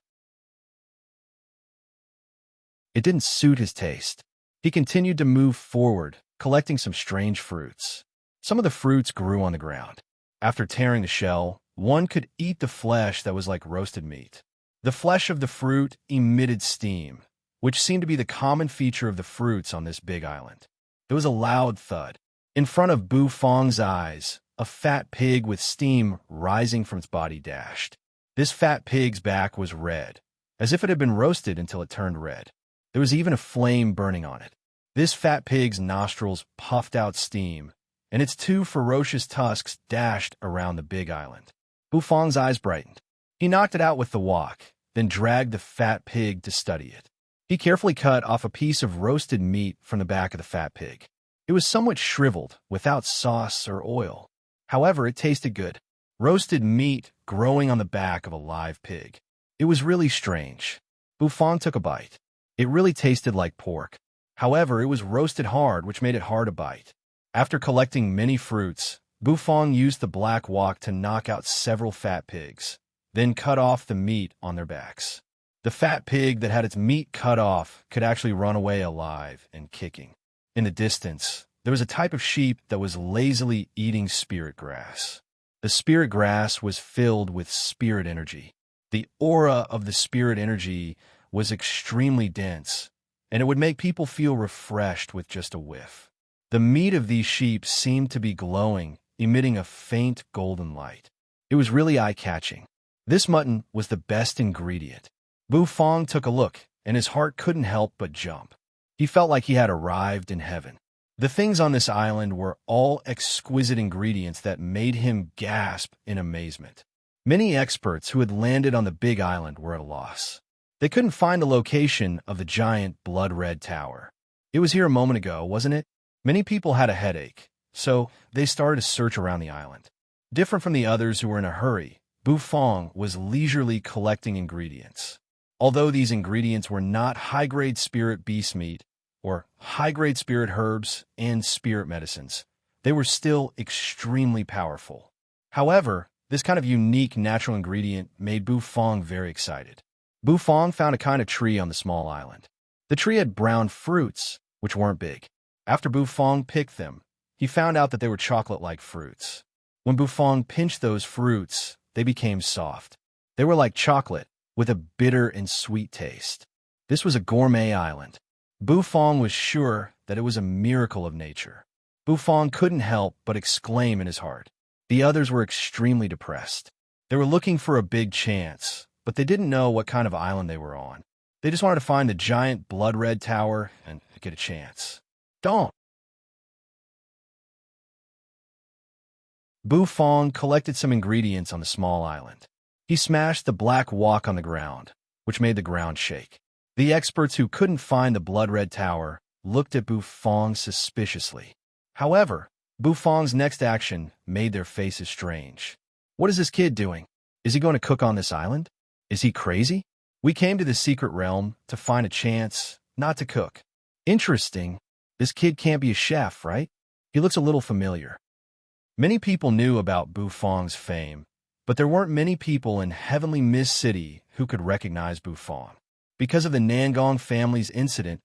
It didn't suit his taste. He continued to move forward, collecting some strange fruits. Some of the fruits grew on the ground. After tearing the shell, one could eat the flesh that was like roasted meat. The flesh of the fruit emitted steam, which seemed to be the common feature of the fruits on this big island. There was a loud thud. In front of Bufong's eyes, a fat pig with steam rising from its body dashed. This fat pig's back was red, as if it had been roasted until it turned red. There was even a flame burning on it. This fat pig's nostrils puffed out steam, and its two ferocious tusks dashed around the big island. Bufong's eyes brightened. He knocked it out with the wok, then dragged the fat pig to study it. He carefully cut off a piece of roasted meat from the back of the fat pig. It was somewhat shriveled, without sauce or oil. However, it tasted good. Roasted meat growing on the back of a live pig. It was really strange. Bufong took a bite. It really tasted like pork. However, it was roasted hard, which made it hard to bite. After collecting many fruits, Bufong used the black wok to knock out several fat pigs, then cut off the meat on their backs. The fat pig that had its meat cut off could actually run away alive and kicking. In the distance, there was a type of sheep that was lazily eating spirit grass. The spirit grass was filled with spirit energy. The aura of the spirit energy was extremely dense, and it would make people feel refreshed with just a whiff. The meat of these sheep seemed to be glowing, emitting a faint golden light. It was really eye-catching. This mutton was the best ingredient. Bufong took a look, and his heart couldn't help but jump. He felt like he had arrived in heaven. The things on this island were all exquisite ingredients that made him gasp in amazement. Many experts who had landed on the big island were at a loss. They couldn't find the location of the giant blood-red tower. It was here a moment ago, wasn't it? Many people had a headache, so they started to search around the island. Different from the others who were in a hurry, Bufong was leisurely collecting ingredients. Although these ingredients were not high-grade spirit beast meat or high-grade spirit herbs and spirit medicines, they were still extremely powerful. However, this kind of unique natural ingredient made Bufong very excited. Bufong found a kind of tree on the small island. The tree had brown fruits, which weren't big. After Bufong picked them, he found out that they were chocolate-like fruits. When Bufong pinched those fruits, they became soft. They were like chocolate, with a bitter and sweet taste. This was a gourmet island. Bufong was sure that it was a miracle of nature. Bufong couldn't help but exclaim in his heart. The others were extremely depressed. They were looking for a big chance, but they didn't know what kind of island they were on. They just wanted to find the giant blood-red tower and get a chance. Don't! Bufong collected some ingredients on the small island. He smashed the black walk on the ground, which made the ground shake. The experts who couldn't find the blood-red tower looked at Bufong suspiciously. However, Bufong's next action made their faces strange. What is this kid doing? Is he going to cook on this island? Is he crazy? We came to the secret realm to find a chance, not to cook. Interesting. This kid can't be a chef, right? He looks a little familiar. Many people knew about Bufong's fame, but there weren't many people in Heavenly Mist City who could recognize Bufong. Because of the Nangong family's incident,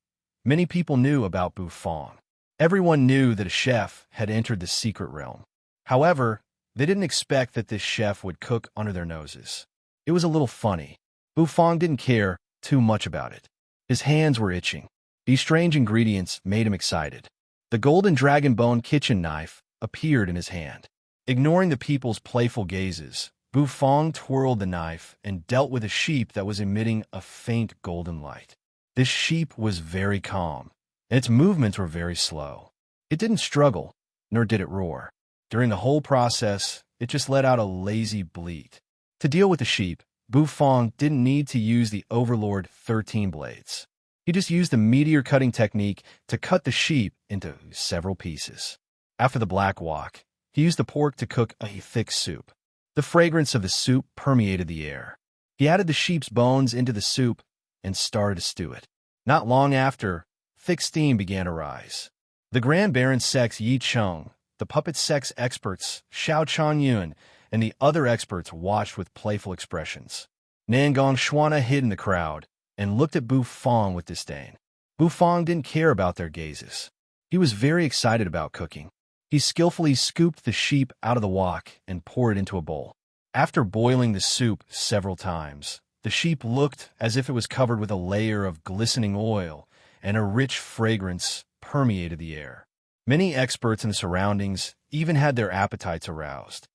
many people knew about Bufong. Everyone knew that a chef had entered the secret realm. However, they didn't expect that this chef would cook under their noses. It was a little funny. Bufong didn't care too much about it. His hands were itching. These strange ingredients made him excited. The golden dragon bone kitchen knife appeared in his hand. Ignoring the people's playful gazes, Bufong twirled the knife and dealt with a sheep that was emitting a faint golden light. This sheep was very calm, and its movements were very slow. It didn't struggle, nor did it roar. During the whole process, it just let out a lazy bleat. To deal with the sheep, Bufong didn't need to use the Overlord 13 blades. He just used the meteor cutting technique to cut the sheep into several pieces. After the black walk, he used the pork to cook a thick soup. The fragrance of the soup permeated the air. He added the sheep's bones into the soup and started to stew it. Not long after, thick steam began to rise. The Grand Baron Sex Yi Chung, the puppet sex experts Xiao Chuanyun, and the other experts watched with playful expressions. Nangong Xuana hid in the crowd and looked at Bufong with disdain. Bufong didn't care about their gazes. He was very excited about cooking. He skillfully scooped the sheep out of the wok and poured it into a bowl. After boiling the soup several times, the sheep looked as if it was covered with a layer of glistening oil, and a rich fragrance permeated the air. Many experts in the surroundings even had their appetites aroused.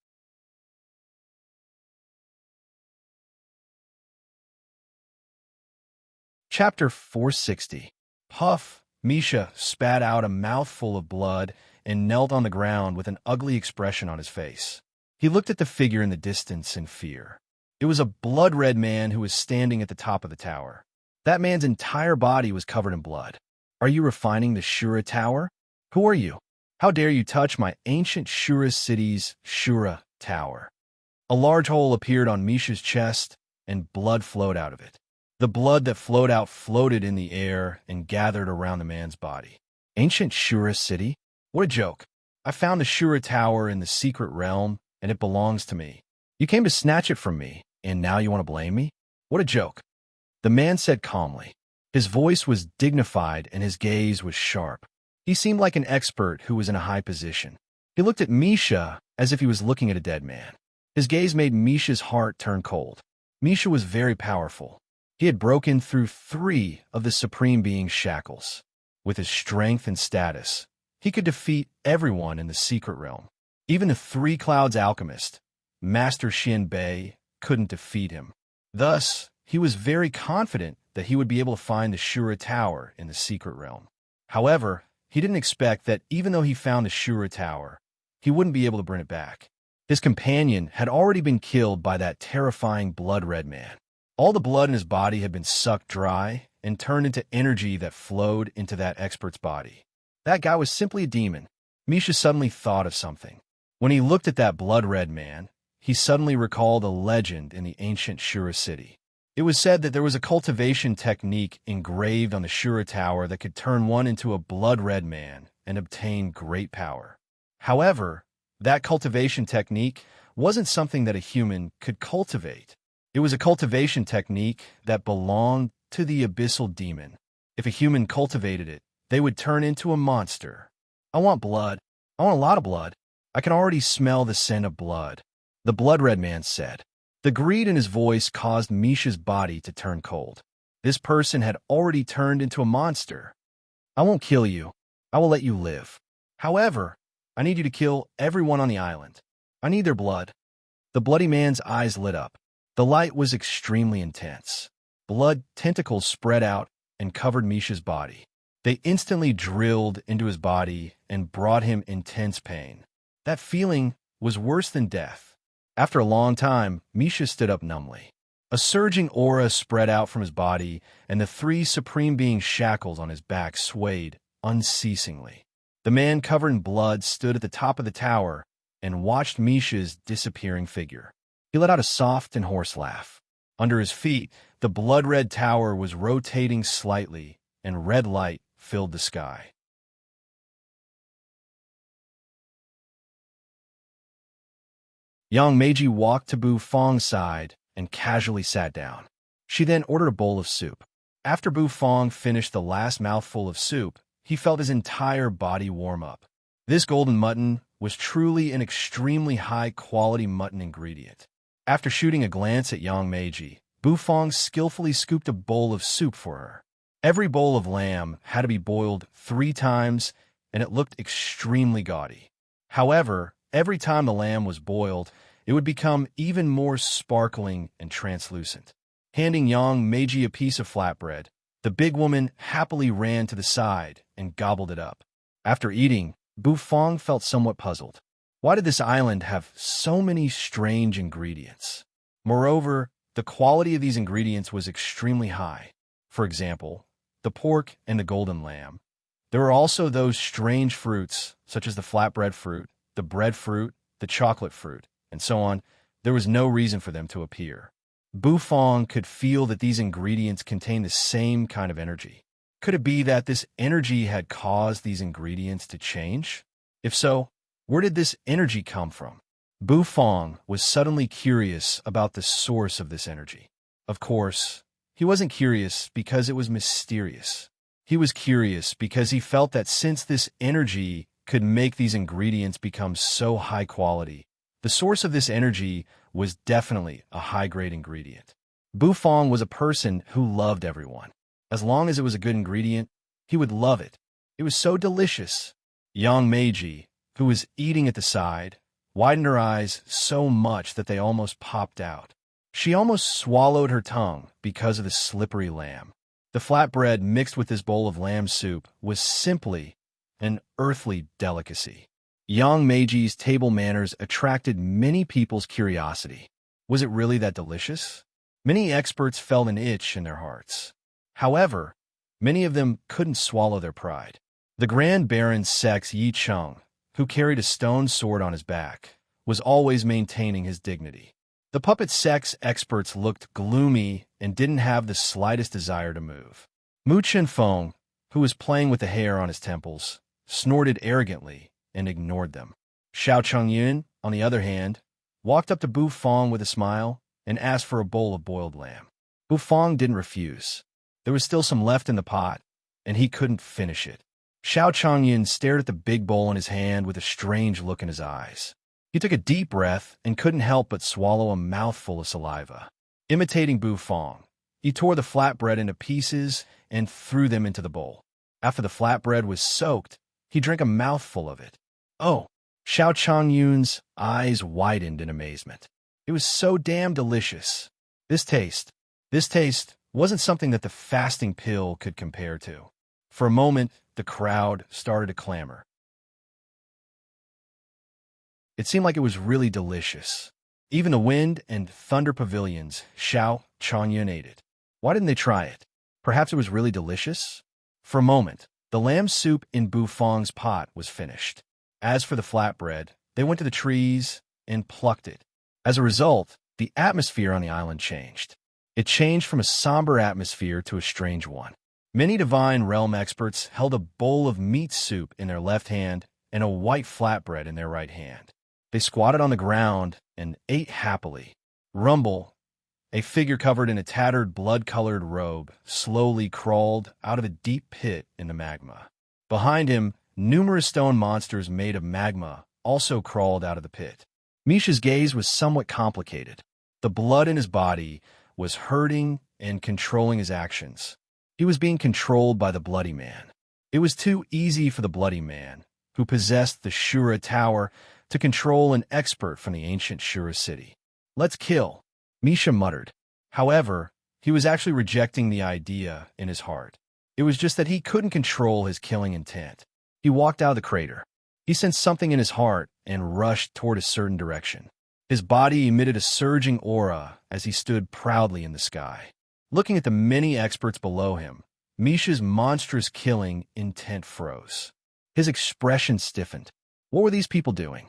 Chapter 460. Puff, Misha spat out a mouthful of blood and knelt on the ground with an ugly expression on his face. He looked at the figure in the distance in fear. It was a blood-red man who was standing at the top of the tower. That man's entire body was covered in blood. Are you refining the Shura Tower? Who are you? How dare you touch my ancient Shura city's Shura Tower? A large hole appeared on Misha's chest, and blood flowed out of it. The blood that flowed out floated in the air and gathered around the man's body. Ancient Shura City? What a joke. I found the Shura Tower in the secret realm, and it belongs to me. You came to snatch it from me, and now you want to blame me? What a joke. The man said calmly. His voice was dignified and his gaze was sharp. He seemed like an expert who was in a high position. He looked at Misha as if he was looking at a dead man. His gaze made Misha's heart turn cold. Misha was very powerful. He had broken through 3 of the Supreme Being's shackles. With his strength and status, he could defeat everyone in the secret realm. Even the Three Clouds alchemist, Master Xin Bei, couldn't defeat him. Thus, he was very confident that he would be able to find the Shura Tower in the secret realm. However, he didn't expect that even though he found the Shura Tower, he wouldn't be able to bring it back. His companion had already been killed by that terrifying blood-red man. All the blood in his body had been sucked dry and turned into energy that flowed into that expert's body. That guy was simply a demon. Misha suddenly thought of something. When he looked at that blood-red man, he suddenly recalled a legend in the ancient Shura city. It was said that there was a cultivation technique engraved on the Shura Tower that could turn one into a blood-red man and obtain great power. However, that cultivation technique wasn't something that a human could cultivate. It was a cultivation technique that belonged to the abyssal demon. If a human cultivated it, they would turn into a monster. I want blood. I want a lot of blood. I can already smell the scent of blood, the blood-red man said. The greed in his voice caused Misha's body to turn cold. This person had already turned into a monster. I won't kill you. I will let you live. However, I need you to kill everyone on the island. I need their blood. The bloody man's eyes lit up. The light was extremely intense. Blood tentacles spread out and covered Misha's body. They instantly drilled into his body and brought him intense pain. That feeling was worse than death. After a long time, Misha stood up numbly. A surging aura spread out from his body, and the three supreme beings' shackles on his back swayed unceasingly. The man covered in blood stood at the top of the tower and watched Misha's disappearing figure. He let out a soft and hoarse laugh. Under his feet, the blood-red tower was rotating slightly, and red light filled the sky. Yang Meiji walked to Bu Fong's side and casually sat down. She then ordered a bowl of soup. After Bu Fong finished the last mouthful of soup, he felt his entire body warm up. This golden mutton was truly an extremely high-quality mutton ingredient. After shooting a glance at Yang Meiji, Bu Fong skillfully scooped a bowl of soup for her. Every bowl of lamb had to be boiled 3 times, and it looked extremely gaudy. However, every time the lamb was boiled, it would become even more sparkling and translucent. Handing Yang Meiji a piece of flatbread, the big woman happily ran to the side and gobbled it up. After eating, Bu Fong felt somewhat puzzled. Why did this island have so many strange ingredients? Moreover, the quality of these ingredients was extremely high. For example, the pork and the golden lamb. There were also those strange fruits, such as the flatbread fruit, the breadfruit, the chocolate fruit, and so on. There was no reason for them to appear. Bu Fong could feel that these ingredients contained the same kind of energy. Could it be that this energy had caused these ingredients to change? If so, where did this energy come from? Bu Fong was suddenly curious about the source of this energy. Of course, he wasn't curious because it was mysterious. He was curious because he felt that since this energy could make these ingredients become so high quality, the source of this energy was definitely a high-grade ingredient. Bu Fong was a person who loved everyone. As long as it was a good ingredient, he would love it. It was so delicious. Yang Meiji, who was eating at the side, widened her eyes so much that they almost popped out. She almost swallowed her tongue because of the slippery lamb. The flatbread mixed with this bowl of lamb soup was simply an earthly delicacy. Yang Meiji's table manners attracted many people's curiosity. Was it really that delicious? Many experts felt an itch in their hearts. However, many of them couldn't swallow their pride. The Grand Baron Sex Yi Cheng, who carried a stone sword on his back, was always maintaining his dignity. The puppet sex experts looked gloomy and didn't have the slightest desire to move. Mu Chenfeng, who was playing with the hair on his temples, snorted arrogantly and ignored them. Xiao Chongyun, on the other hand, walked up to Bu Fong with a smile and asked for a bowl of boiled lamb. Bu Fong didn't refuse. There was still some left in the pot, and he couldn't finish it. Xiao Chongyun stared at the big bowl in his hand with a strange look in his eyes. He took a deep breath and couldn't help but swallow a mouthful of saliva. Imitating Bu Fong, he tore the flatbread into pieces and threw them into the bowl. After the flatbread was soaked, he drank a mouthful of it. Oh, Xiao Changyun's eyes widened in amazement. It was so damn delicious. This taste, this taste wasn't something that the fasting pill could compare to. For a moment, the crowd started to clamor. It seemed like it was really delicious. Even the wind and thunder pavilions, Xiao Changyun ate it. Why didn't they try it? Perhaps it was really delicious? For a moment, the lamb soup in Bufang's pot was finished. As for the flatbread, they went to the trees and plucked it. As a result, the atmosphere on the island changed. It changed from a somber atmosphere to a strange one. Many divine realm experts held a bowl of meat soup in their left hand and a white flatbread in their right hand. They squatted on the ground and ate happily. Rumble, a figure covered in a tattered blood-colored robe, slowly crawled out of a deep pit in the magma. Behind him, numerous stone monsters made of magma also crawled out of the pit. Misha's gaze was somewhat complicated. The blood in his body was hurting and controlling his actions. He was being controlled by the Bloody Man. It was too easy for the Bloody Man, who possessed the Shura Tower, to control an expert from the ancient Shura city. Let's kill, Misha muttered. However, he was actually rejecting the idea in his heart. It was just that he couldn't control his killing intent. He walked out of the crater. He sensed something in his heart and rushed toward a certain direction. His body emitted a surging aura as he stood proudly in the sky. Looking at the many experts below him, Misha's monstrous killing intent froze. His expression stiffened. What were these people doing?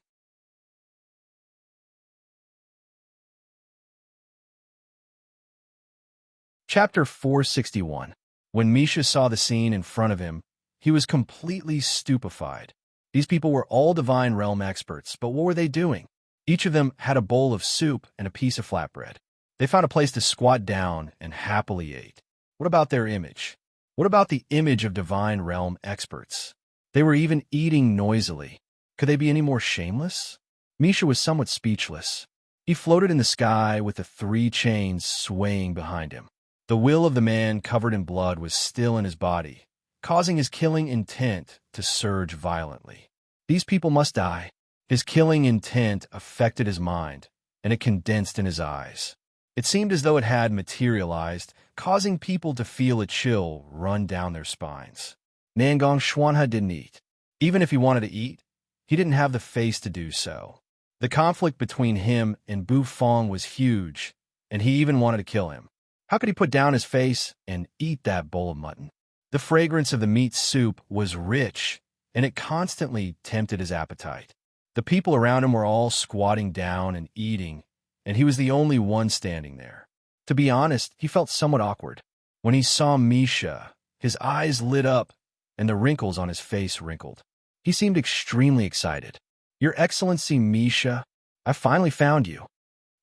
Chapter 461. When Misha saw the scene in front of him, he was completely stupefied. These people were all divine realm experts, but what were they doing? Each of them had a bowl of soup and a piece of flatbread. They found a place to squat down and happily ate. What about their image? What about the image of divine realm experts? They were even eating noisily. Could they be any more shameless? Misha was somewhat speechless. He floated in the sky with the 3 chains swaying behind him. The will of the man covered in blood was still in his body, causing his killing intent to surge violently. These people must die. His killing intent affected his mind, and it condensed in his eyes. It seemed as though it had materialized, causing people to feel a chill run down their spines. Nangong Xuanhe didn't eat. Even if he wanted to eat, he didn't have the face to do so. The conflict between him and Bufang was huge, and he even wanted to kill him. How could he put down his face and eat that bowl of mutton? The fragrance of the meat soup was rich, and it constantly tempted his appetite. The people around him were all squatting down and eating, and he was the only one standing there. To be honest, he felt somewhat awkward. When he saw Misha, his eyes lit up, and the wrinkles on his face wrinkled. He seemed extremely excited. "Your Excellency, Misha, I finally found you."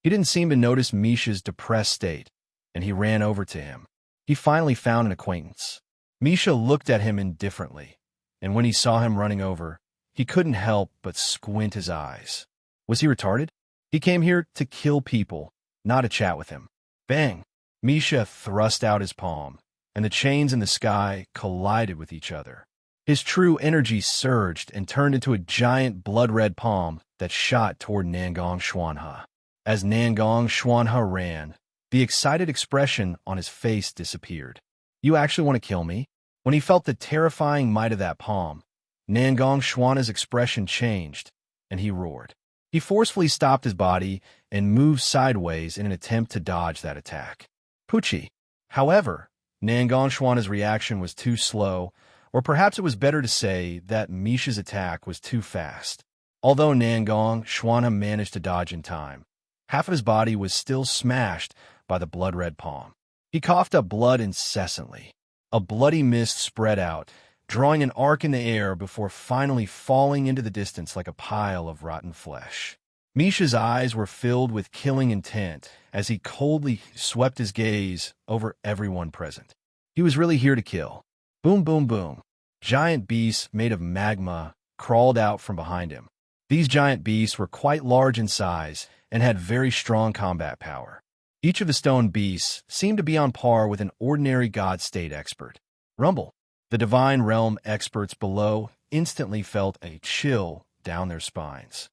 He didn't seem to notice Misha's depressed state, and he ran over to him. He finally found an acquaintance. Misha looked at him indifferently, and when he saw him running over, he couldn't help but squint his eyes. Was he retarded? He came here to kill people, not to chat with him. Bang! Misha thrust out his palm, and the chains in the sky collided with each other. His true energy surged and turned into a giant blood-red palm that shot toward Nangong Xuanhe. As Nangong Xuanhe ran, the excited expression on his face disappeared. "You actually want to kill me?" When he felt the terrifying might of that palm, Nangong Xuanhe's expression changed, and he roared. He forcefully stopped his body and moved sideways in an attempt to dodge that attack. Poochie. However, Nangong Xuanhe's reaction was too slow, or perhaps it was better to say that Misha's attack was too fast. Although Nangong Xuanhe managed to dodge in time, half of his body was still smashed by the blood-red palm. He coughed up blood incessantly. A bloody mist spread out, drawing an arc in the air before finally falling into the distance like a pile of rotten flesh. Misha's eyes were filled with killing intent as he coldly swept his gaze over everyone present. He was really here to kill. Boom, boom, boom. Giant beasts made of magma crawled out from behind him. These giant beasts were quite large in size and had very strong combat power. Each of the stone beasts seemed to be on par with an ordinary God State expert. Rumble. The divine realm experts below instantly felt a chill down their spines.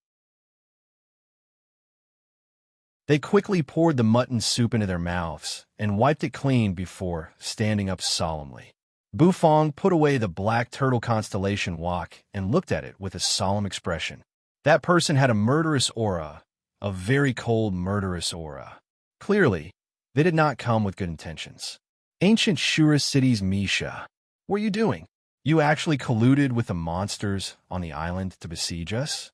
They quickly poured the mutton soup into their mouths and wiped it clean before standing up solemnly. Bufong put away the black turtle constellation wok and looked at it with a solemn expression. That person had a murderous aura, a very cold, murderous aura. Clearly, they did not come with good intentions. Ancient Shura city's Misha, what are you doing? You actually colluded with the monsters on the island to besiege us?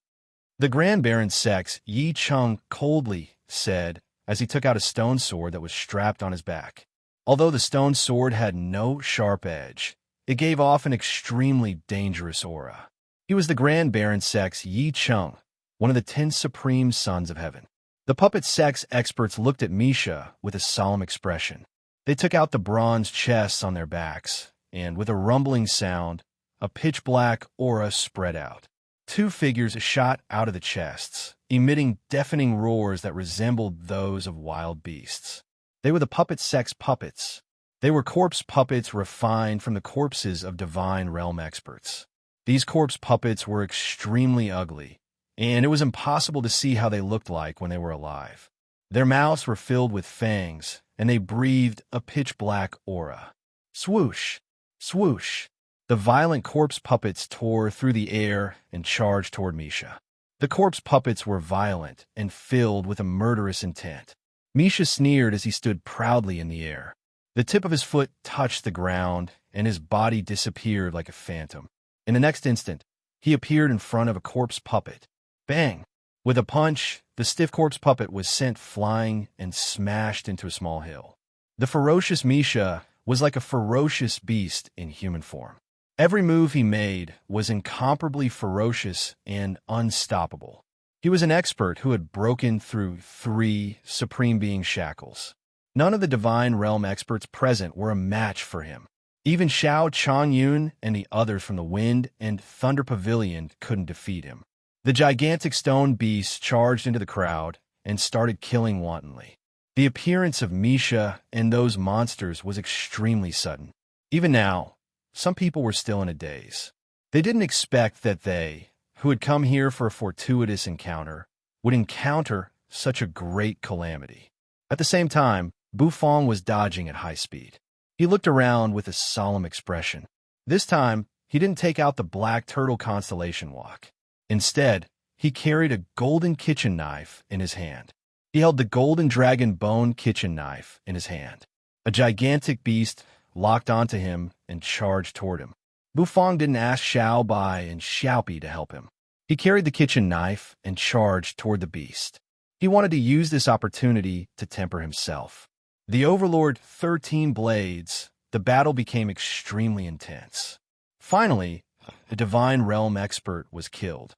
The Grand Baron Sex Yi Chung coldly said as he took out a stone sword that was strapped on his back. Although the stone sword had no sharp edge, it gave off an extremely dangerous aura. He was the Grand Baron Sex Yi Chung, one of the 10 supreme sons of heaven. The puppet sex experts looked at Misha with a solemn expression. They took out the bronze chests on their backs, and with a rumbling sound, a pitch-black aura spread out. 2 figures shot out of the chests, emitting deafening roars that resembled those of wild beasts. They were the puppet sex puppets. They were corpse puppets refined from the corpses of divine realm experts. These corpse puppets were extremely ugly, and it was impossible to see how they looked like when they were alive. Their mouths were filled with fangs, and they breathed a pitch-black aura. Swoosh! Swoosh! The violent corpse puppets tore through the air and charged toward Misha. The corpse puppets were violent and filled with a murderous intent. Misha sneered as he stood proudly in the air. The tip of his foot touched the ground, and his body disappeared like a phantom. In the next instant, he appeared in front of a corpse puppet. Bang! With a punch, the stiff corpse puppet was sent flying and smashed into a small hill. The ferocious Misha was like a ferocious beast in human form. Every move he made was incomparably ferocious and unstoppable. He was an expert who had broken through 3 Supreme Being shackles. None of the Divine Realm experts present were a match for him. Even Xiao Changyun and the others from the Wind and Thunder Pavilion couldn't defeat him. The gigantic stone beasts charged into the crowd and started killing wantonly. The appearance of Misha and those monsters was extremely sudden. Even now, some people were still in a daze. They didn't expect that they, who had come here for a fortuitous encounter, would encounter such a great calamity. At the same time, Bufong was dodging at high speed. He looked around with a solemn expression. This time, he didn't take out the black turtle constellation wok. Instead, he carried a golden kitchen knife in his hand. He held the golden dragon bone kitchen knife in his hand. A gigantic beast locked onto him and charged toward him. Bufong didn't ask Xiao Bai and Xiaopi to help him. He carried the kitchen knife and charged toward the beast. He wanted to use this opportunity to temper himself. The Overlord 13 blades, the battle became extremely intense. Finally, a Divine Realm expert was killed.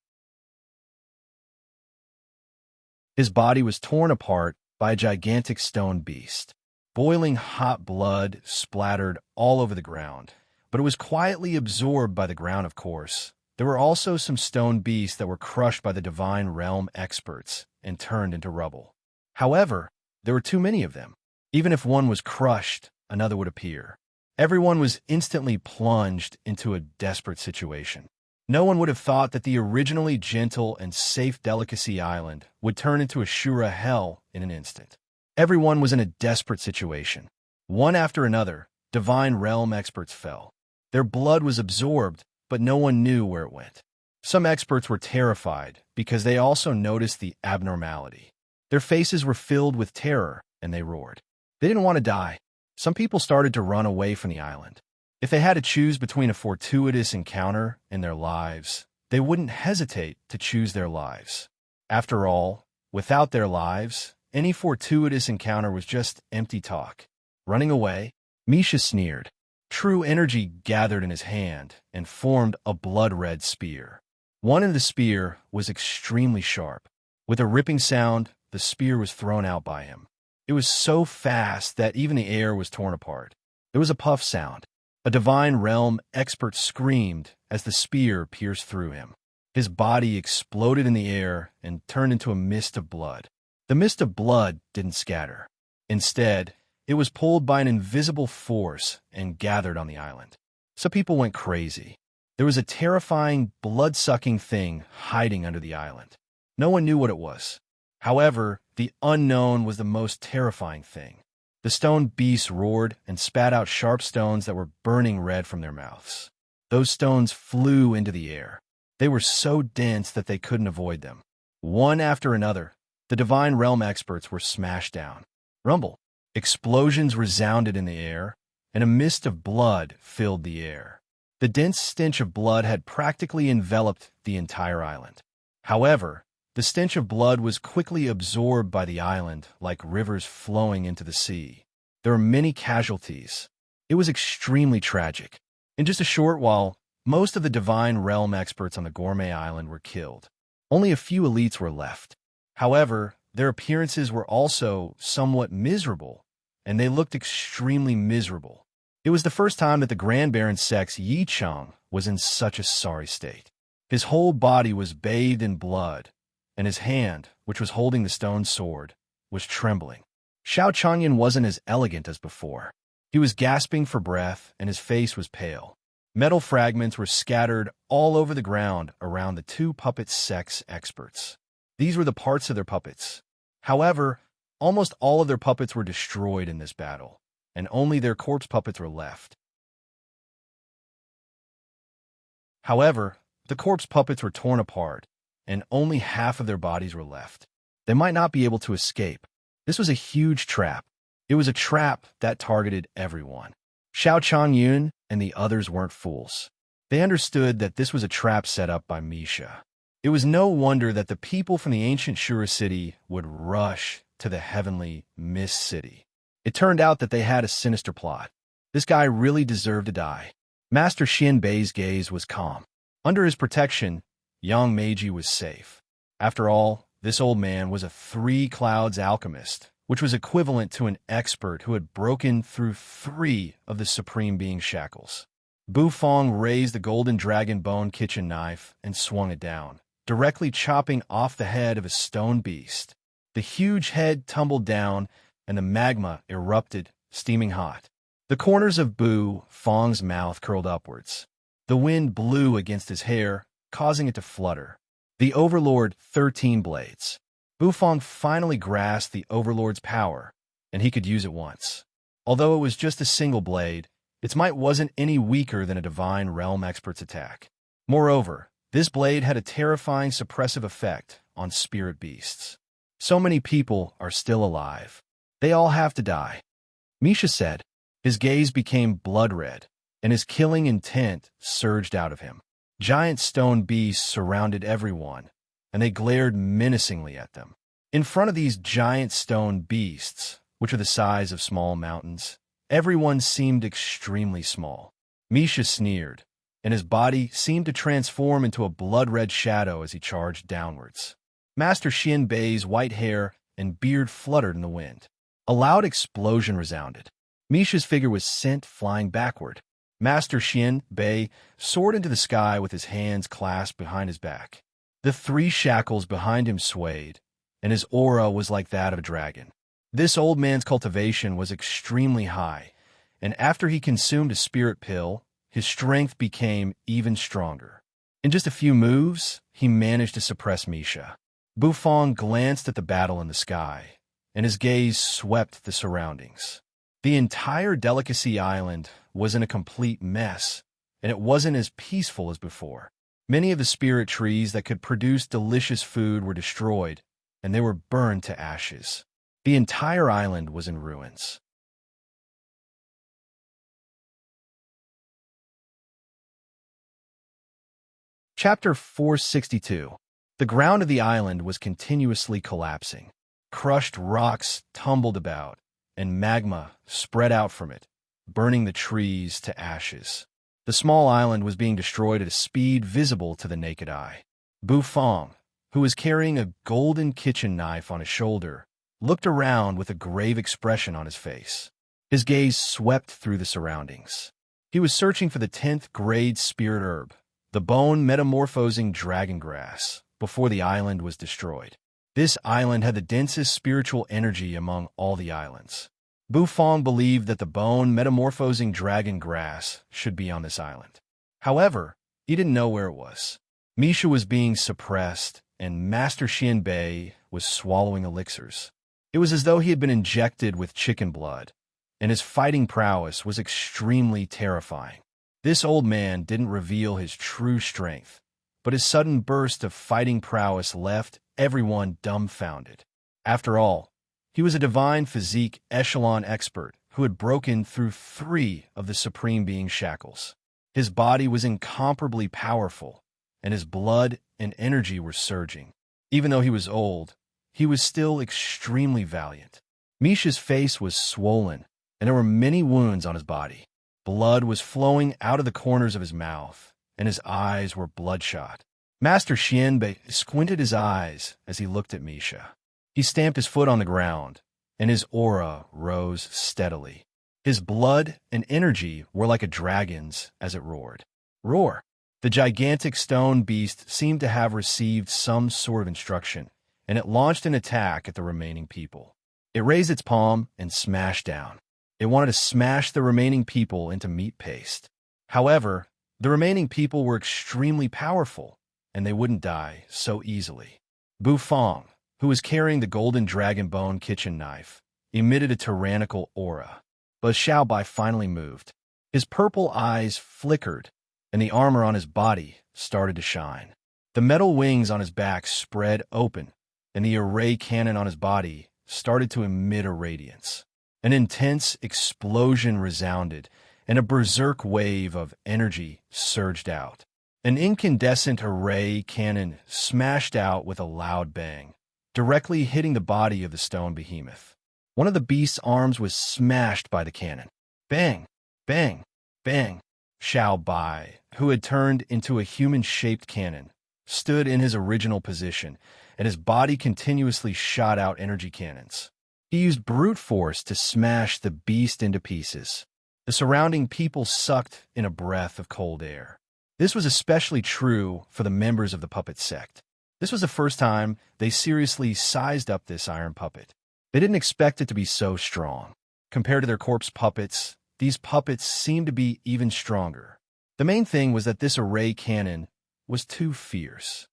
His body was torn apart by a gigantic stone beast. Boiling hot blood splattered all over the ground, but it was quietly absorbed by the ground, of course. There were also some stone beasts that were crushed by the Divine Realm experts and turned into rubble. However, there were too many of them. Even if one was crushed, another would appear. Everyone was instantly plunged into a desperate situation. No one would have thought that the originally gentle and safe Delicacy Island would turn into a Shura hell in an instant. Everyone was in a desperate situation. One after another, Divine Realm experts fell. Their blood was absorbed, but no one knew where it went. Some experts were terrified because they also noticed the abnormality. Their faces were filled with terror, and they roared. They didn't want to die. Some people started to run away from the island. If they had to choose between a fortuitous encounter and their lives, they wouldn't hesitate to choose their lives. After all, without their lives, any fortuitous encounter was just empty talk. Running away, Misha sneered. True energy gathered in his hand and formed a blood-red spear. One end of the spear was extremely sharp. With a ripping sound, the spear was thrown out by him. It was so fast that even the air was torn apart. There was a puff sound. A Divine Realm expert screamed as the spear pierced through him. His body exploded in the air and turned into a mist of blood. The mist of blood didn't scatter. Instead, it was pulled by an invisible force and gathered on the island. Some people went crazy. There was a terrifying, blood-sucking thing hiding under the island. No one knew what it was. However, the unknown was the most terrifying thing. The stone beasts roared and spat out sharp stones that were burning red from their mouths. Those stones flew into the air. They were so dense that they couldn't avoid them. One after another, the Divine Realm experts were smashed down. Rumble. Explosions resounded in the air, and a mist of blood filled the air. The dense stench of blood had practically enveloped the entire island. However, the stench of blood was quickly absorbed by the island like rivers flowing into the sea. There were many casualties. It was extremely tragic. In just a short while, most of the Divine Realm experts on the Gourmet Island were killed. Only a few elites were left. However, their appearances were also somewhat miserable, and they looked extremely miserable. It was the first time that the Grand Baron Sex Yi Chang was in such a sorry state. His whole body was bathed in blood, and his hand, which was holding the stone sword, was trembling. Xiao Changyan wasn't as elegant as before. He was gasping for breath, and his face was pale. Metal fragments were scattered all over the ground around the two puppet sex experts. These were the parts of their puppets. However, almost all of their puppets were destroyed in this battle, and only their corpse puppets were left. However, the corpse puppets were torn apart, and only half of their bodies were left. They might not be able to escape. This was a huge trap. It was a trap that targeted everyone. Xiao Changyun and the others weren't fools. They understood that this was a trap set up by Misha. It was no wonder that the people from the ancient Shura city would rush to the heavenly Mist City. It turned out that they had a sinister plot. This guy really deserved to die. Master Xin Bei's gaze was calm. Under his protection, Yang Meiji was safe. After all, this old man was a Three Clouds alchemist, which was equivalent to an expert who had broken through 3 of the Supreme Being's shackles. Bu Fong raised the golden dragon bone kitchen knife and swung it down, directly chopping off the head of a stone beast. The huge head tumbled down, and the magma erupted, steaming hot. The corners of Bu Fong's mouth curled upwards. The wind blew against his hair, causing it to flutter. The Overlord 13 blades. Bu Fong finally grasped the Overlord's power, and he could use it once. Although it was just a single blade, its might wasn't any weaker than a Divine Realm expert's attack. Moreover, this blade had a terrifying suppressive effect on spirit beasts. So many people are still alive. They all have to die. Misha said. His gaze became blood-red, and his killing intent surged out of him. Giant stone beasts surrounded everyone, and they glared menacingly at them. In front of these giant stone beasts, which are the size of small mountains, everyone seemed extremely small. Misha sneered, and his body seemed to transform into a blood-red shadow as he charged downwards. Master Xin Bei's white hair and beard fluttered in the wind. A loud explosion resounded. Misha's figure was sent flying backward. Master Xin Bei soared into the sky with his hands clasped behind his back. The 3 shackles behind him swayed, and his aura was like that of a dragon. This old man's cultivation was extremely high, and after he consumed a spirit pill, his strength became even stronger. In just a few moves, he managed to suppress Misha. Bu Fong glanced at the battle in the sky, and his gaze swept the surroundings. The entire Delicacy Island was in a complete mess, and it wasn't as peaceful as before. Many of the spirit trees that could produce delicious food were destroyed, and they were burned to ashes. The entire island was in ruins. Chapter 462. The ground of the island was continuously collapsing. Crushed rocks tumbled about, and magma spread out from it, burning the trees to ashes. The small island was being destroyed at a speed visible to the naked eye. Bu Fong, who was carrying a golden kitchen knife on his shoulder, looked around with a grave expression on his face. His gaze swept through the surroundings. He was searching for the 10th grade spirit herb, the bone metamorphosing dragon grass, before the island was destroyed. This island had the densest spiritual energy among all the islands. Bu Fong believed that the bone metamorphosing dragon grass should be on this island. However, He didn't know where it was. Misha was being suppressed, and Master Xianbei was swallowing elixirs. It was as though he had been injected with chicken blood, and his fighting prowess was extremely terrifying. This old man didn't reveal his true strength, but his sudden burst of fighting prowess left everyone dumbfounded. After all, he was a divine physique echelon expert who had broken through 3 of the Supreme Being's shackles. His body was incomparably powerful, and his blood and energy were surging. Even though he was old, he was still extremely valiant. Misha's face was swollen, and there were many wounds on his body. Blood was flowing out of the corners of his mouth, and his eyes were bloodshot. Master Xianbei squinted his eyes as he looked at Misha. He stamped his foot on the ground, and his aura rose steadily. His blood and energy were like a dragon's as it roared. Roar! The gigantic stone beast seemed to have received some sort of instruction, and it launched an attack at the remaining people. It raised its palm and smashed down. It wanted to smash the remaining people into meat paste. However, the remaining people were extremely powerful, and they wouldn't die so easily. Bufang, who was carrying the golden dragon bone kitchen knife, emitted a tyrannical aura. But Xiaobai finally moved. His purple eyes flickered, and the armor on his body started to shine. The metal wings on his back spread open, and the array cannon on his body started to emit a radiance. An intense explosion resounded, and a berserk wave of energy surged out. An incandescent array cannon smashed out with a loud bang, directly hitting the body of the stone behemoth. One of the beast's arms was smashed by the cannon. Bang! Bang! Bang! Xiao Bai, who had turned into a human-shaped cannon, stood in his original position, and his body continuously shot out energy cannons. He used brute force to smash the beast into pieces. The surrounding people sucked in a breath of cold air. This was especially true for the members of the puppet sect. This was the first time they seriously sized up this iron puppet. They didn't expect it to be so strong. Compared to their corpse puppets, these puppets seemed to be even stronger. The main thing was that this array cannon was too fierce.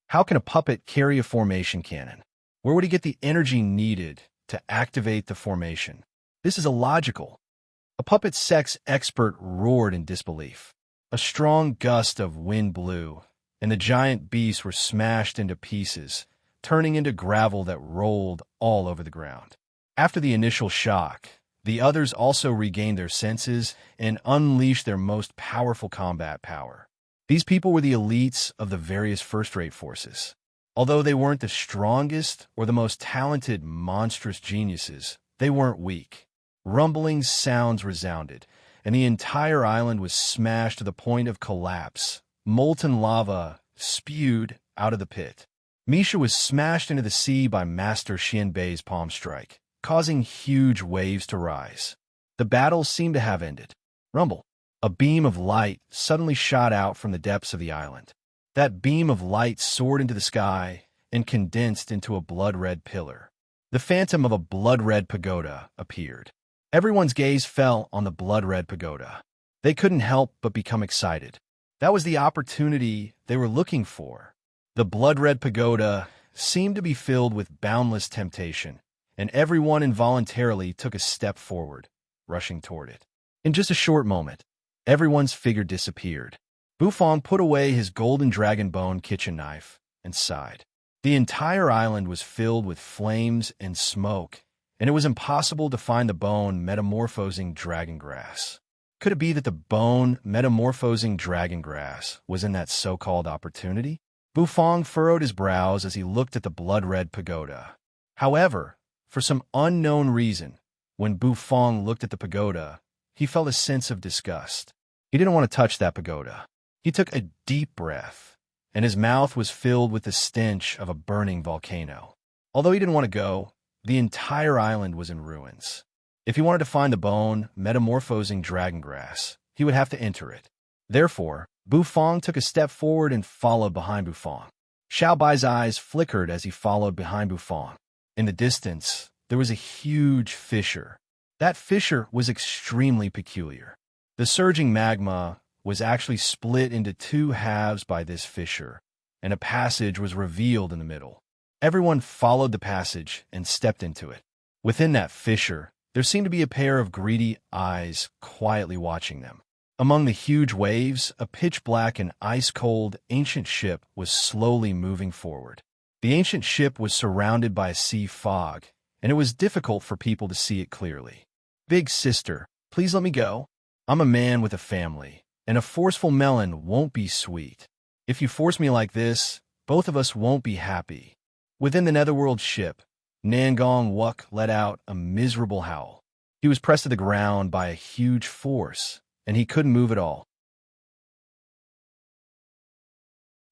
How can a puppet carry a formation cannon? Where would he get the energy needed to activate the formation? This is illogical. A puppet sex expert roared in disbelief. A strong gust of wind blew, and the giant beasts were smashed into pieces, turning into gravel that rolled all over the ground. After the initial shock, the others also regained their senses and unleashed their most powerful combat power. These people were the elites of the various first-rate forces. Although they weren't the strongest or the most talented monstrous geniuses, they weren't weak. Rumbling sounds resounded, and the entire island was smashed to the point of collapse. Molten lava spewed out of the pit. Misha was smashed into the sea by Master Xianbei's palm strike, causing huge waves to rise. The battle seemed to have ended. Rumble. A beam of light suddenly shot out from the depths of the island. That beam of light soared into the sky and condensed into a blood-red pillar. The phantom of a blood-red pagoda appeared. Everyone's gaze fell on the blood-red pagoda. They couldn't help but become excited. That was the opportunity they were looking for. The blood-red pagoda seemed to be filled with boundless temptation, and everyone involuntarily took a step forward, rushing toward it. In just a short moment, everyone's figure disappeared. Bufang put away his golden dragon bone kitchen knife and sighed. The entire island was filled with flames and smoke, and it was impossible to find the bone metamorphosing dragon grass. Could it be that the bone metamorphosing dragon grass was in that so-called opportunity? Bufang furrowed his brows as he looked at the blood-red pagoda. However, for some unknown reason, when Bufang looked at the pagoda, he felt a sense of disgust. He didn't want to touch that pagoda. He took a deep breath, and his mouth was filled with the stench of a burning volcano. Although he didn't want to go, the entire island was in ruins. If he wanted to find the bone metamorphosing dragon grass, he would have to enter it. Therefore, Bufang took a step forward and followed behind Bufang. Xiao Bai's eyes flickered as he followed behind Bufang. In the distance, there was a huge fissure. That fissure was extremely peculiar. The surging magma was actually split into two halves by this fissure, and a passage was revealed in the middle. Everyone followed the passage and stepped into it. Within that fissure, there seemed to be a pair of greedy eyes quietly watching them. Among the huge waves, a pitch-black and ice-cold ancient ship was slowly moving forward. The ancient ship was surrounded by a sea fog, and it was difficult for people to see it clearly. "Big sister, please let me go. I'm a man with a family, and a forceful melon won't be sweet. If you force me like this, both of us won't be happy." Within the netherworld ship, Nangong Wuk let out a miserable howl. He was pressed to the ground by a huge force, and he couldn't move at all.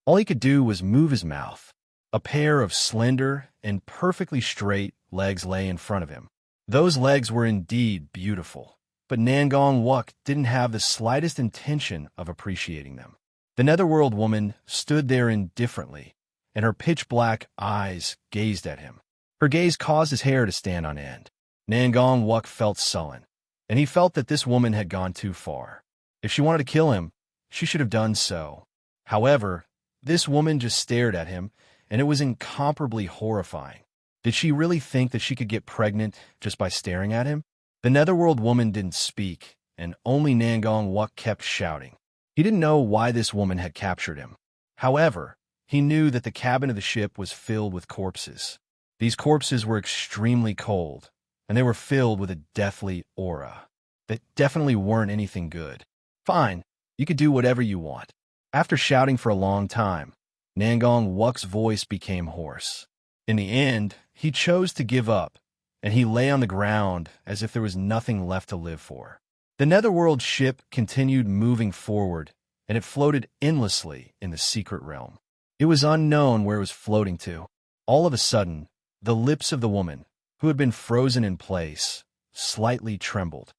All he could do was move his mouth. A pair of slender and perfectly straight legs lay in front of him. Those legs were indeed beautiful, but Nangong Wuk didn't have the slightest intention of appreciating them. The netherworld woman stood there indifferently, and her pitch-black eyes gazed at him. Her gaze caused his hair to stand on end. Nangong Wuk felt sullen, and he felt that this woman had gone too far. If she wanted to kill him, she should have done so. However, this woman just stared at him, and it was incomparably horrifying. Did she really think that she could get pregnant just by staring at him? The netherworld woman didn't speak, and only Nangong Wuk kept shouting. He didn't know why this woman had captured him. However, he knew that the cabin of the ship was filled with corpses. These corpses were extremely cold, and they were filled with a deathly aura. They definitely weren't anything good. "Fine, you could do whatever you want." After shouting for a long time, Nangong Wuk's voice became hoarse. In the end, he chose to give up, and he lay on the ground as if there was nothing left to live for. The netherworld ship continued moving forward, and it floated endlessly in the secret realm. It was unknown where it was floating to. All of a sudden, the lips of the woman, who had been frozen in place, slightly trembled.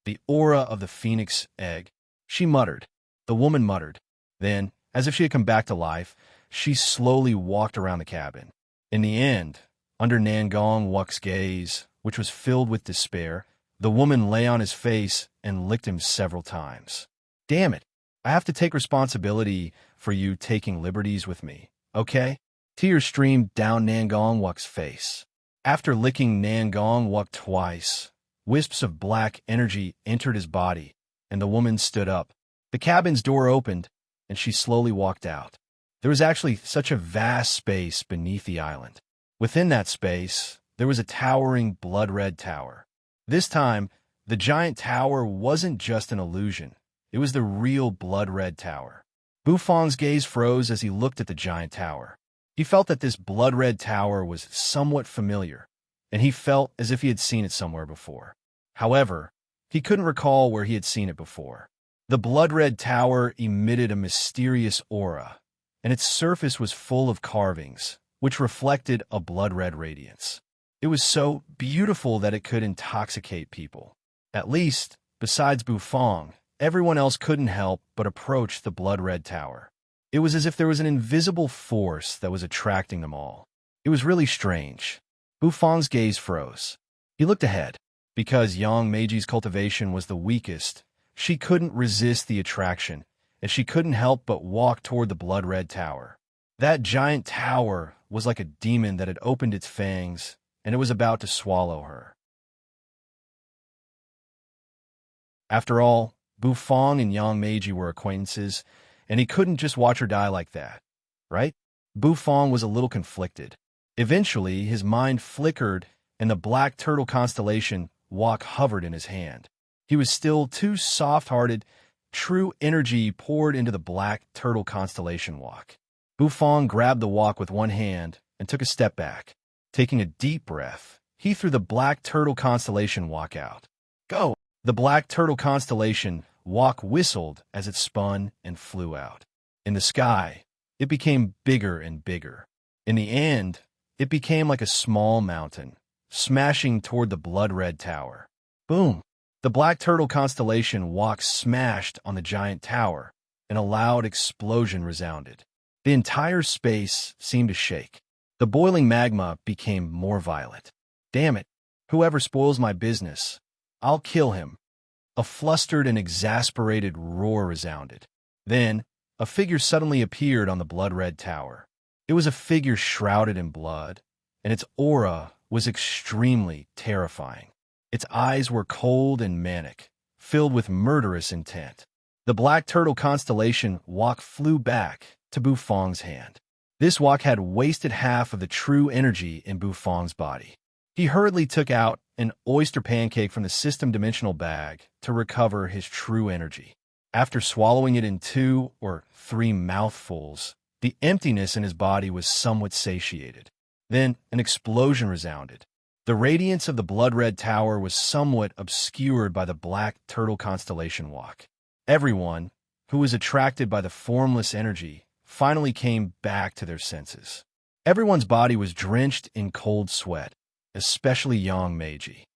"The aura of the phoenix egg," she muttered. The woman muttered. Then, as if she had come back to life, she slowly walked around the cabin. In the end, under Nangong Wuk's gaze, which was filled with despair, the woman lay on his face and licked him several times. "Damn it, I have to take responsibility for you taking liberties with me, okay?" Tears streamed down Nangong Wuk's face. After licking Nangong Wuk twice, wisps of black energy entered his body, and the woman stood up. The cabin's door opened, and she slowly walked out. There was actually such a vast space beneath the island. Within that space, there was a towering blood-red tower. This time, the giant tower wasn't just an illusion. It was the real blood-red tower. Bufong's gaze froze as he looked at the giant tower. He felt that this blood-red tower was somewhat familiar, and he felt as if he had seen it somewhere before. However, he couldn't recall where he had seen it before. The blood-red tower emitted a mysterious aura, and its surface was full of carvings, which reflected a blood-red radiance. It was so beautiful that it could intoxicate people. At least, besides Bufong, everyone else couldn't help but approach the blood-red tower. It was as if there was an invisible force that was attracting them all. It was really strange. Bufong's gaze froze. He looked ahead. Because Yang Meiji's cultivation was the weakest, she couldn't resist the attraction, and she couldn't help but walk toward the blood-red tower. That giant tower was like a demon that had opened its fangs, and it was about to swallow her. After all, Bufong and Yang Meiji were acquaintances, and he couldn't just watch her die like that, right? Bufong was a little conflicted. Eventually, his mind flickered, and the black turtle constellation Wok hovered in his hand. He was still too soft-hearted. True energy poured into the black turtle constellation Wok. Bufong grabbed the Wok with one hand and took a step back. Taking a deep breath, he threw the black turtle constellation Wok out. "Go!" The black turtle constellation Wok whistled as it spun and flew out. In the sky, it became bigger and bigger. In the end, it became like a small mountain, smashing toward the blood-red tower. Boom! The black turtle constellation Wok smashed on the giant tower, and a loud explosion resounded. The entire space seemed to shake. The boiling magma became more violent. "Damn it! Whoever spoils my business, I'll kill him." A flustered and exasperated roar resounded. Then, a figure suddenly appeared on the blood-red tower. It was a figure shrouded in blood, and its aura was extremely terrifying. Its eyes were cold and manic, filled with murderous intent. The black turtle constellation wok flew back to Bufong's hand. This wok had wasted half of the true energy in Bufong's body. He hurriedly took out an oyster pancake from the system dimensional bag to recover his true energy. After swallowing it in 2 or 3 mouthfuls, the emptiness in his body was somewhat satiated. Then an explosion resounded. The radiance of the blood-red tower was somewhat obscured by the black turtle constellation wok. Everyone, who was attracted by the formless energy, finally came back to their senses. Everyone's body was drenched in cold sweat, especially Yang Meiji.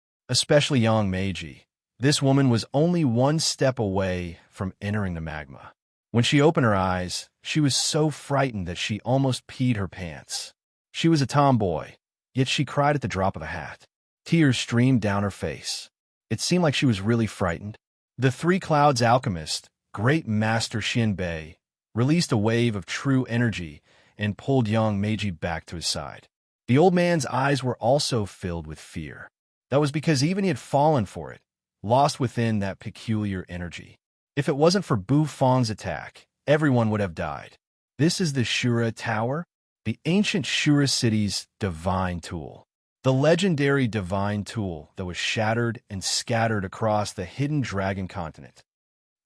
This woman was only 1 step away from entering the magma. When she opened her eyes, she was so frightened that she almost peed her pants. She was a tomboy, yet she cried at the drop of a hat. Tears streamed down her face. It seemed like she was really frightened. The Three Clouds alchemist, Great Master Shinbei, released a wave of true energy and pulled Yang Meiji back to his side. The old man's eyes were also filled with fear. That was because even he had fallen for it, lost within that peculiar energy. If it wasn't for Bufong's attack, everyone would have died. This is the Shura Tower, the ancient Shura city's divine tool. The legendary divine tool that was shattered and scattered across the hidden dragon continent.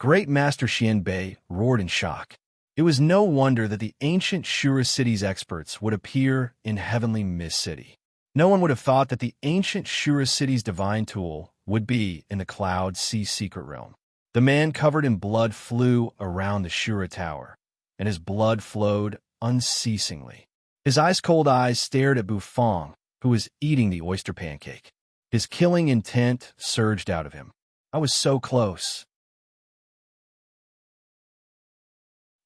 Great Master Shinbei roared in shock. It was no wonder that the ancient Shura city's experts would appear in Heavenly Mist City. No one would have thought that the ancient Shura city's divine tool would be in the Cloud Sea Secret Realm. The man covered in blood flew around the Shura Tower, and his blood flowed unceasingly. His ice-cold eyes stared at Bufong, who was eating the oyster pancake. His killing intent surged out of him. I was so close.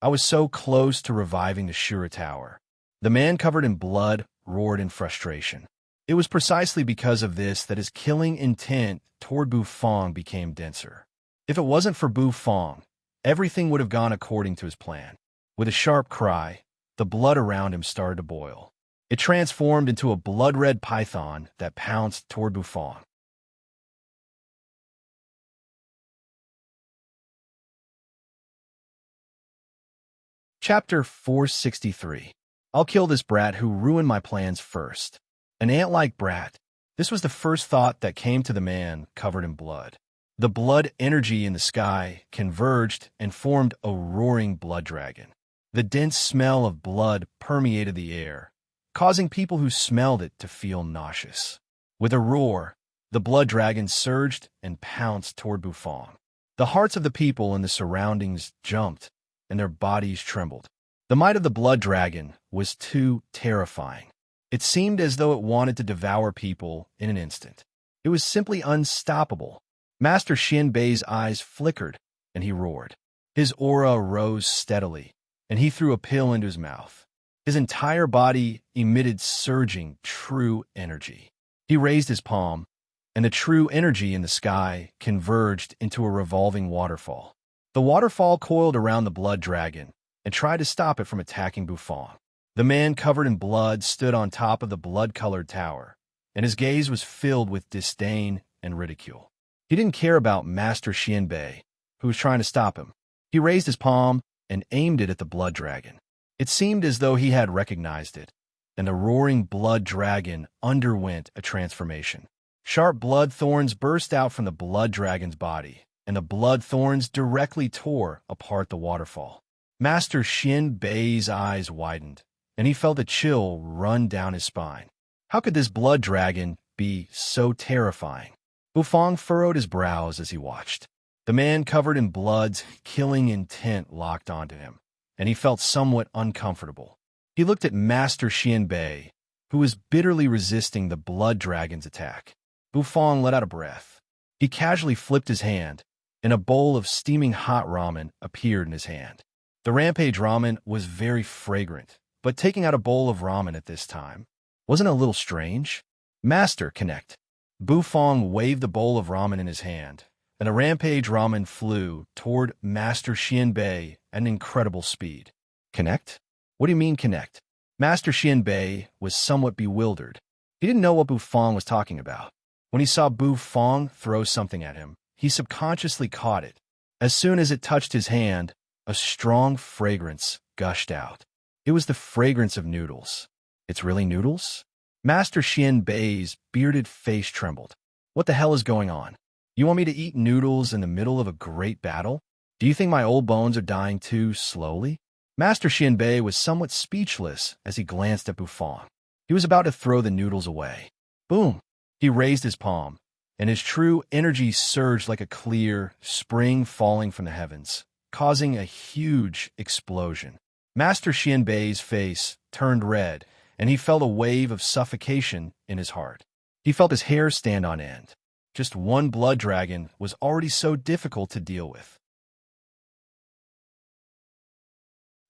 I was so close to reviving the Shura Tower. The man covered in blood roared in frustration. It was precisely because of this that his killing intent toward Bufong became denser. If it wasn't for Bufong, everything would have gone according to his plan. With a sharp cry, the blood around him started to boil. It transformed into a blood-red python that pounced toward Bufong. Chapter 463. I'll kill this brat who ruined my plans first. An ant-like brat. This was the first thought that came to the man covered in blood. The blood energy in the sky converged and formed a roaring blood dragon. The dense smell of blood permeated the air, causing people who smelled it to feel nauseous. With a roar, the blood dragon surged and pounced toward Bufong. The hearts of the people in the surroundings jumped, and their bodies trembled. The might of the blood dragon was too terrifying. It seemed as though it wanted to devour people in an instant. It was simply unstoppable. Master Shinbei's eyes flickered, and he roared. His aura rose steadily, and he threw a pill into his mouth. His entire body emitted surging, true energy. He raised his palm, and the true energy in the sky converged into a revolving waterfall. The waterfall coiled around the blood dragon and tried to stop it from attacking Bufong. The man covered in blood stood on top of the blood-colored tower, and his gaze was filled with disdain and ridicule. He didn't care about Master Shinbei, who was trying to stop him. He raised his palm and aimed it at the blood dragon. It seemed as though he had recognized it, and the roaring blood dragon underwent a transformation. Sharp blood thorns burst out from the blood dragon's body, and the blood thorns directly tore apart the waterfall. Master Shinbei's eyes widened, and he felt a chill run down his spine. How could this blood dragon be so terrifying? Bufong furrowed his brows as he watched. The man covered in blood's killing intent locked onto him, and he felt somewhat uncomfortable. He looked at Master Shinbei, who was bitterly resisting the blood dragon's attack. Bufong let out a breath. He casually flipped his hand, and a bowl of steaming hot ramen appeared in his hand. The Rampage ramen was very fragrant, but taking out a bowl of ramen at this time wasn't a little strange? Master, connect. Bufong waved the bowl of ramen in his hand, and the rampage ramen flew toward Master Xianbei at an incredible speed. Connect? What do you mean connect? Master Xianbei was somewhat bewildered. He didn't know what Bufang was talking about. When he saw Bufang throw something at him, he subconsciously caught it. As soon as it touched his hand, a strong fragrance gushed out. It was the fragrance of noodles. It's really noodles? Master Xianbei's bearded face trembled. What the hell is going on? You want me to eat noodles in the middle of a great battle? Do you think my old bones are dying too slowly? Master Xianbei was somewhat speechless as he glanced at Bufang. He was about to throw the noodles away. Boom! He raised his palm, and his true energy surged like a clear spring falling from the heavens, causing a huge explosion. Master Xianbei's face turned red, and he felt a wave of suffocation in his heart. He felt his hair stand on end. Just one blood dragon was already so difficult to deal with.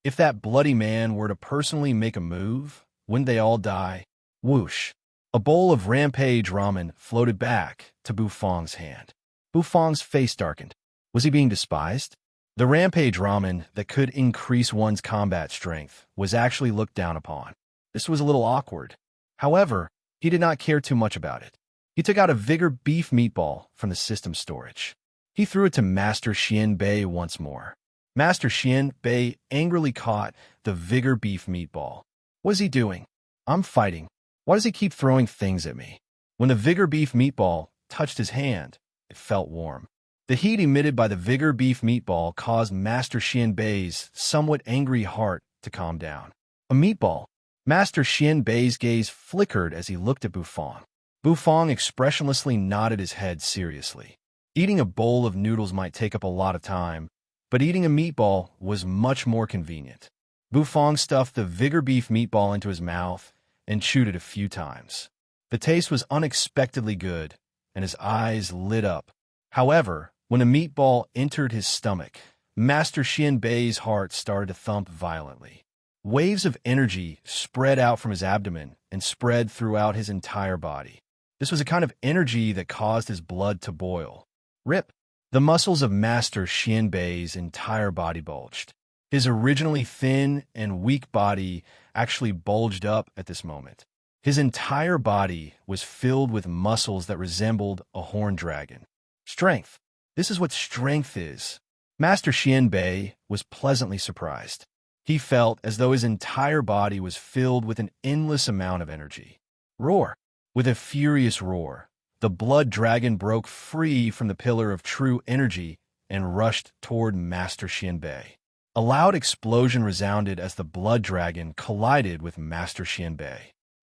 If that bloody man were to personally make a move, wouldn't they all die? Whoosh! A bowl of rampage ramen floated back to Bufang's hand. Bufang's face darkened. Was he being despised? The rampage ramen that could increase one's combat strength was actually looked down upon. This was a little awkward. However, he did not care too much about it. He took out a Vigor beef meatball from the system storage. He threw it to Master Xianbei once more. Master Xianbei angrily caught the Vigor beef meatball. What is he doing? I'm fighting. Why does he keep throwing things at me? When the Vigor beef meatball touched his hand, it felt warm. The heat emitted by the Vigor beef meatball caused Master Xianbei's somewhat angry heart to calm down. A meatball. Master Xianbei's gaze flickered as he looked at Bufang. Bufang expressionlessly nodded his head seriously. Eating a bowl of noodles might take up a lot of time, but eating a meatball was much more convenient. Bufang stuffed the Vigor beef meatball into his mouth and chewed it a few times. The taste was unexpectedly good, and his eyes lit up. However, when a meatball entered his stomach, Master Xianbei's heart started to thump violently. Waves of energy spread out from his abdomen and spread throughout his entire body. This was a kind of energy that caused his blood to boil. Rip! The muscles of Master Xianbei's entire body bulged. His originally thin and weak body actually bulged up at this moment. His entire body was filled with muscles that resembled a horned dragon. Strength. This is what strength is. Master Xianbei was pleasantly surprised. He felt as though his entire body was filled with an endless amount of energy. Roar! With a furious roar, the blood dragon broke free from the pillar of true energy and rushed toward Master Xianbei. A loud explosion resounded as the blood dragon collided with Master Xianbei.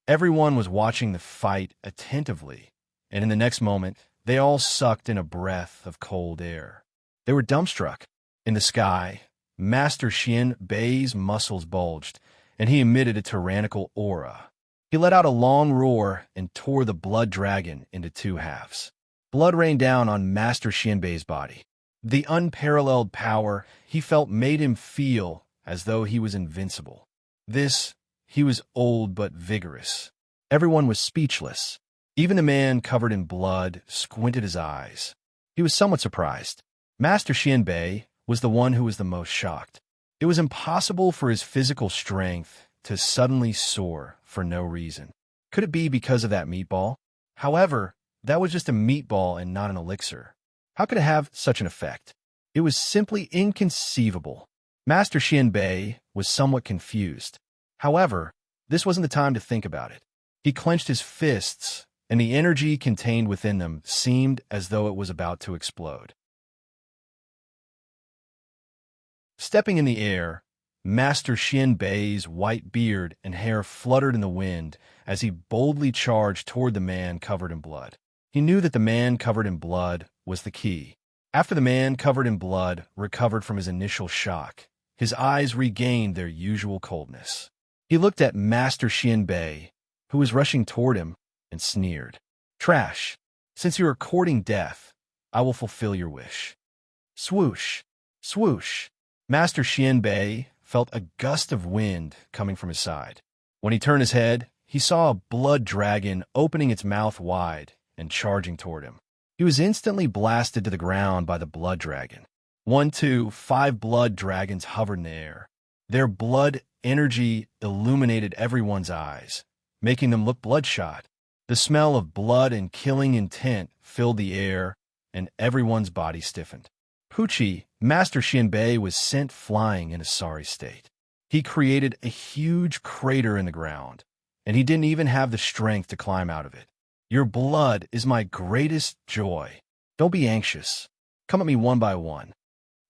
Everyone was watching the fight attentively, and in the next moment, they all sucked in a breath of cold air. They were dumbstruck. In the sky, Master Xianbei's muscles bulged, and he emitted a tyrannical aura. He let out a long roar and tore the blood dragon into two halves. Blood rained down on Master Xianbei's body. The unparalleled power he felt made him feel as though he was invincible. He was old but vigorous. Everyone was speechless. Even the man covered in blood squinted his eyes. He was somewhat surprised. Master Xianbei was the one who was the most shocked. It was impossible for his physical strength to suddenly soar for no reason. Could it be because of that meatball? However, that was just a meatball and not an elixir. How could it have such an effect? It was simply inconceivable. Master Xianbei was somewhat confused. However, this wasn't the time to think about it. He clenched his fists, and the energy contained within them seemed as though it was about to explode. Stepping in the air, Master Xianbei's white beard and hair fluttered in the wind as he boldly charged toward the man covered in blood. He knew that the man covered in blood was the key. After the man covered in blood recovered from his initial shock, his eyes regained their usual coldness. He looked at Master Xianbei, who was rushing toward him, and sneered. "Trash! Since you are courting death, I will fulfill your wish." Swoosh! Swoosh! Master Xianbei felt a gust of wind coming from his side. When he turned his head, he saw a blood dragon opening its mouth wide and charging toward him. He was instantly blasted to the ground by the blood dragon. 1, 2, 5 blood dragons hovered in the air. Their blood energy illuminated everyone's eyes, making them look bloodshot. The smell of blood and killing intent filled the air, and everyone's body stiffened. Pucci, Master Xianbei, was sent flying in a sorry state. He created a huge crater in the ground, and he didn't even have the strength to climb out of it. Your blood is my greatest joy. Don't be anxious. Come at me one by one.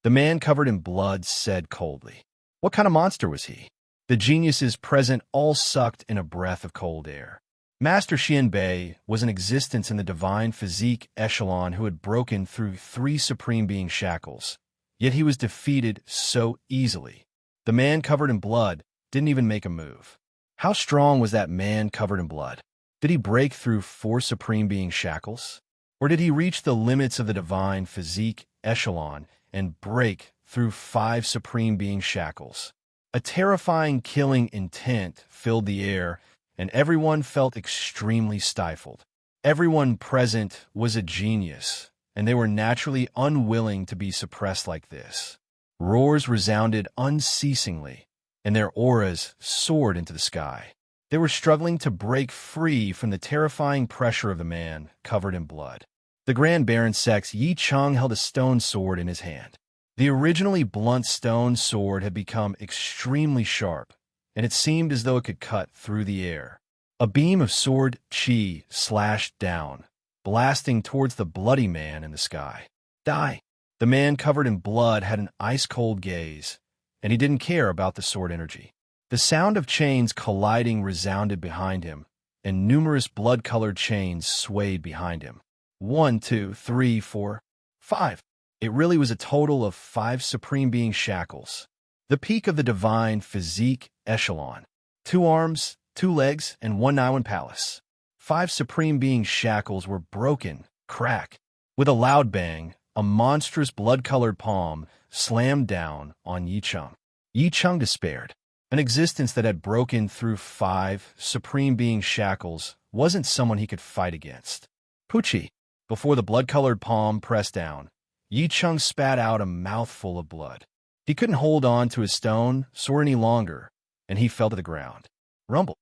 The man covered in blood said coldly. What kind of monster was he? The geniuses present all sucked in a breath of cold air. Master Xianbei was an existence in the divine physique echelon who had broken through 3 supreme being shackles, yet he was defeated so easily. The man covered in blood didn't even make a move. How strong was that man covered in blood? Did he break through 4 supreme being shackles? Or did he reach the limits of the divine physique echelon and break through 5 supreme being shackles? A terrifying killing intent filled the air, and everyone felt extremely stifled. Everyone present was a genius, and they were naturally unwilling to be suppressed like this. Roars resounded unceasingly, and their auras soared into the sky. They were struggling to break free from the terrifying pressure of the man covered in blood. The Grand Baron Sex Yi Cheng held a stone sword in his hand. The originally blunt stone sword had become extremely sharp, and it seemed as though it could cut through the air. A beam of sword chi slashed down, blasting towards the bloody man in the sky. Die! The man covered in blood had an ice-cold gaze, and he didn't care about the sword energy. The sound of chains colliding resounded behind him, and numerous blood-colored chains swayed behind him. 1, 2, 3, 4, 5. It really was a total of 5 supreme being shackles. The peak of the divine physique echelon. 2 arms, 2 legs, and 1 Niwen palace. 5 supreme being shackles were broken, crack. With a loud bang, a monstrous blood-colored palm slammed down on Yi Cheng. Yi Cheng despaired. An existence that had broken through 5 supreme being shackles wasn't someone he could fight against. Pucci. Before the blood-colored palm pressed down, Yi Cheng spat out a mouthful of blood. He couldn't hold on to his stone sword any longer, and he fell to the ground. Rumble.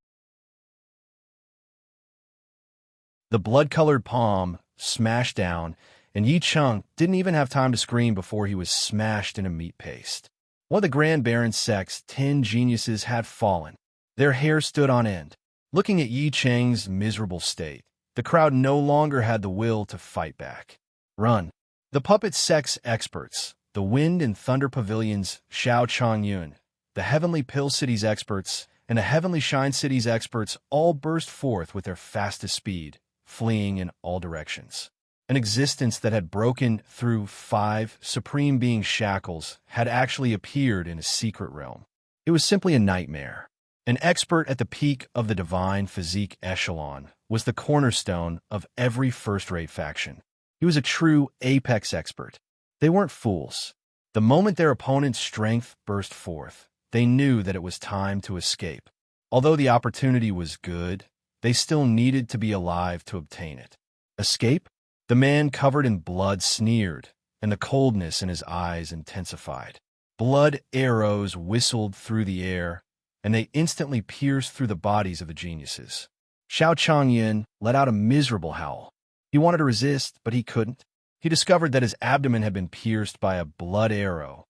The blood-colored palm smashed down, and Yi Cheng didn't even have time to scream before he was smashed into meat paste. One of the Grand Baron Sec's 10 geniuses had fallen. Their hair stood on end. Looking at Yi Cheng's miserable state, the crowd no longer had the will to fight back. Run. The puppet sex experts, the Wind and Thunder Pavilions, Xiao Changyun, the Heavenly Pill City's experts, and the Heavenly Shine City's experts all burst forth with their fastest speed, fleeing in all directions. An existence that had broken through 5 supreme being shackles had actually appeared in a secret realm. It was simply a nightmare. An expert at the peak of the divine physique echelon was the cornerstone of every first-rate faction. He was a true apex expert. They weren't fools. The moment their opponent's strength burst forth, they knew that it was time to escape. Although the opportunity was good, they still needed to be alive to obtain it. Escape? The man covered in blood sneered, and the coldness in his eyes intensified. Blood arrows whistled through the air, and they instantly pierced through the bodies of the geniuses. Xiao Changyin let out a miserable howl. He wanted to resist, but he couldn't. He discovered that his abdomen had been pierced by a blood arrow,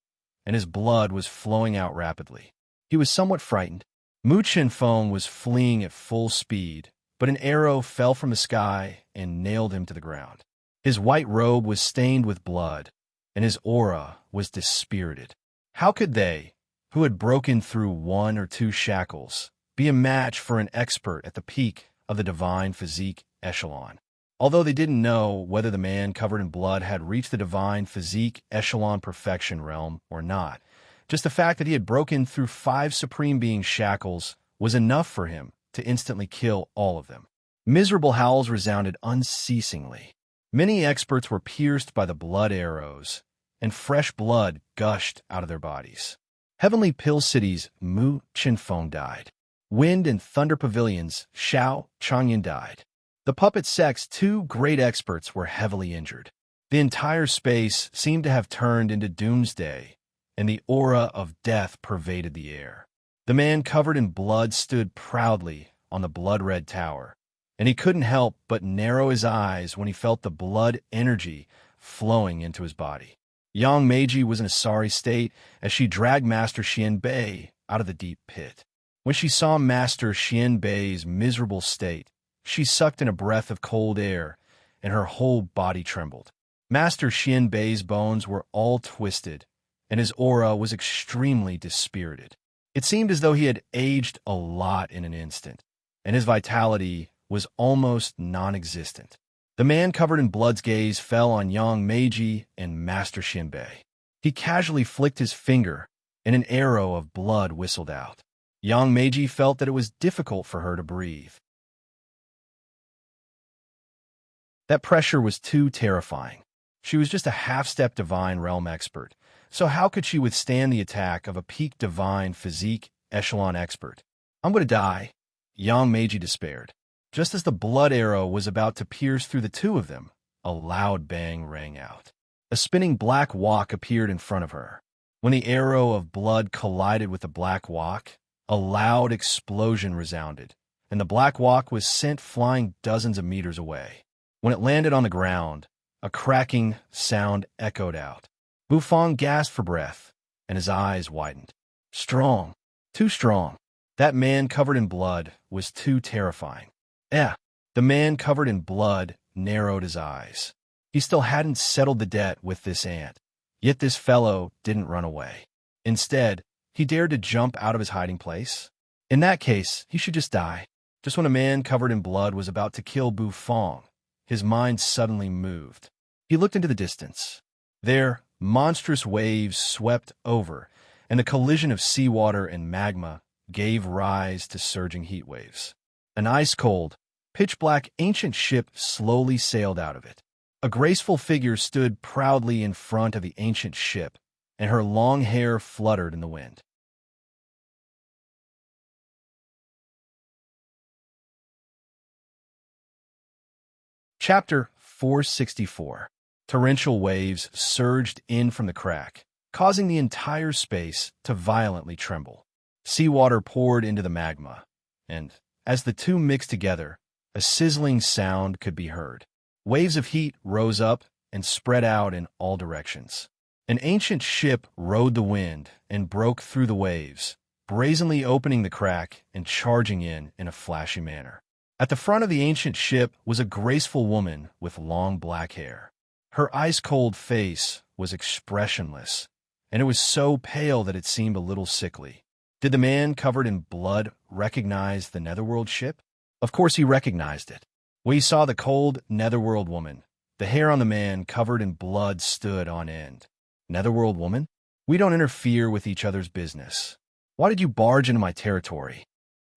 and his blood was flowing out rapidly. He was somewhat frightened. Mu Chenfeng was fleeing at full speed, but an arrow fell from the sky and nailed him to the ground. His white robe was stained with blood, and his aura was dispirited. How could they, who had broken through 1 or 2 shackles, be a match for an expert at the peak of the divine physique echelon? Although they didn't know whether the man covered in blood had reached the divine physique echelon perfection realm or not, just the fact that he had broken through 5 supreme being shackles was enough for him to instantly kill all of them. Miserable howls resounded unceasingly. Many experts were pierced by the blood arrows, and fresh blood gushed out of their bodies. Heavenly Pill City's Mu Chenfeng died. Wind and Thunder Pavilions, Xiao Changyin died. The puppet sect's two great experts were heavily injured. The entire space seemed to have turned into doomsday, and the aura of death pervaded the air. The man covered in blood stood proudly on the blood-red tower, and he couldn't help but narrow his eyes when he felt the blood energy flowing into his body. Yang Meiji was in a sorry state as she dragged Master Xianbei out of the deep pit. When she saw Master Xianbei's miserable state, she sucked in a breath of cold air, and her whole body trembled. Master Xianbei's bones were all twisted, and his aura was extremely dispirited. It seemed as though he had aged a lot in an instant, and his vitality was almost non-existent. The man covered in blood's gaze fell on Yang Meiji and Master Xianbei. He casually flicked his finger, and an arrow of blood whistled out. Yang Meiji felt that it was difficult for her to breathe. That pressure was too terrifying. She was just a half-step divine realm expert, so how could she withstand the attack of a peak divine physique echelon expert? I'm going to die, Yang Meiji despaired. Just as the blood arrow was about to pierce through the two of them, a loud bang rang out. A spinning black wok appeared in front of her. When the arrow of blood collided with the black wok, a loud explosion resounded, and the black wok was sent flying dozens of meters away. When it landed on the ground, a cracking sound echoed out. Bufang gasped for breath, and his eyes widened. Strong, too strong. That man covered in blood was too terrifying. The man covered in blood narrowed his eyes. He still hadn't settled the debt with this ant, yet this fellow didn't run away. Instead, he dared to jump out of his hiding place. In that case, he should just die. Just when a man covered in blood was about to kill Bufang, his mind suddenly moved. He looked into the distance. There, monstrous waves swept over, and the collision of seawater and magma gave rise to surging heat waves. An ice-cold, pitch-black ancient ship slowly sailed out of it. A graceful figure stood proudly in front of the ancient ship, and her long hair fluttered in the wind. Chapter 464. Torrential waves surged in from the crack, causing the entire space to violently tremble. Seawater poured into the magma, and, as the two mixed together, a sizzling sound could be heard. Waves of heat rose up and spread out in all directions. An ancient ship rode the wind and broke through the waves, brazenly opening the crack and charging in a flashy manner. At the front of the ancient ship was a graceful woman with long black hair. Her ice-cold face was expressionless, and it was so pale that it seemed a little sickly. Did the man covered in blood recognize the Netherworld ship? Of course he recognized it. When he saw the cold Netherworld woman, the hair on the man covered in blood stood on end. Netherworld woman? We don't interfere with each other's business. Why did you barge into my territory?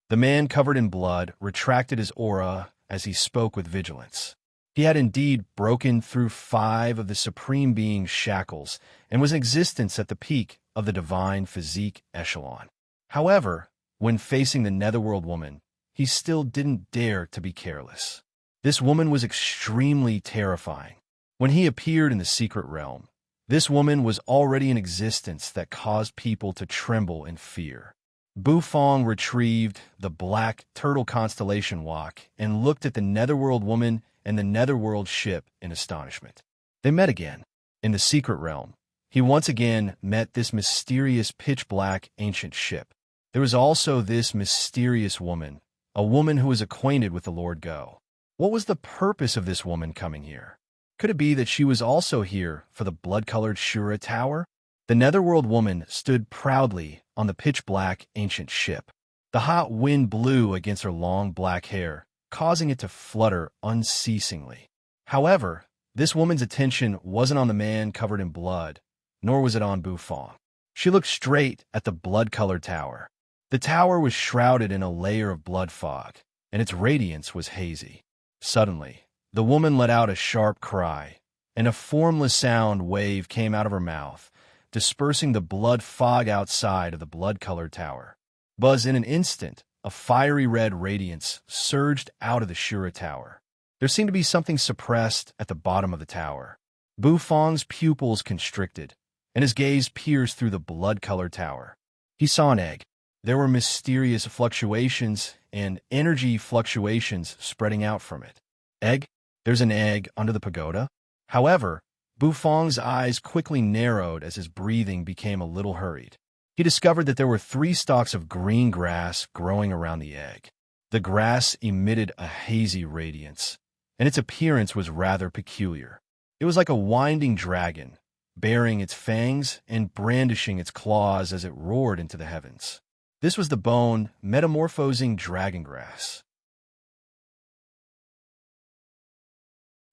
The man covered in blood retracted his aura as he spoke with vigilance. He had indeed broken through 5 of the Supreme Being's shackles and was in existence at the peak of the divine physique echelon. However, when facing the Netherworld woman, he still didn't dare to be careless. This woman was extremely terrifying. When he appeared in the secret realm, this woman was already in existence that caused people to tremble in fear. Bufang retrieved the black turtle constellation wok and looked at the Netherworld woman and the Netherworld ship in astonishment. They met again. In the secret realm, he once again met this mysterious pitch-black ancient ship. There was also this mysterious woman, a woman who was acquainted with the Lord Go. What was the purpose of this woman coming here? Could it be that she was also here for the blood-colored Shura Tower? The Netherworld woman stood proudly on the pitch-black ancient ship. The hot wind blew against her long black hair, causing it to flutter unceasingly. However, this woman's attention wasn't on the man covered in blood, nor was it on Bufang. She looked straight at the blood-colored tower. The tower was shrouded in a layer of blood fog, and its radiance was hazy. Suddenly, the woman let out a sharp cry, and a formless sound wave came out of her mouth, dispersing the blood fog outside of the blood-colored tower. In an instant, a fiery red radiance surged out of the Shura Tower. There seemed to be something suppressed at the bottom of the tower. Bufong's pupils constricted, and his gaze pierced through the blood-colored tower. He saw an egg. There were mysterious fluctuations and energy fluctuations spreading out from it. Egg? There's an egg under the pagoda? However, Bufong's eyes quickly narrowed as his breathing became a little hurried. He discovered that there were 3 stalks of green grass growing around the egg. The grass emitted a hazy radiance, and its appearance was rather peculiar. It was like a winding dragon, baring its fangs and brandishing its claws as it roared into the heavens. This was the bone metamorphosing dragon grass.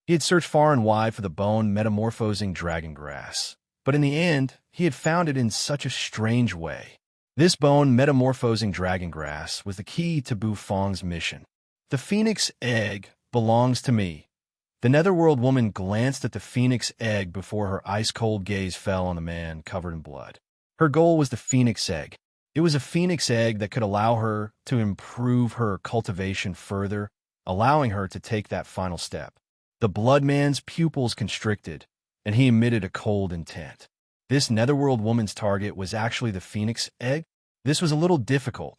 He had searched far and wide for the bone metamorphosing dragon grass, but in the end, he had found it in such a strange way. This bone metamorphosing dragon grass was the key to Bufong's mission. The phoenix egg belongs to me. The netherworld woman glanced at the phoenix egg before her ice-cold gaze fell on the man covered in blood. Her goal was the phoenix egg. It was a phoenix egg that could allow her to improve her cultivation further, allowing her to take that final step. The blood man's pupils constricted, and he emitted a cold intent. This netherworld woman's target was actually the phoenix egg. This was a little difficult.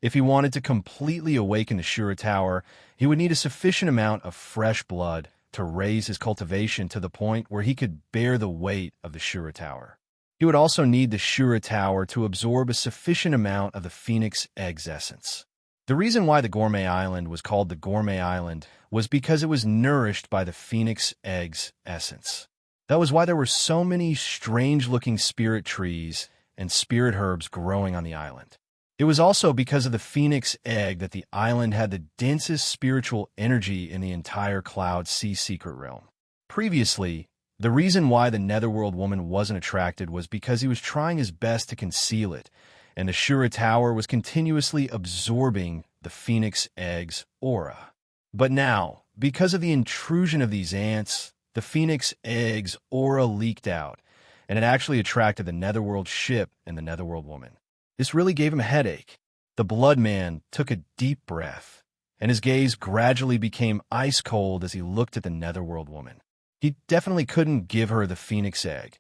If he wanted to completely awaken the Shura Tower, he would need a sufficient amount of fresh blood to raise his cultivation to the point where he could bear the weight of the Shura Tower. He would also need the Shura Tower to absorb a sufficient amount of the phoenix egg's essence. The reason why the Gourmet Island was called the Gourmet Island was because it was nourished by the phoenix egg's essence. That was why there were so many strange-looking spirit trees and spirit herbs growing on the island. It was also because of the phoenix egg that the island had the densest spiritual energy in the entire Cloud Sea secret realm. Previously, the reason why the netherworld woman wasn't attracted was because he was trying his best to conceal it, and the Shura Tower was continuously absorbing the phoenix egg's aura. But now, because of the intrusion of these ants, the phoenix egg's aura leaked out, and it actually attracted the netherworld ship and the netherworld woman. This really gave him a headache. The blood man took a deep breath, and his gaze gradually became ice cold as he looked at the netherworld woman. He definitely couldn't give her the phoenix egg,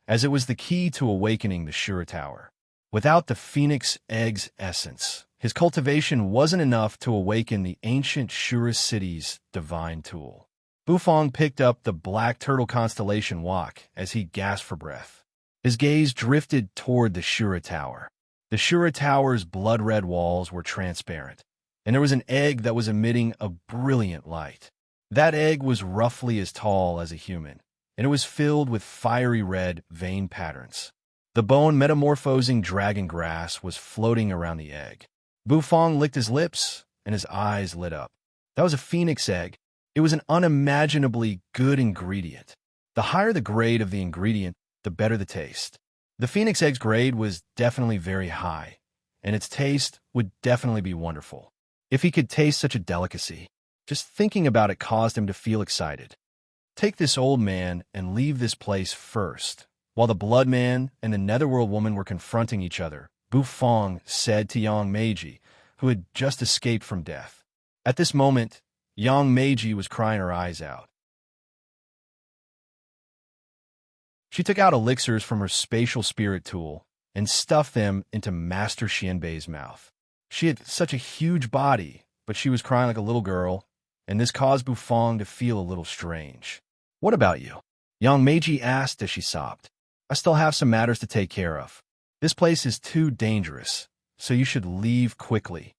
as it was the key to awakening the Shura Tower. Without the phoenix egg's essence, his cultivation wasn't enough to awaken the ancient Shura city's divine tool. Bufong picked up the black turtle constellation Wak as he gasped for breath. His gaze drifted toward the Shura Tower. The Shura Tower's blood-red walls were transparent, and there was an egg that was emitting a brilliant light. That egg was roughly as tall as a human, and it was filled with fiery red vein patterns. The bone metamorphosing dragon grass was floating around the egg. Bufong licked his lips, and his eyes lit up. That was a phoenix egg. It was an unimaginably good ingredient. The higher the grade of the ingredient, the better the taste. The phoenix egg's grade was definitely very high, and its taste would definitely be wonderful. If he could taste such a delicacy, just thinking about it caused him to feel excited. Take this old man and leave this place first. While the blood man and the netherworld woman were confronting each other, Bufong said to Yang Meiji, who had just escaped from death. At this moment, Yang Meiji was crying her eyes out. She took out elixirs from her spatial spirit tool and stuffed them into Master Xianbei's mouth. She had such a huge body, but she was crying like a little girl, and this caused Bufong to feel a little strange. "What about you?" Yang Meiji asked as she sobbed. "I still have some matters to take care of. This place is too dangerous, so you should leave quickly."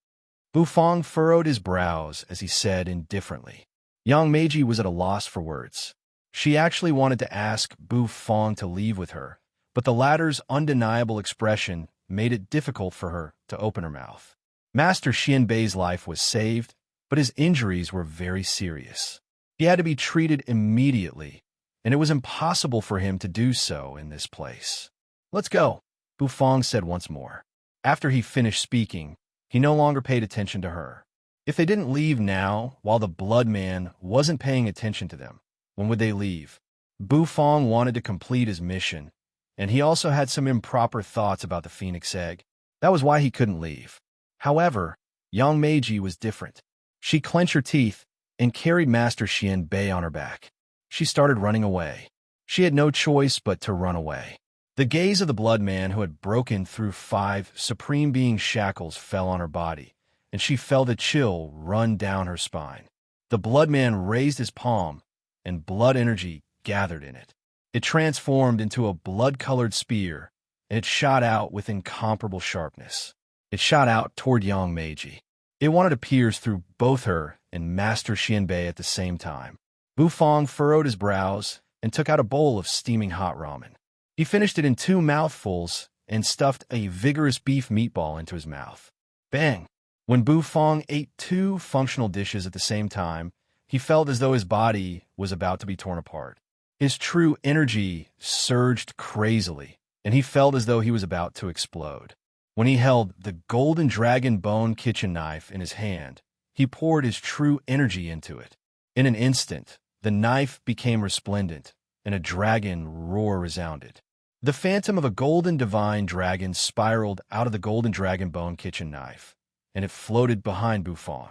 Bufong furrowed his brows as he said indifferently. Yang Meiji was at a loss for words. She actually wanted to ask Bufong to leave with her, but the latter's undeniable expression made it difficult for her to open her mouth. Master Xianbei's life was saved, but his injuries were very serious. He had to be treated immediately, and it was impossible for him to do so in this place. "Let's go," Bufong said once more. After he finished speaking, he no longer paid attention to her. If they didn't leave now, while the blood man wasn't paying attention to them, when would they leave? Bufong wanted to complete his mission, and he also had some improper thoughts about the phoenix egg. That was why he couldn't leave. However, Yang Meiji was different. She clenched her teeth and carried Master Xian Bei on her back. She started running away. She had no choice but to run away. The gaze of the blood man who had broken through 5 supreme being shackles fell on her body, and she felt a chill run down her spine. The blood man raised his palm, and blood energy gathered in it. It transformed into a blood-colored spear, and it shot out with incomparable sharpness. It shot out toward Yang Meiji. It wanted to pierce through both her and Master Xianbei at the same time. Bufang furrowed his brows and took out a bowl of steaming hot ramen. He finished it in 2 mouthfuls and stuffed a vigorous beef meatball into his mouth. Bang! When Bufang ate 2 functional dishes at the same time, he felt as though his body was about to be torn apart. His true energy surged crazily, and he felt as though he was about to explode. When he held the golden dragon bone kitchen knife in his hand, he poured his true energy into it. In an instant, the knife became resplendent, and a dragon roar resounded. The phantom of a golden divine dragon spiraled out of the golden dragon bone kitchen knife, and it floated behind Bufang.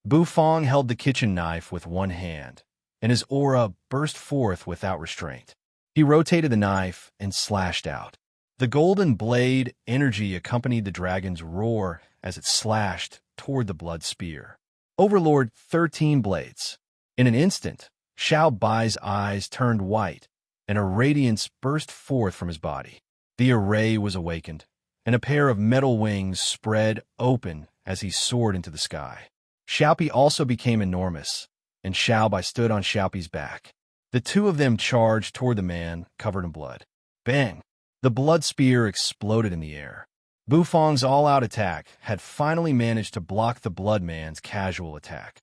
Bufang held the kitchen knife with one hand, and his aura burst forth without restraint. He rotated the knife and slashed out. The golden blade energy accompanied the dragon's roar as it slashed toward the blood spear. Overlord 13 blades. In an instant, Xiao Bai's eyes turned white, and a radiance burst forth from his body. The array was awakened, and a pair of metal wings spread open as he soared into the sky. Xiaopi also became enormous, and Xiao Bai stood on Xiaopi's back. The 2 of them charged toward the man covered in blood. Bang! The blood spear exploded in the air. Bufang's all-out attack had finally managed to block the blood man's casual attack.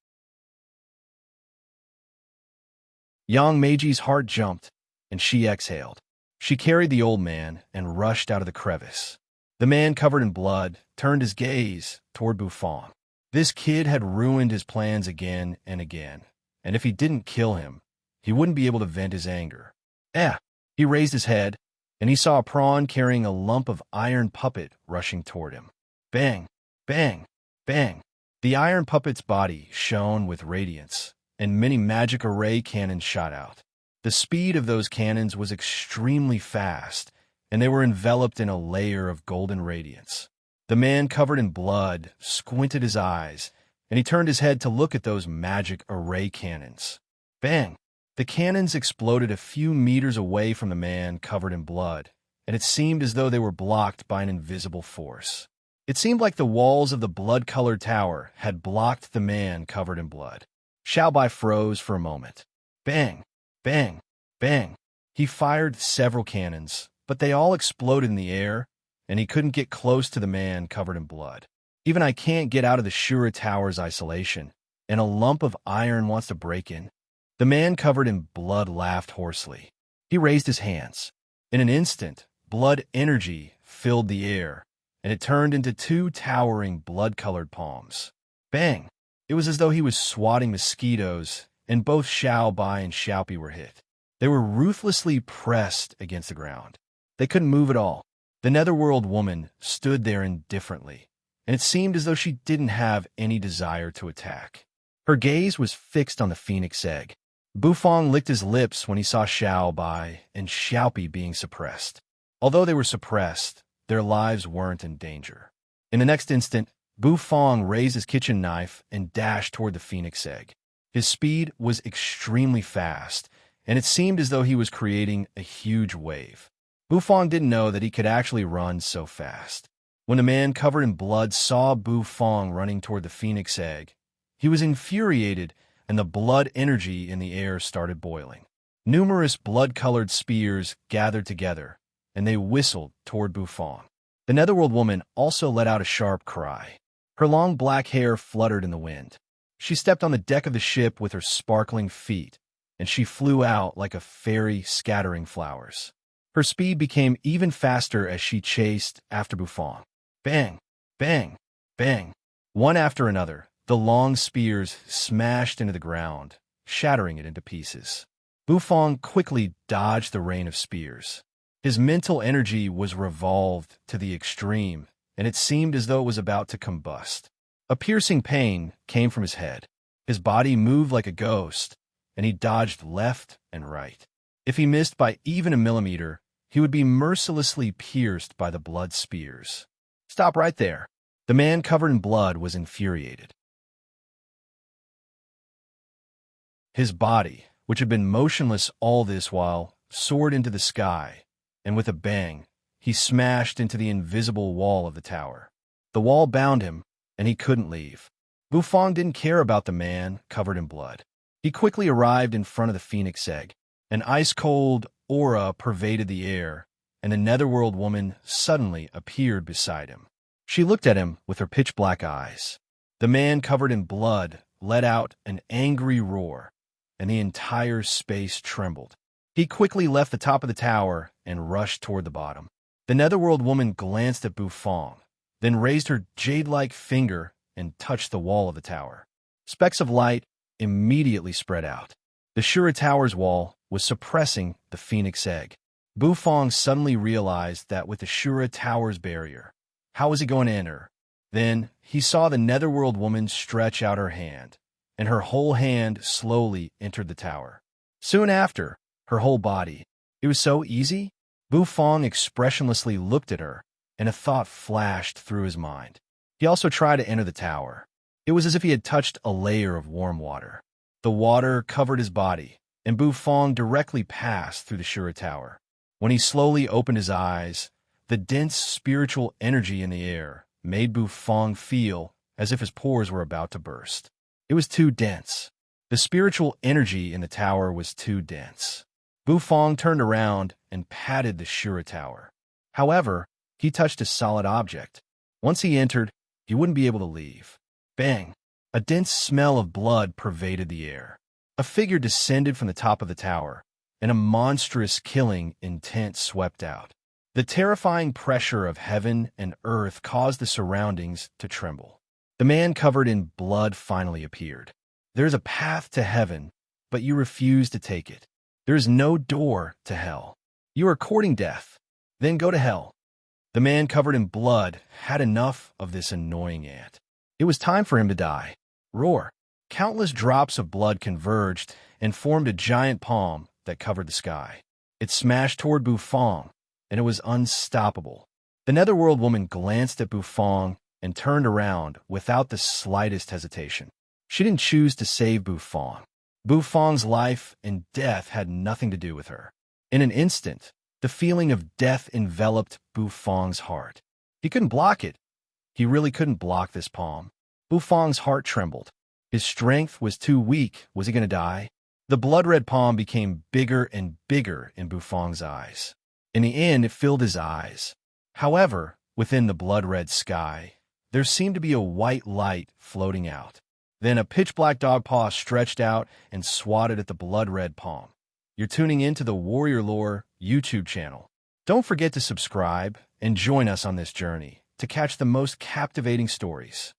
Yang Meiji's heart jumped, and she exhaled. She carried the old man and rushed out of the crevice. The man covered in blood turned his gaze toward Bufang. This kid had ruined his plans again and again, and if he didn't kill him, he wouldn't be able to vent his anger. He raised his head, and he saw a prawn carrying a lump of iron puppet rushing toward him. Bang! Bang! Bang! The iron puppet's body shone with radiance, and many magic array cannons shot out. The speed of those cannons was extremely fast, and they were enveloped in a layer of golden radiance. The man covered in blood squinted his eyes, and he turned his head to look at those magic array cannons. Bang! The cannons exploded a few meters away from the man covered in blood, and it seemed as though they were blocked by an invisible force. It seemed like the walls of the blood-colored tower had blocked the man covered in blood. Xiao Bai froze for a moment. Bang! Bang! Bang! He fired several cannons, but they all exploded in the air, and he couldn't get close to the man covered in blood. Even I can't get out of the Shura Tower's isolation, and a lump of iron wants to break in. The man covered in blood laughed hoarsely. He raised his hands. In an instant, blood energy filled the air, and it turned into 2 towering blood-colored palms. Bang! It was as though he was swatting mosquitoes, and both Xiao Bai and Xiaopi were hit. They were ruthlessly pressed against the ground. They couldn't move at all. The Netherworld woman stood there indifferently, and it seemed as though she didn't have any desire to attack. Her gaze was fixed on the phoenix egg. Bufang licked his lips when he saw Xiao Bai and Xiaopi being suppressed. Although they were suppressed, their lives weren't in danger. In the next instant, Bufang raised his kitchen knife and dashed toward the phoenix egg. His speed was extremely fast, and it seemed as though he was creating a huge wave. Bufang didn't know that he could actually run so fast. When the man covered in blood saw Bufang running toward the phoenix egg, he was infuriated, and the blood energy in the air started boiling. Numerous blood-colored spears gathered together, and they whistled toward Bufang. The Netherworld woman also let out a sharp cry. Her long black hair fluttered in the wind. She stepped on the deck of the ship with her sparkling feet, and she flew out like a fairy scattering flowers. Her speed became even faster as she chased after Bufang. Bang! Bang! Bang! One after another, the long spears smashed into the ground, shattering it into pieces. Bufang quickly dodged the rain of spears. His mental energy was revolved to the extreme, and it seemed as though it was about to combust. A piercing pain came from his head. His body moved like a ghost, and he dodged left and right. If he missed by even a millimeter, he would be mercilessly pierced by the blood spears. Stop right there. The man covered in blood was infuriated. His body, which had been motionless all this while, soared into the sky, and with a bang, he smashed into the invisible wall of the tower. The wall bound him, and he couldn't leave. Bufong didn't care about the man covered in blood. He quickly arrived in front of the phoenix egg. An ice-cold aura pervaded the air, and a netherworld woman suddenly appeared beside him. She looked at him with her pitch-black eyes. The man covered in blood let out an angry roar, and the entire space trembled. He quickly left the top of the tower and rushed toward the bottom. The netherworld woman glanced at Bufong, then raised her jade-like finger and touched the wall of the tower. Specks of light immediately spread out. The Shura Tower's wall was suppressing the phoenix egg. Bufong suddenly realized that with the Shura Tower's barrier, how was he going to enter? Then he saw the netherworld woman stretch out her hand, and her whole hand slowly entered the tower. Soon after, her whole body. It was so easy. Bufong expressionlessly looked at her, and a thought flashed through his mind. He also tried to enter the tower. It was as if he had touched a layer of warm water. The water covered his body, and Bufong directly passed through the Shura Tower. When he slowly opened his eyes, the dense spiritual energy in the air made Bufong feel as if his pores were about to burst. It was too dense. The spiritual energy in the tower was too dense. Bufong turned around and patted the Shura Tower. However, he touched a solid object. Once he entered, he wouldn't be able to leave. Bang! A dense smell of blood pervaded the air. A figure descended from the top of the tower, and a monstrous killing intent swept out. The terrifying pressure of heaven and earth caused the surroundings to tremble. The man covered in blood finally appeared. There's a path to heaven, but you refuse to take it. There is no door to hell. You are courting death. Then go to hell. The man covered in blood had enough of this annoying ant. It was time for him to die. Roar! Countless drops of blood converged and formed a giant palm that covered the sky. It smashed toward Bufong, and it was unstoppable. The netherworld woman glanced at Bufong and turned around without the slightest hesitation. She didn't choose to save Bufong. Bufong's life and death had nothing to do with her. In an instant, the feeling of death enveloped Bufong's heart. He couldn't block it. He really couldn't block this palm. Bufong's heart trembled. His strength was too weak. Was he going to die? The blood-red palm became bigger and bigger in Bufong's eyes. In the end, it filled his eyes. However, within the blood-red sky, there seemed to be a white light floating out. Then a pitch-black dog paw stretched out and swatted at the blood-red palm. You're tuning into the Warrior Lore YouTube channel. Don't forget to subscribe and join us on this journey to catch the most captivating stories.